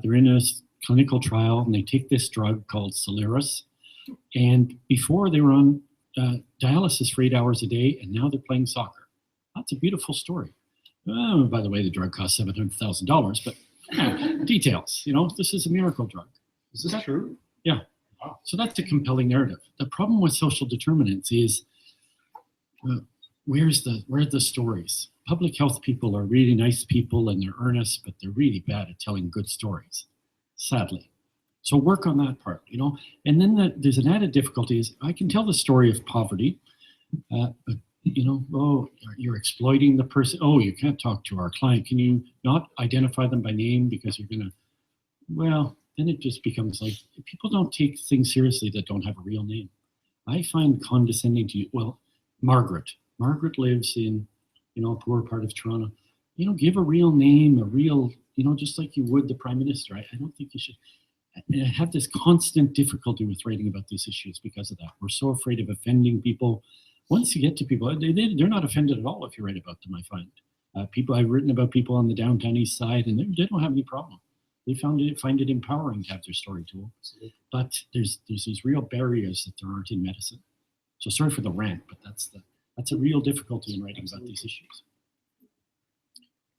they're in a clinical trial and they take this drug called Soliris. And before they were on dialysis for 8 hours a day and now they're playing soccer. That's a beautiful story. Oh, by the way, the drug costs $700,000, but details, this is a miracle drug.
Is this true?
Yeah. Wow. So that's a compelling narrative. The problem with social determinants is where are the stories? Public health people are really nice people and they're earnest, but they're really bad at telling good stories, sadly. So work on that part, And then there's an added difficulty is I can tell the story of poverty, but oh, you're exploiting the person. Oh, you can't talk to our client. Can you not identify them by name because you're going to, well, then it just becomes like people don't take things seriously that don't have a real name. I find condescending to you. Well, Margaret lives in, a poor part of Toronto. Give a real name, a real, just like you would the Prime Minister. I don't think you should. I have this constant difficulty with writing about these issues because of that. We're so afraid of offending people. Once you get to people, they're not offended at all if you write about them, I find. I've written about people on the downtown east side and they don't have any problem. They find it empowering to have their story told. But there's these real barriers that there aren't in medicine. So sorry for the rant, but that's a real difficulty in writing about these issues.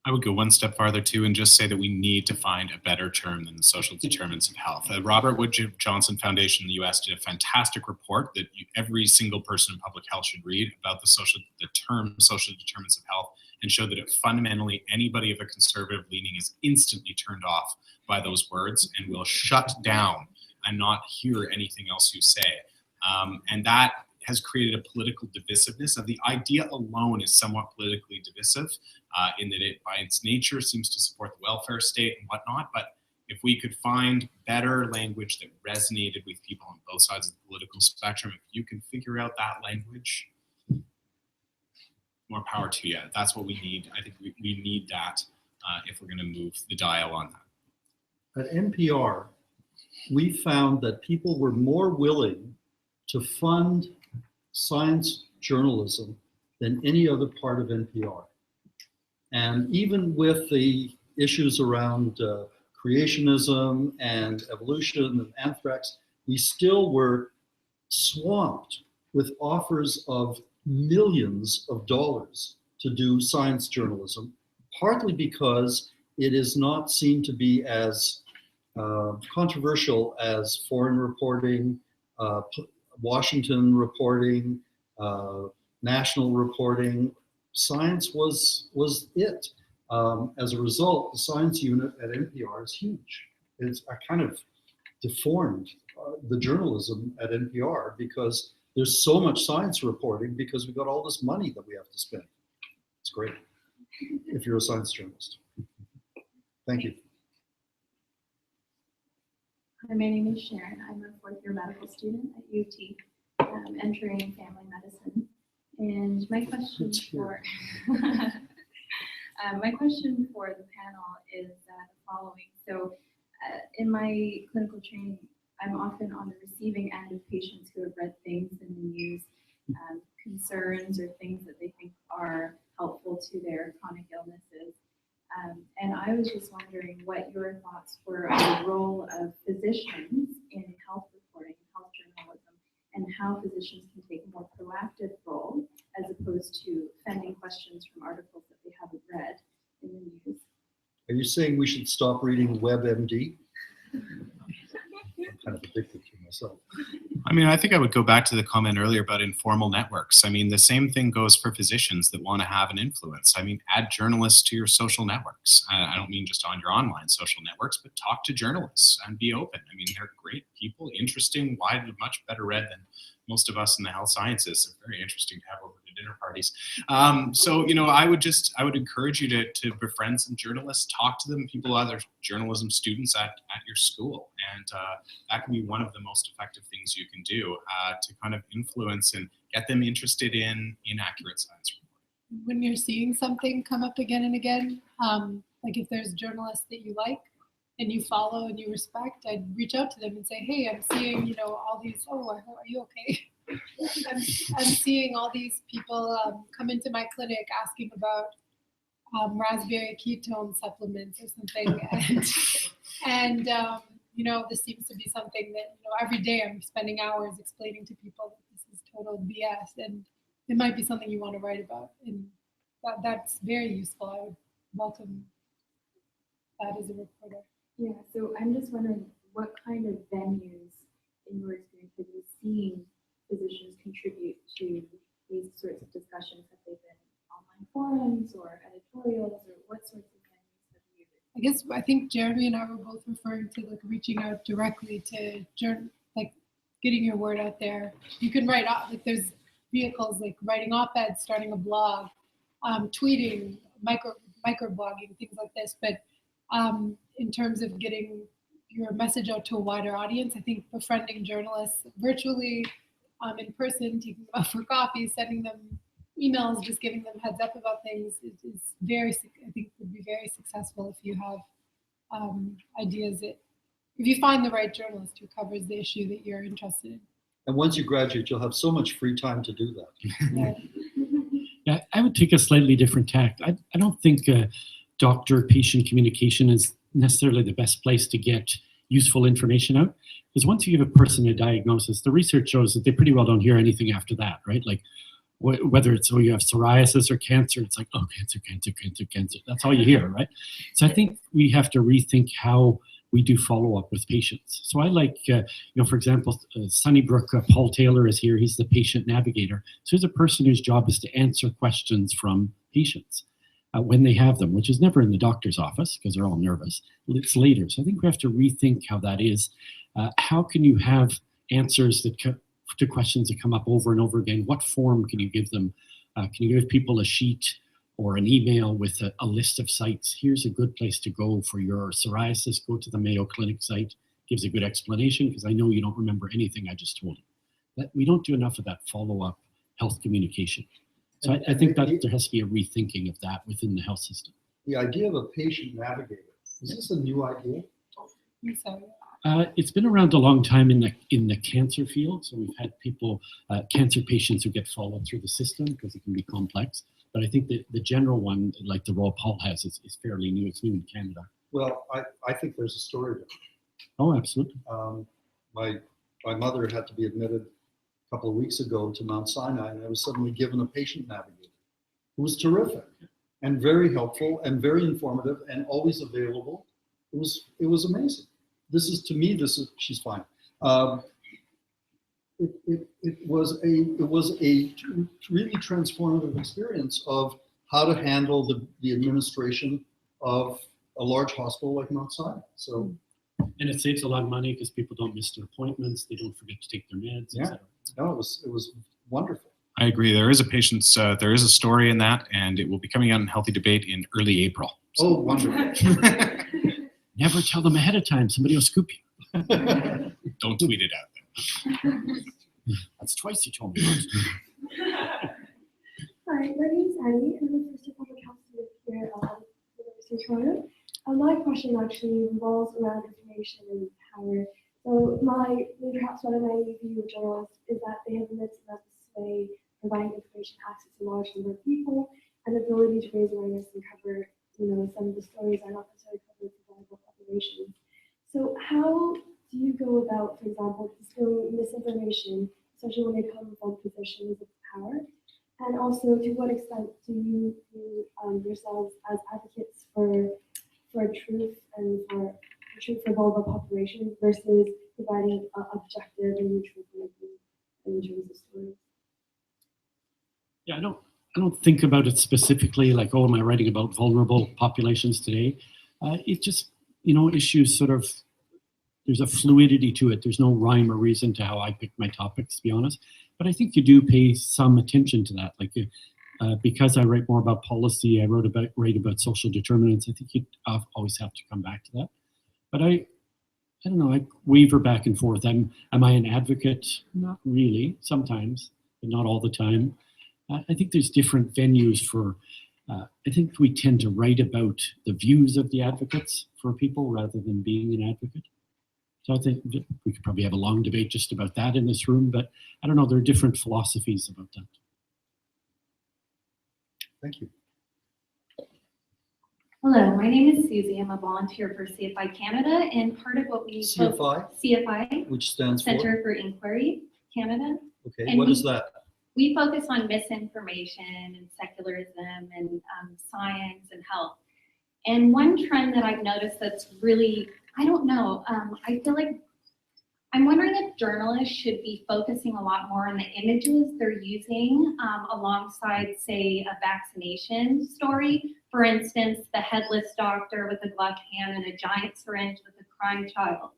I would go one step farther too and just say that we need to find a better term than the social determinants of health. Robert Wood Johnson Foundation in the US did a fantastic report that every single person in public health should read about the term social determinants of health and showed that it fundamentally anybody of a conservative leaning is instantly turned off by those words and will shut down and not hear anything else you say. And that has created a political divisiveness. And the idea alone is somewhat politically divisive in that it, by its nature, seems to support the welfare state and whatnot. But if we could find better language that resonated with people on both sides of the political spectrum, if you can figure out that language, more power to you. That's what we need. I think we need that if we're going to move the dial on that.
At NPR, we found that people were more willing to fund science journalism than any other part of NPR. And even with the issues around creationism and evolution and anthrax, we still were swamped with offers of millions of dollars to do science journalism, partly because it is not seen to be as controversial as foreign reporting, Washington reporting, national reporting. Science was it. As a result, the science unit at NPR is huge. It's kind of deformed the journalism at NPR because there's so much science reporting because we got all this money that we have to spend. It's great if you're a science journalist. Thank you.
Hi, my name is Sharon. I'm a fourth-year medical student at UT, entering family medicine. And my question for my question for the panel is the following. So, in my clinical training, I'm often on the receiving end of patients who have read things in the news, concerns or things that they think are helpful to their chronic illnesses. And I was just wondering what your thoughts were on the role of physicians in health reporting, health journalism, and how physicians can take a more proactive role as opposed to fending questions from articles that they haven't read in the news.
Are you saying we should stop reading WebMD? I'm kind of addicted to myself.
I mean, I think I would go back to the comment earlier about informal networks. I mean, the same thing goes for physicians that want to have an influence. I mean, add journalists to your social networks. I don't mean just on your online social networks, but talk to journalists and be open. I mean, they're great people, interesting, much better read than most of us in the health sciences. They're very interesting to have over to dinner parties. So, you know, I would encourage you to befriend some journalists, talk to them, other journalism students at your school. And that can be one of the most effective things you can do to kind of influence and get them interested in inaccurate science reporting.
When you're seeing something come up again and again, like if there's journalists that you like and you follow and you respect, I'd reach out to them and say, hey, I'm seeing, you know, all these, are you okay? I'm seeing all these people come into my clinic asking about raspberry ketone supplements or something. And you know, this seems to be something that, you know, every day I'm spending hours explaining to people that this is total BS, and it might be something you want to write about. And that's very useful. I would welcome that as a reporter.
Yeah, so I'm just wondering what kind of venues, in your experience, have you seen physicians contribute to these sorts of discussions? Have they been online forums or editorials, or what sorts of venues have you?
I think Jeremy and I were both referring to like reaching out directly to like getting your word out there. You can write like there's vehicles like writing op-eds, starting a blog, tweeting, microblogging, things like this. But in terms of getting your message out to a wider audience, I think befriending journalists virtually, in person, taking them out for coffee, sending them emails, just giving them heads up about things is very, I think would be very successful if you have ideas that, if you find the right journalist who covers the issue that you're interested in.
And once you graduate, you'll have so much free time to do that.
Yeah, I would take a slightly different tack. I don't think doctor-patient communication is necessarily the best place to get useful information out. Because once you give a person a diagnosis, the research shows that they pretty well don't hear anything after that, right? Like whether it's, you have psoriasis or cancer, it's like, oh, cancer. That's all you hear, right? So I think we have to rethink how we do follow-up with patients. So I like, for example, Sunnybrook, Paul Taylor is here. He's the patient navigator. So he's a person whose job is to answer questions from patients when they have them, which is never in the doctor's office because they're all nervous. It's later. So I think we have to rethink how that is. How can you have answers to questions that come up over and over again? What form can you give them? Can you give people a sheet or an email with a list of sites? Here's a good place to go for your psoriasis. Go to the Mayo Clinic site. Gives a good explanation because I know you don't remember anything I just told you. We don't do enough of that follow-up health communication. So I think that there has to be a rethinking of that within the health system.
The idea of a patient navigator, is this a new idea?
It's been around a long time in the cancer field. So we've had people, cancer patients who get followed through the system because it can be complex. But I think that the general one, like the role Paul has, is fairly new. It's new in Canada.
Well, I think there's a story there.
Oh, absolutely.
My mother had to be admitted a couple of weeks ago to Mount Sinai, and I was suddenly given a patient navigator who was terrific and very helpful and very informative and always available. It was amazing. She's fine. It was a really transformative experience of how to handle the administration of a large hospital like Mount Sinai. So,
and it saves a lot of money because people don't miss their appointments, they don't forget to take their meds.
Yeah, no, it was wonderful.
I agree. There is a story in that, and it will be coming out in Healthy Debate in early April. So.
Oh, wonderful.
Never tell them ahead of time. Somebody will scoop you.
Don't tweet it out there.
That's twice you told me.
Hi, my name is Annie, and I'm the first public health student here at the University of Toronto. My question actually revolves around information and power. So perhaps one of my view of journalists is that they have immense amounts of sway, providing information access to a large number of people, and the ability to raise awareness and cover, some of the stories are not necessarily covered for vulnerable populations. So how do you go about, for example, distilling misinformation, especially when it comes from positions of power? And also, to what extent do you view yourselves as advocates for truth and for truth for vulnerable populations versus providing objective and neutral point of view?
injuries or stories?
Yeah, I don't think about it specifically like, oh, am I writing about vulnerable populations today? It just, issues sort of, there's a fluidity to it. There's no rhyme or reason to how I pick my topics, to be honest. But I think you do pay some attention to that. Like, because I write more about policy, I write about social determinants. I think you always have to come back to that. But I don't know, I waver back and forth. Am I an advocate? Not really, sometimes, but not all the time. I think there's different venues for, I think we tend to write about the views of the advocates for people rather than being an advocate. So I think we could probably have a long debate just about that in this room, but I don't know, there are different philosophies about that.
Thank you.
Hello, my name is Susie. I'm a volunteer for CFI Canada, and part of what we CFI,
which stands
Center for Inquiry Canada.
Okay,
and
what is that?
We focus on misinformation and secularism and science and health. And one trend that I've noticed that's really, I don't know, I feel like I'm wondering if journalists should be focusing a lot more on the images they're using alongside, say, a vaccination story. For instance, the headless doctor with a gloved hand and a giant syringe with a crying child.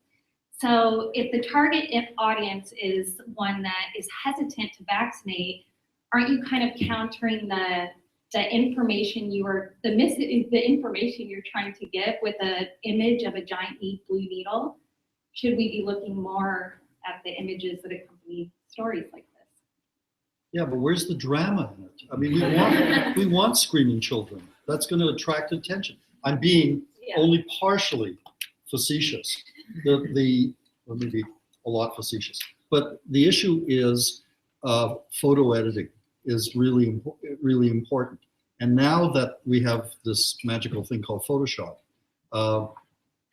So if the target audience is one that is hesitant to vaccinate, aren't you kind of countering the information the information you're trying to give with an image of a giant blue needle? Should we be looking more at the images that accompany stories like this?
Yeah, but where's the drama in it? I mean, we want screaming children. That's going to attract attention. I'm being only partially facetious. Or maybe a lot facetious. But the issue is photo editing is really important. And now that we have this magical thing called Photoshop,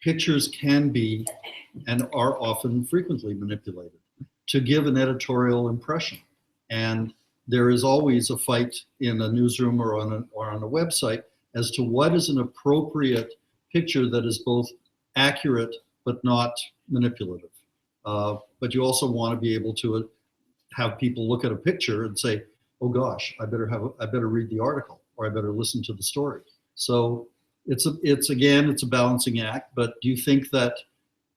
pictures can be and are often frequently manipulated to give an editorial impression. And there is always a fight in a newsroom or on a website as to what is an appropriate picture that is both accurate but not manipulative. But you also want to be able to have people look at a picture and say, "Oh gosh, I better read the article, or I better listen to the story." So it's a balancing act. But do you think that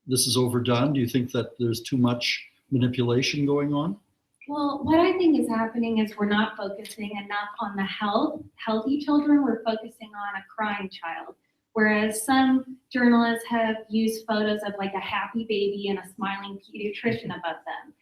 this is overdone? Do you think that there's too much manipulation going on?
Well, what I think is happening is we're not focusing enough on the healthy children. We're focusing on a crying child. Whereas some journalists have used photos of like a happy baby and a smiling pediatrician above them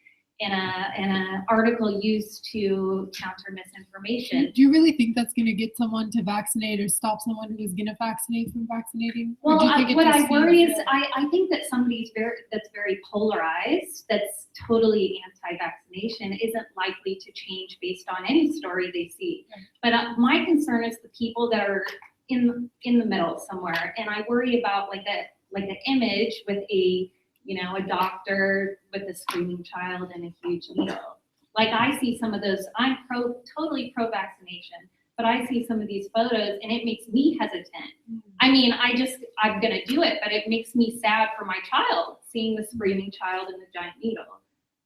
in an article used to counter misinformation.
Do you really think that's going to get someone to vaccinate or stop someone who is going to vaccinate from vaccinating?
Well, what I worry is I think that somebody that's very polarized, that's totally anti-vaccination, isn't likely to change based on any story they see. But my concern is the people that are in the middle somewhere, and I worry about like an image with a doctor with a screaming child and a huge needle. Like I see some of those. I'm totally pro-vaccination, but I see some of these photos and it makes me hesitant. I mean, I'm gonna do it, but it makes me sad for my child seeing the screaming child and the giant needle.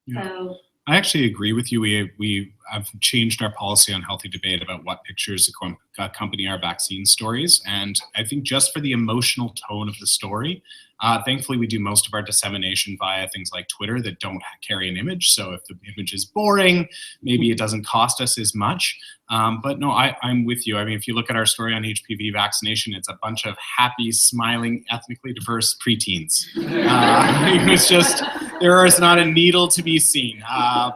Yeah.
So
I actually agree with you. We have changed our policy on Healthy Debate about what pictures accompany our vaccine stories. And I think just for the emotional tone of the story, thankfully we do most of our dissemination via things like Twitter that don't carry an image. So if the image is boring, maybe it doesn't cost us as much. But no, I'm with you. I mean, if you look at our story on HPV vaccination, it's a bunch of happy, smiling, ethnically diverse preteens. It was just, there is not a needle to be seen,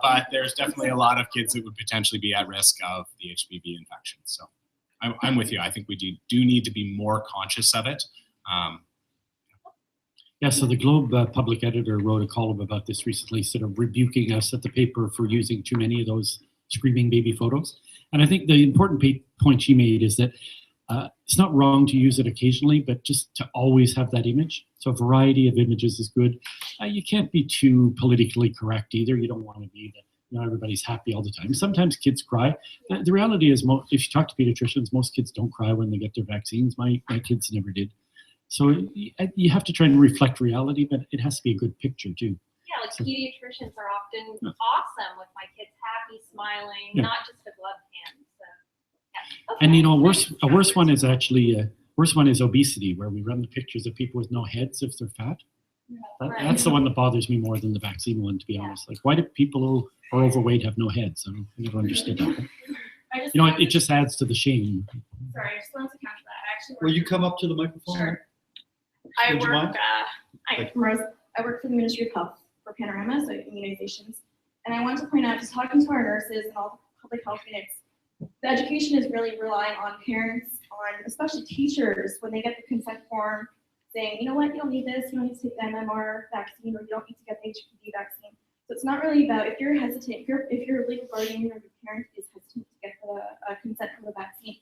but there's definitely a lot of kids that would potentially be at risk of the HPV infection. So I'm with you. I think we do need to be more conscious of it.
Yeah, so the Globe public editor wrote a column about this recently, sort of rebuking us at the paper for using too many of those screaming baby photos. And I think the important point she made is that it's not wrong to use it occasionally, but just to always have that image. So a variety of images is good. You can't be too politically correct either. You don't want to be that everybody's happy all the time. Sometimes kids cry. The reality is, if you talk to pediatricians, most kids don't cry when they get their vaccines. My kids never did. So you have to try and reflect reality, but it has to be a good picture too.
yeah,
like pediatricians are often awesome with my kids happy, smiling,
Yeah.
not just a gloved hand. So, yeah.
And you know, a worse one is actually worse one is obesity, where we run the pictures of people with no heads if they're fat. That's the one that bothers me more than the vaccine one, to be honest. Like, why do people who are overweight have no heads? I never understood that. You know, it just adds to the shame.
Sorry, I just wanted to counter that. I actually
Will you come up to the microphone?
Sure. I
Would you
work.
mind?
I work for the Ministry of Health for Panorama, so immunizations. And I wanted to point out, just talking to our nurses and all the public health units, the education is really relying on parents, on especially teachers, when they get the consent form, saying, you know what, you don't need this, you don't need to take the MMR vaccine, or you don't need to get the HPV vaccine. So it's not really about, if you're hesitant, if your legal guardian or your parent is hesitant to get the consent for the vaccine,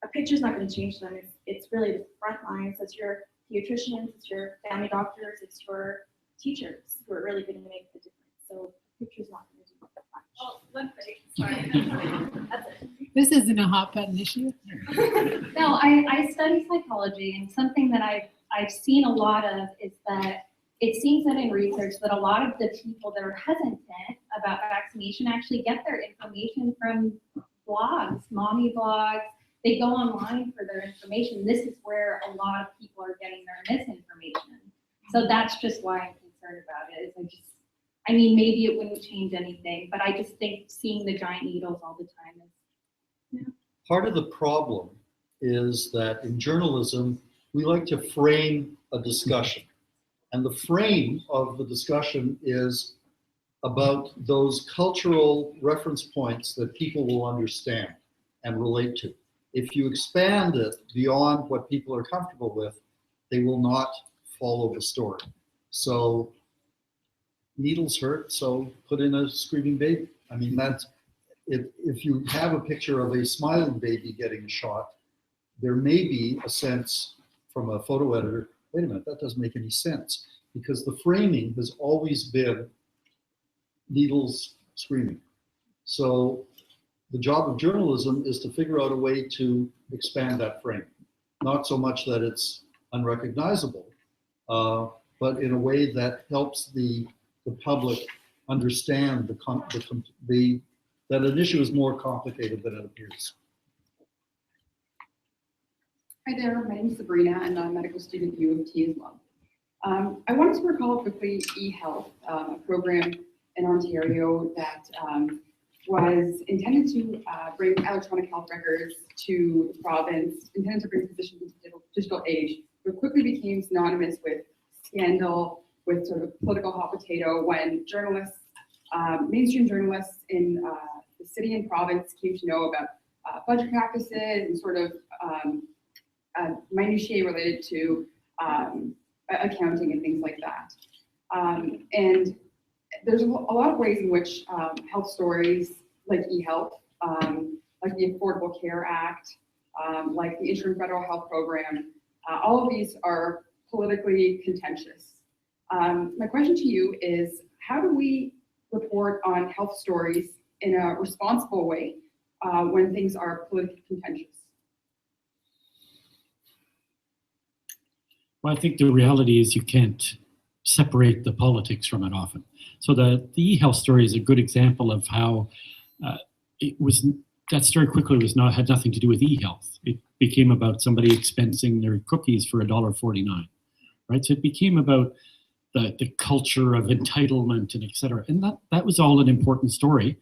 a picture's not going to change them. It's really the front lines. It's your pediatricians, it's your family doctors, it's your teachers who are really going to make the difference. So a picture's not going to do that much.
Oh, one thing. Sorry. That's it. This isn't a hot button issue.
No, I study psychology, and something that I've seen a lot of is that it seems that in research that a lot of the people that are hesitant about vaccination actually get their information from blogs, mommy blogs. They go online for their information. This is where a lot of people are getting their misinformation. So that's just why I'm concerned about it. I mean, maybe it wouldn't change anything, but I just think seeing the giant needles all the time is.
Part of the problem is that in journalism, we like to frame a discussion. And the frame of the discussion is about those cultural reference points that people will understand and relate to. If you expand it beyond what people are comfortable with, they will not follow the story. So needles hurt, so put in a screaming baby. I mean, that's, if you have a picture of a smiling baby getting a shot, there may be a sense from a photo editor, wait a minute, that doesn't make any sense, because the framing has always been needles screaming. So the job of journalism is to figure out a way to expand that frame. Not so much that it's unrecognizable, but in a way that helps the public understand that an issue is more complicated than it appears.
Hi there, my name is Sabrina, and I'm a medical student at U of T as well. I wanted to recall quickly eHealth, a program in Ontario that was intended to bring electronic health records to the province, intended to bring physicians into the digital age, but quickly became synonymous with scandal, with sort of political hot potato when journalists, mainstream journalists in the city and province came to know about budget practices and sort of minutiae related to accounting and things like that. And there's a lot of ways in which health stories like eHealth, like the Affordable Care Act, like the Interim Federal Health Program, all of these are politically contentious. My question to you is, how do we report on health stories in a responsible way when things are politically contentious?
Well, I think the reality is you can't separate the politics from it often. So the eHealth story is a good example of how that story quickly had nothing to do with eHealth. It became about somebody expensing their cookies for $1.49, right? So it became about the culture of entitlement and et cetera. And that was all an important story.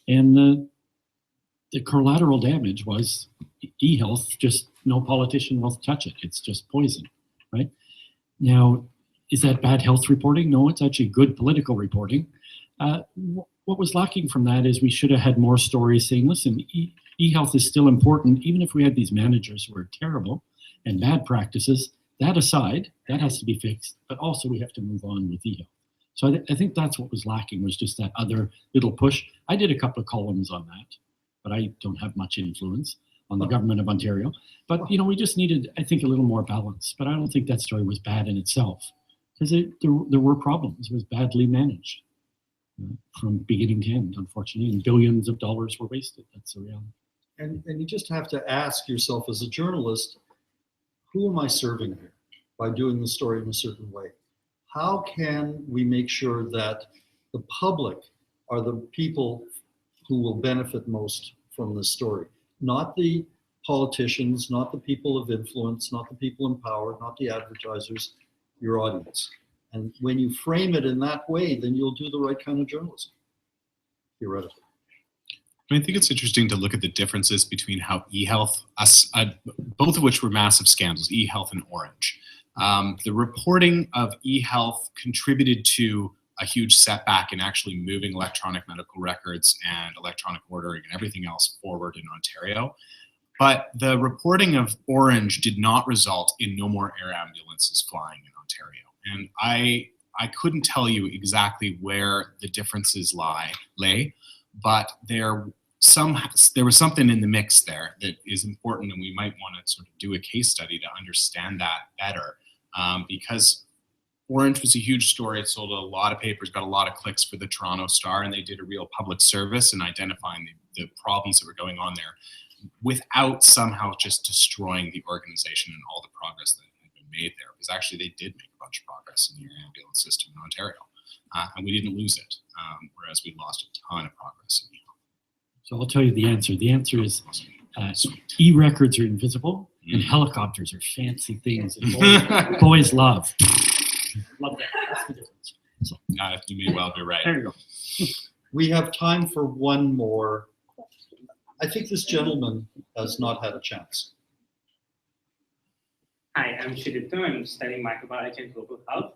And the collateral damage was eHealth, just no politician will touch it. It's just poison, right? Now, is that bad health reporting? No, it's actually good political reporting. What was lacking from that is we should have had more stories saying, listen, eHealth is still important, even if we had these managers who are terrible and bad practices. That aside, that has to be fixed, but also we have to move on with eHealth. So I think that's what was lacking, was just that other little push. I did a couple of columns on that, but I don't have much influence on the government of Ontario. But, you know, we just needed, I think, a little more balance. But I don't think that story was bad in itself, because there were problems. It was badly managed from beginning to end, unfortunately, and billions of dollars were wasted. That's the reality.
And you just have to ask yourself as a journalist, who am I serving here by doing the story in a certain way? how can we make sure that the public are the people who will benefit most from this story? Not the politicians, not the people of influence, not the people in power, not the advertisers, your audience. And when you frame it in that way, then you'll do the right kind of journalism, theoretically.
I think it's interesting to look at the differences between how eHealth, both of which were massive scandals, eHealth and Orange. The reporting of eHealth contributed to a huge setback in actually moving electronic medical records and electronic ordering and everything else forward in Ontario. But the reporting of Orange did not result in no more air ambulances flying in Ontario. And I couldn't tell you exactly where the differences lay, but there was something in the mix there that is important, and we might want to sort of do a case study to understand that better, because Orange was a huge story. It sold a lot of papers, got a lot of clicks for the Toronto Star, and they did a real public service in identifying the problems that were going on there without somehow just destroying the organization and all the progress that had been made there. Because actually they did make a bunch of progress in the air ambulance system in Ontario, and we didn't lose it, whereas we lost a ton of progress in the
So I'll tell you the answer. The answer is e-records are invisible and helicopters are fancy things that boys love. Love that. That's the difference. So,
you may well be right.
There you go.
We have time for one more. I think this gentleman has not had a chance.
Hi, I'm Shirito. I'm studying microbiology and global health.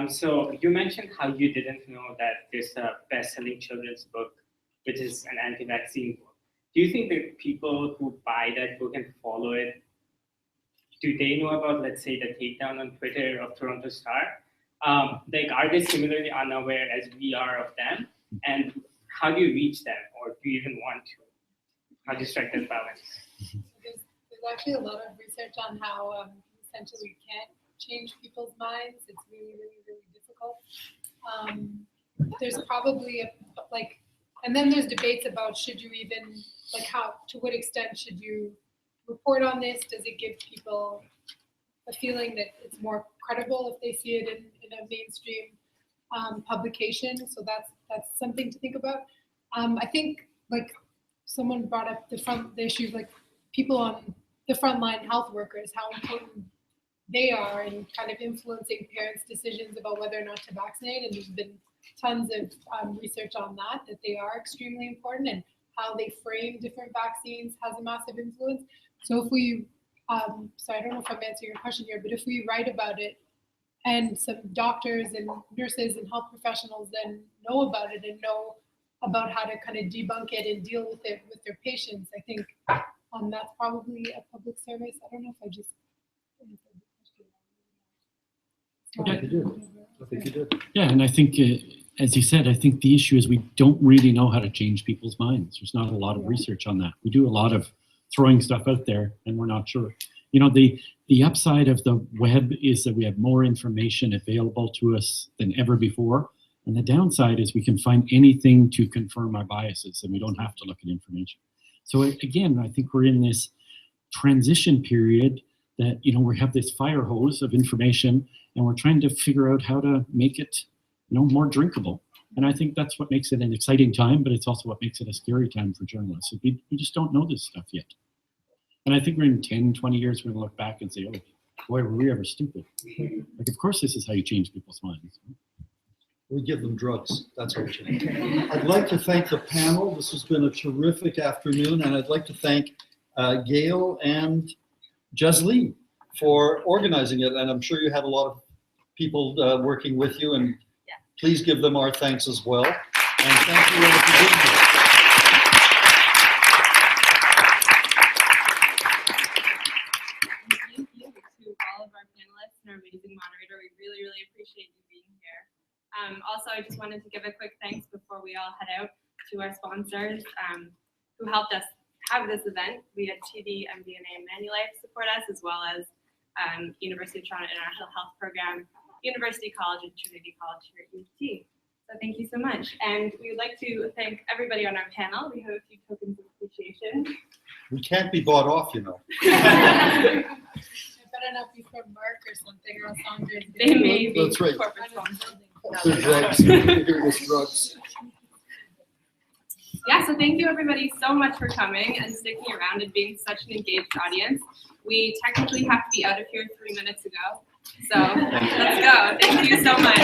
So you mentioned how you didn't know that there's a best-selling children's book, which is an anti-vaccine book. Do you think that people who buy that book and follow it, do they know about, let's say, the takedown on Twitter of Toronto Star? Like, are they similarly unaware as we are of them? And how do you reach them, or do you even want to? How do you strike that balance?
There's actually a lot of research on how essentially we can't change people's minds. It's really, really, really difficult. There's probably and then there's debates about should you even, to what extent should you report on this? Does it give people a feeling that it's more credible if they see it in a mainstream publication? So that's something to think about. I think someone brought up the issue, people on the frontline health workers, how important they are in kind of influencing parents' decisions about whether or not to vaccinate. And there's been tons of research on that they are extremely important, and how they frame different vaccines has a massive influence. So if we, so I don't know if I'm answering your question here, but if we write about it and some doctors and nurses and health professionals then know about it and know about how to kind of debunk it and deal with it with their patients, I think that's probably a public service. I don't know if I just
I think you did.
Yeah, and I think, as you said, I think the issue is we don't really know how to change people's minds. There's not a lot of research on that. We do a lot of throwing stuff out there, and we're not sure. You know, the upside of the web is that we have more information available to us than ever before. And the downside is we can find anything to confirm our biases, and we don't have to look at information. So again, I think we're in this transition period that, you know, we have this fire hose of information, and we're trying to figure out how to make it, you know, more drinkable. And I think that's what makes it an exciting time, but it's also what makes it a scary time for journalists. We just don't know this stuff yet. And I think we're in 10, 20 years, we're gonna look back and say, oh, boy, were we ever stupid. Like, of course, this is how you change people's minds.
We give them drugs. That's what we change. I'd like to thank the panel. This has been a terrific afternoon, and I'd like to thank Gail and Jasleen for organizing it. And I'm sure you had a lot of people working with you, and please give them our thanks as well. And thank you all for being here.
Thank you to all of our panelists and our amazing moderator. We really, really appreciate you being here. Also, I just wanted to give a quick thanks before we all head out to our sponsors who helped us have this event. We had TD, MDNA, and Manulife support us, as well as University of Toronto International Health Program, University College, and Trinity College here at UT. So thank you so much. And we would like to thank everybody on our panel. We have a few tokens of appreciation.
We can't be bought off, you know.
I better not be from Merck or something, or else Andre's gonna
They may be
That's right.
corporate sponsors.
The drugs, here with drugs.
Yeah, so thank you everybody so much for coming and sticking around and being such an engaged audience. We technically have to be out of here 3 minutes ago. So let's go. Thank you so much.